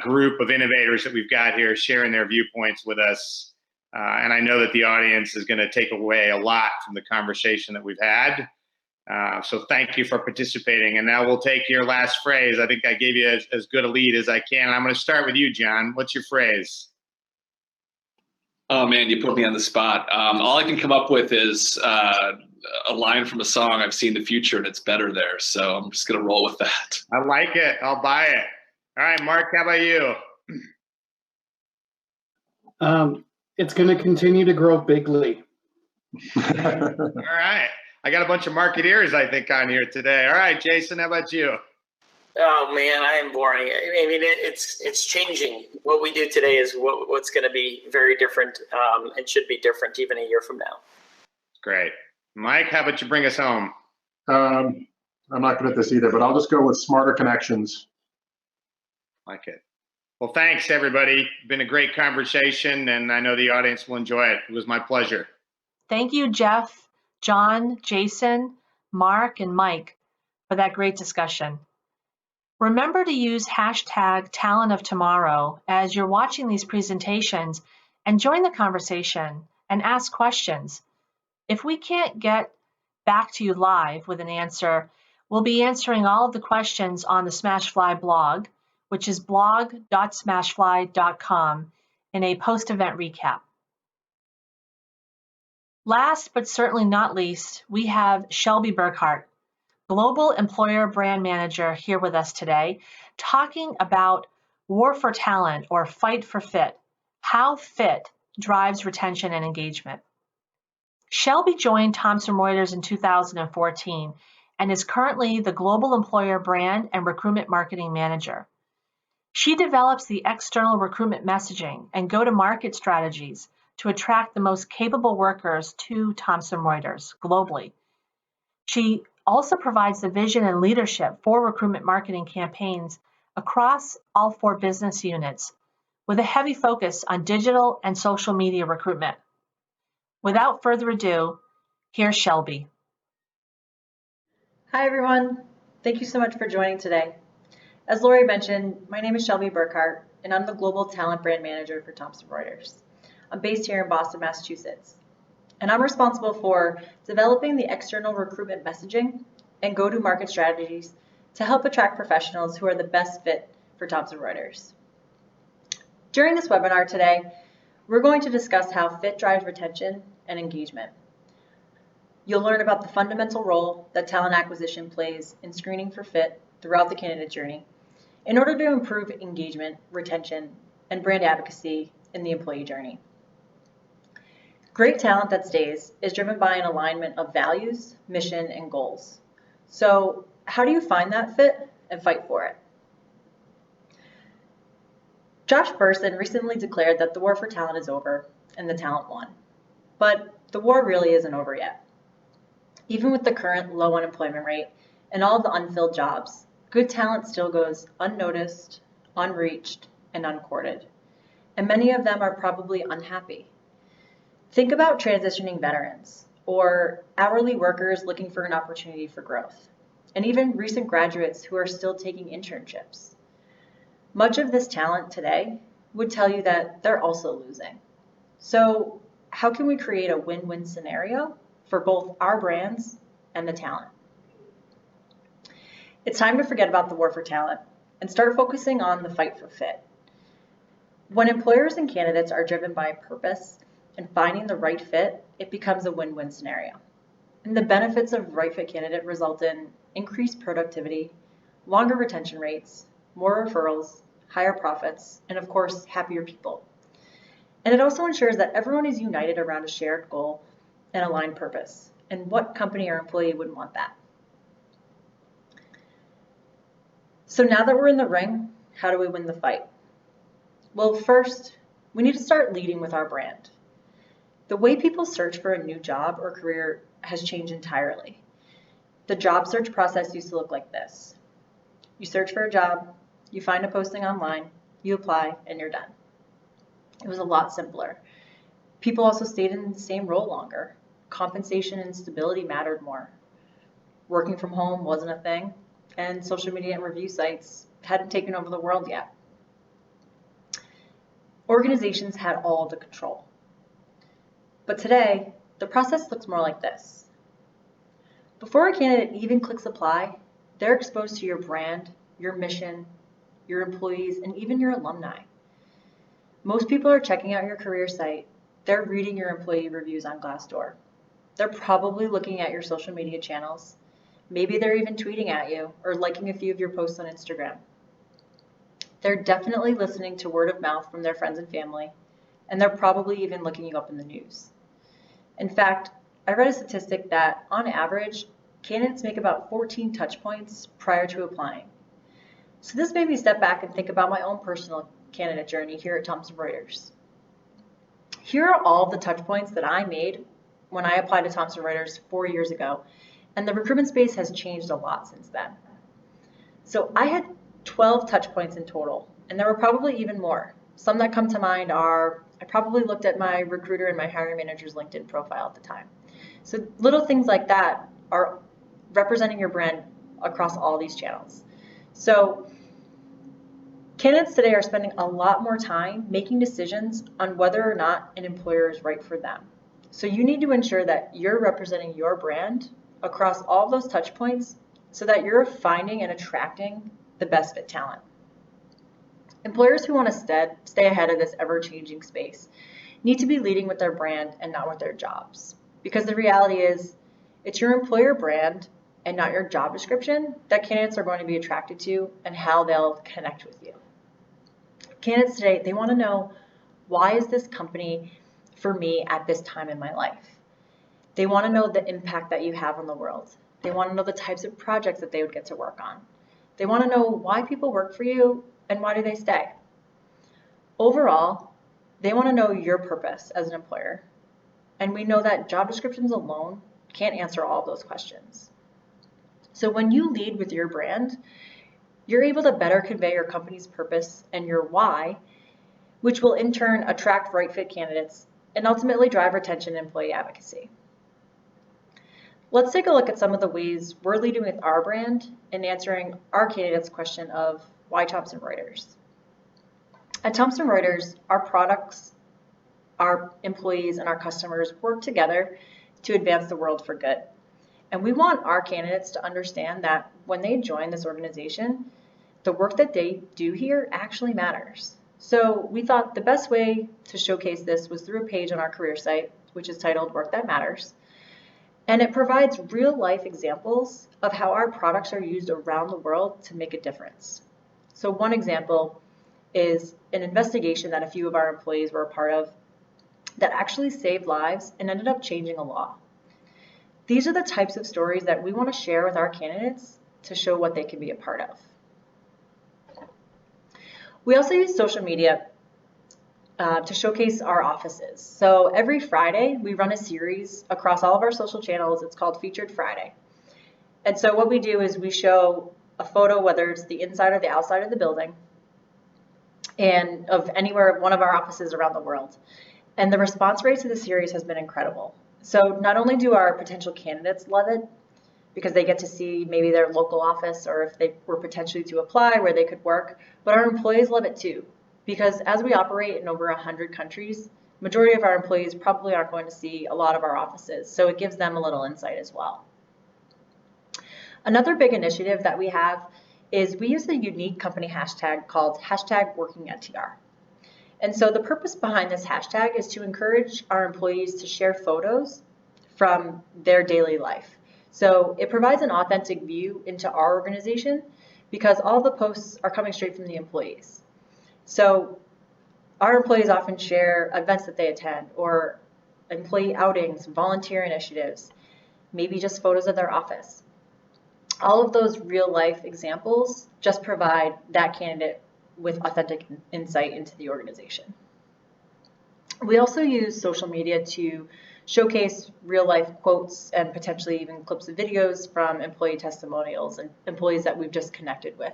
group of innovators that we've got here sharing their viewpoints with us. And I know that the audience is going to take away a lot from the conversation that we've had. So thank you for participating. And now we'll take your last phrase. I think I gave you as good a lead as I can. I'm going to start with you, John. What's your phrase? Oh, man, you put me on the spot. All I can come up with is a line from a song, I've seen the future and it's better there. So I'm just going to roll with that. I like it. I'll buy it. All right, Mark, how about you? It's going to continue to grow bigly. All right. I got a bunch of marketeers, I think, on here today. All right, Jason, how about you? Oh man, I am boring. I mean, it's changing. What we do today is what's going to be very different, and should be different even a year from now. Great, Mike. How about you bring us home? I'm not good at this either, but I'll just go with smarter connections. Like it. Well, thanks everybody. Been a great conversation, and I know the audience will enjoy it. It was my pleasure. Thank you, Jeff, John, Jason, Mark, and Mike for that great discussion. Remember to use hashtag #TalentOfTomorrow as you're watching these presentations and join the conversation and ask questions. If we can't get back to you live with an answer, we'll be answering all of the questions on the Smashfly blog, which is blog.smashfly.com, in a post-event recap. Last but certainly not least, we have Shelby Burkhart, Global Employer Brand Manager, here with us today, talking about War for Talent, or Fight for Fit, how fit drives retention and engagement. Shelby joined Thomson Reuters in 2014 and is currently the Global Employer Brand and Recruitment Marketing Manager. She develops the external recruitment messaging and go-to-market strategies to attract the most capable workers to Thomson Reuters globally. She also provides the vision and leadership for recruitment marketing campaigns across all 4 business units, with a heavy focus on digital and social media recruitment. Without further ado, here's Shelby. Hi, everyone. Thank you so much for joining today. As Lori mentioned, my name is Shelby Burkhart, and I'm the Global Talent Brand Manager for Thomson Reuters. I'm based here in Boston, Massachusetts, and I'm responsible for developing the external recruitment messaging and go-to-market strategies to help attract professionals who are the best fit for Thomson Reuters. During this webinar today, we're going to discuss how fit drives retention and engagement. You'll learn about the fundamental role that talent acquisition plays in screening for fit throughout the candidate journey in order to improve engagement, retention, and brand advocacy in the employee journey. Great talent that stays is driven by an alignment of values, mission, and goals. So how do you find that fit and fight for it? Josh Bersin recently declared that the war for talent is over and the talent won. But the war really isn't over yet. Even with the current low unemployment rate and all of the unfilled jobs, good talent still goes unnoticed, unreached, and uncourted. And many of them are probably unhappy. Think about transitioning veterans or hourly workers looking for an opportunity for growth, and even recent graduates who are still taking internships. Much of this talent today would tell you that they're also losing. So how can we create a win-win scenario for both our brands and the talent? It's time to forget about the war for talent and start focusing on the fight for fit. When employers and candidates are driven by purpose and finding the right fit, it becomes a win-win scenario. And the benefits of right fit candidate result in increased productivity, longer retention rates, more referrals, higher profits, and of course, happier people. And it also ensures that everyone is united around a shared goal and aligned purpose. And what company or employee wouldn't want that? So now that we're in the ring, how do we win the fight? Well, first, we need to start leading with our brand. The way people search for a new job or career has changed entirely. The job search process used to look like this. You search for a job, you find a posting online, you apply, and you're done. It was a lot simpler. People also stayed in the same role longer. Compensation and stability mattered more. Working from home wasn't a thing, and social media and review sites hadn't taken over the world yet. Organizations had all the control. But today, the process looks more like this. Before a candidate even clicks apply, they're exposed to your brand, your mission, your employees, and even your alumni. Most people are checking out your career site. They're reading your employee reviews on Glassdoor. They're probably looking at your social media channels. Maybe they're even tweeting at you or liking a few of your posts on Instagram. They're definitely listening to word of mouth from their friends and family, and they're probably even looking you up in the news. In fact, I read a statistic that, on average, candidates make about 14 touch points prior to applying. So this made me step back and think about my own personal candidate journey here at Thomson Reuters. Here are all the touch points that I made when I applied to Thomson Reuters 4 years ago, and the recruitment space has changed a lot since then. So I had 12 touch points in total, and there were probably even more. Some that come to mind are, I probably looked at my recruiter and my hiring manager's LinkedIn profile at the time. So little things like that are representing your brand across all these channels. So candidates today are spending a lot more time making decisions on whether or not an employer is right for them. So you need to ensure that you're representing your brand across all those touch points so that you're finding and attracting the best fit talent. Employers who want to stay ahead of this ever-changing space need to be leading with their brand and not with their jobs. Because the reality is, it's your employer brand and not your job description that candidates are going to be attracted to and how they'll connect with you. Candidates today, they want to know, why is this company for me at this time in my life? They want to know the impact that you have on the world. They want to know the types of projects that they would get to work on. They want to know why people work for you and why do they stay. Overall, they want to know your purpose as an employer. And we know that job descriptions alone can't answer all of those questions. So when you lead with your brand, you're able to better convey your company's purpose and your why, which will in turn attract right fit candidates and ultimately drive retention and employee advocacy. Let's take a look at some of the ways we're leading with our brand and answering our candidates' question of why Thomson Reuters. At Thomson Reuters, our products, our employees, and our customers work together to advance the world for good. And we want our candidates to understand that when they join this organization, the work that they do here actually matters. So we thought the best way to showcase this was through a page on our career site, which is titled Work That Matters. And it provides real-life examples of how our products are used around the world to make a difference. So one example is an investigation that a few of our employees were a part of that actually saved lives and ended up changing a law. These are the types of stories that we want to share with our candidates to show what they can be a part of. We also use social media to showcase our offices. So every Friday, we run a series across all of our social channels. It's called Featured Friday. And so what we do is we show a photo, whether it's the inside or the outside of the building, and of anywhere, one of our offices around the world. And the response rate to the series has been incredible. So not only do our potential candidates love it, because they get to see maybe their local office or if they were potentially to apply where they could work, but our employees love it too. Because as we operate in over 100 countries, majority of our employees probably aren't going to see a lot of our offices, so it gives them a little insight as well. Another big initiative that we have is we use a unique company hashtag called #WorkingAtTR. And so the purpose behind this hashtag is to encourage our employees to share photos from their daily life. So it provides an authentic view into our organization because all the posts are coming straight from the employees. So our employees often share events that they attend or employee outings, volunteer initiatives, maybe just photos of their office. All of those real life examples just provide that candidate with authentic insight into the organization. We also use social media to showcase real life quotes and potentially even clips of videos from employee testimonials and employees that we've just connected with.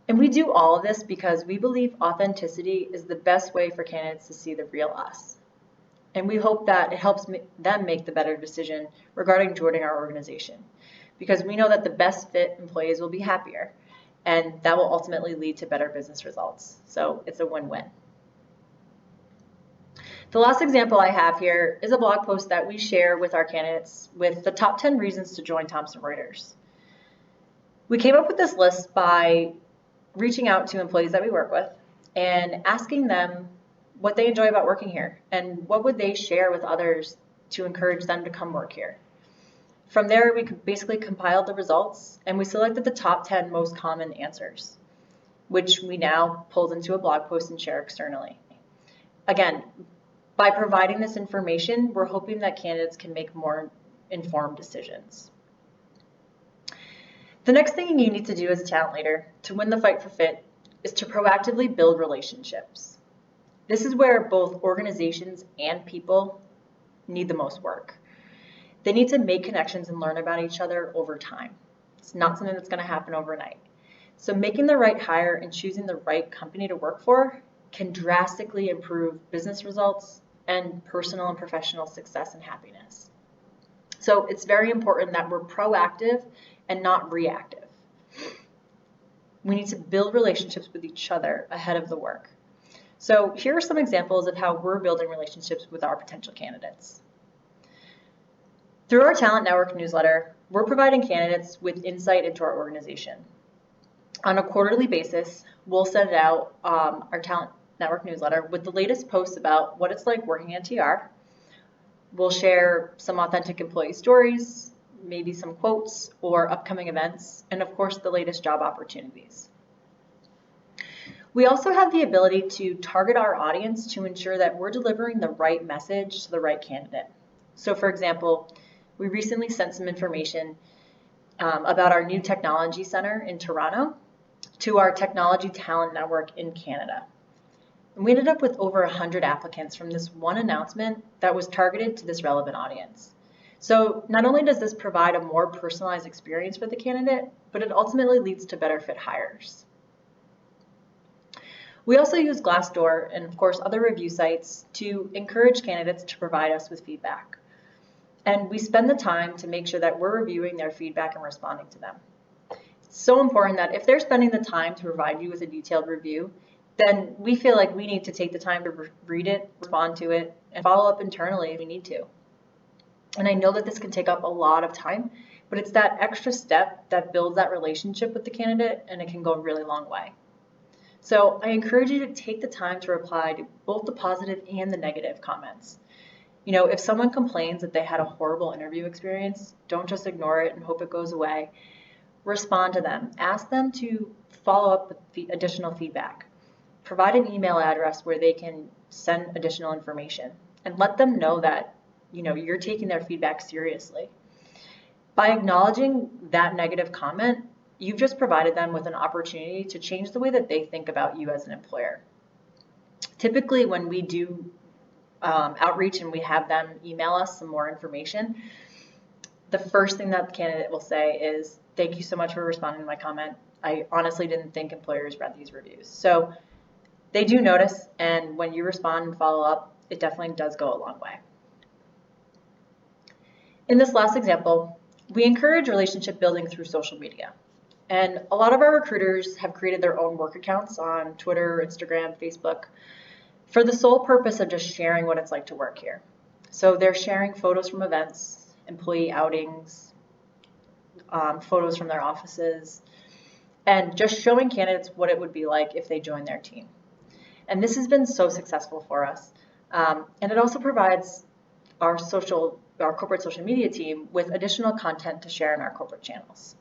And we do all of this because we believe authenticity is the best way for candidates to see the real us. And we hope that it helps them make the better decision regarding joining our organization, because we know that the best fit employees will be happier, and that will ultimately lead to better business results. So it's a win-win. The last example I have here is a blog post that we share with our candidates with the top 10 reasons to join Thomson Reuters. We came up with this list by reaching out to employees that we work with and asking them what they enjoy about working here and what would they share with others to encourage them to come work here. From there, we basically compiled the results and we selected the top 10 most common answers, which we now pulled into a blog post and share externally. Again, by providing this information, we're hoping that candidates can make more informed decisions. The next thing you need to do as a talent leader to win the fight for fit is to proactively build relationships. This is where both organizations and people need the most work. They need to make connections and learn about each other over time. It's not something that's going to happen overnight. So making the right hire and choosing the right company to work for can drastically improve business results and personal and professional success and happiness. So it's very important that we're proactive and not reactive. We need to build relationships with each other ahead of the work. So here are some examples of how we're building relationships with our potential candidates. Through our Talent Network newsletter, we're providing candidates with insight into our organization. On a quarterly basis, we'll send out our Talent Network newsletter with the latest posts about what it's like working at TR. We'll share some authentic employee stories, maybe some quotes or upcoming events, and of course the latest job opportunities. We also have the ability to target our audience to ensure that we're delivering the right message to the right candidate. So for example, we recently sent some information about our new technology center in Toronto to our technology talent network in Canada. And we ended up with over 100 applicants from this one announcement that was targeted to this relevant audience. So not only does this provide a more personalized experience for the candidate, but it ultimately leads to better fit hires. We also use Glassdoor and of course other review sites to encourage candidates to provide us with feedback. And we spend the time to make sure that we're reviewing their feedback and responding to them. It's so important that if they're spending the time to provide you with a detailed review, then we feel like we need to take the time to read it, respond to it, and follow up internally if we need to. And I know that this can take up a lot of time, but it's that extra step that builds that relationship with the candidate, and it can go a really long way. So I encourage you to take the time to reply to both the positive and the negative comments. You know, if someone complains that they had a horrible interview experience, don't just ignore it and hope it goes away. Respond to them. Ask them to follow up with the additional feedback. provide an email address where they can send additional information and let them know that, you're taking their feedback seriously. By acknowledging that negative comment, you've just provided them with an opportunity to change the way that they think about you as an employer. Typically, when we do outreach and we have them email us some more information, the first thing that the candidate will say is, "Thank you so much for responding to my comment. I honestly didn't think employers read these reviews." So they do notice, and when you respond and follow up, it definitely does go a long way. In this last example, we encourage relationship building through social media. And a lot of our recruiters have created their own work accounts on Twitter, Instagram, Facebook, for the sole purpose of just sharing what it's like to work here. So they're sharing photos from events, employee outings, photos from their offices, and just showing candidates what it would be like if they joined their team. And this has been so successful for us. And it also provides our corporate social media team with additional content to share in our corporate channels.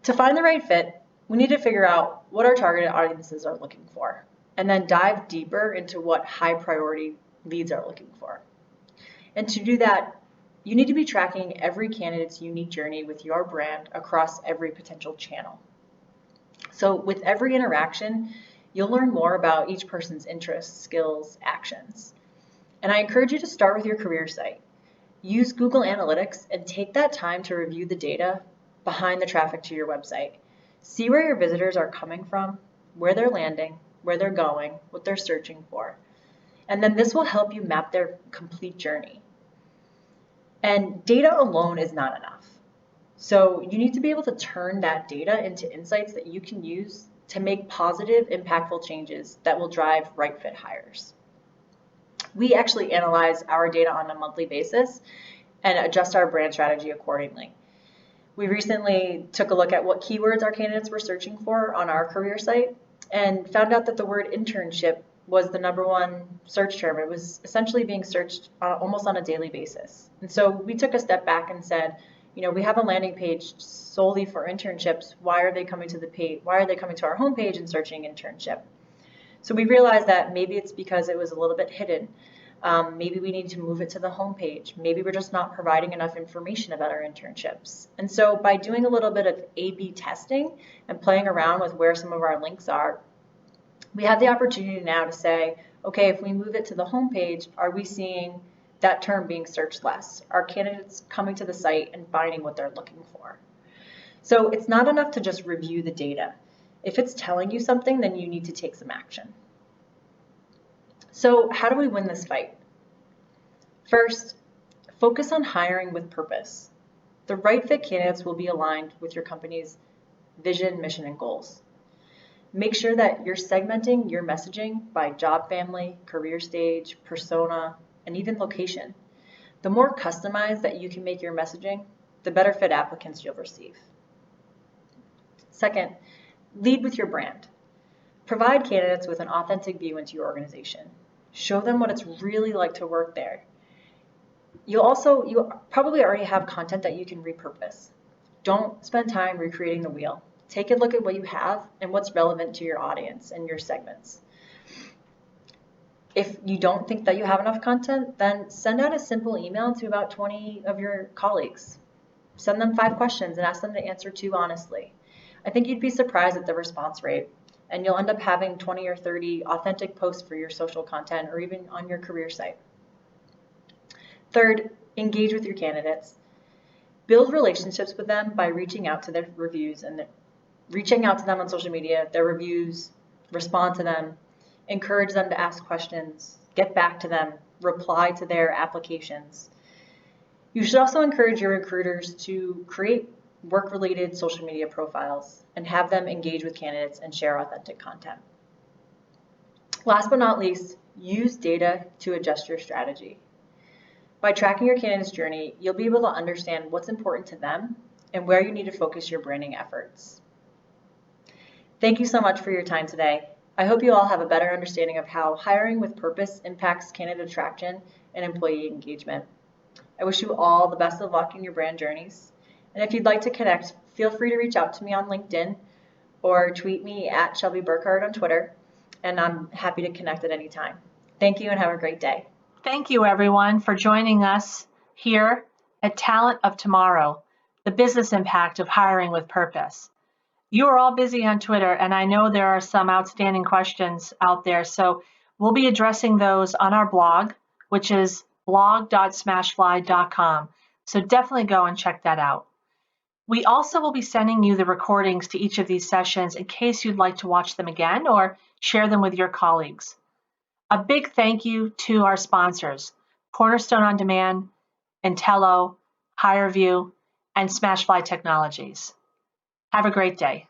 To find the right fit, we need to figure out what our targeted audiences are looking for, and then dive deeper into what high priority leads are looking for. And to do that, you need to be tracking every candidate's unique journey with your brand across every potential channel. So with every interaction, you'll learn more about each person's interests, skills, actions. And I encourage you to start with your career site. Use Google Analytics and take that time to review the data behind the traffic to your website. See where your visitors are coming from, where they're landing, where they're going, what they're searching for. And then this will help you map their complete journey. And data alone is not enough. So you need to be able to turn that data into insights that you can use to make positive, impactful changes that will drive right fit hires. We actually analyze our data on a monthly basis and adjust our brand strategy accordingly. We recently took a look at what keywords our candidates were searching for on our career site and found out that the word internship was the #1 search term. It was essentially being searched almost on a daily basis. And so we took a step back and said, we have a landing page solely for internships. Why are they coming to the page? Why are they coming to our homepage and searching internship? So we realized that maybe it's because it was a little bit hidden. Maybe we need to move it to the homepage. Maybe we're just not providing enough information about our internships. And so by doing a little bit of A/B testing and playing around with where some of our links are, we have the opportunity now to say, okay, if we move it to the homepage, are we seeing that term being searched less? Are candidates coming to the site and finding what they're looking for? So it's not enough to just review the data. If it's telling you something, then you need to take some action. So how do we win this fight? First, focus on hiring with purpose. The right fit candidates will be aligned with your company's vision, mission, and goals. Make sure that you're segmenting your messaging by job family, career stage, persona, and even location. The more customized that you can make your messaging, the better fit applicants you'll receive. Second, lead with your brand. Provide candidates with an authentic view into your organization. Show them what it's really like to work there. You probably already have content that you can repurpose. Don't spend time recreating the wheel. Take a look at what you have and what's relevant to your audience and your segments. If you don't think that you have enough content, then send out a simple email to about 20 of your colleagues. Send them 5 questions and ask them to answer 2 honestly. I think you'd be surprised at the response rate, and you'll end up having 20 or 30 authentic posts for your social content or even on your career site. Third, engage with your candidates. Build relationships with them by reaching out to their reviews and reaching out to them on social media, their reviews, respond to them, encourage them to ask questions, get back to them, reply to their applications. You should also encourage your recruiters to create work-related social media profiles and have them engage with candidates and share authentic content. Last but not least, use data to adjust your strategy. By tracking your candidate's journey, you'll be able to understand what's important to them and where you need to focus your branding efforts. Thank you so much for your time today. I hope you all have a better understanding of how hiring with purpose impacts candidate attraction and employee engagement. I wish you all the best of luck in your brand journeys. And if you'd like to connect, feel free to reach out to me on LinkedIn or tweet me at Shelby Burkhardt on Twitter, and I'm happy to connect at any time. Thank you and have a great day. Thank you, everyone, for joining us here at Talent of Tomorrow, the business impact of hiring with purpose. You are all busy on Twitter, and I know there are some outstanding questions out there, so we'll be addressing those on our blog, which is blog.smashfly.com. So definitely go and check that out. We also will be sending you the recordings to each of these sessions in case you'd like to watch them again or share them with your colleagues. A big thank you to our sponsors, Cornerstone On Demand, Intello, HireVue, and Smashfly Technologies. Have a great day.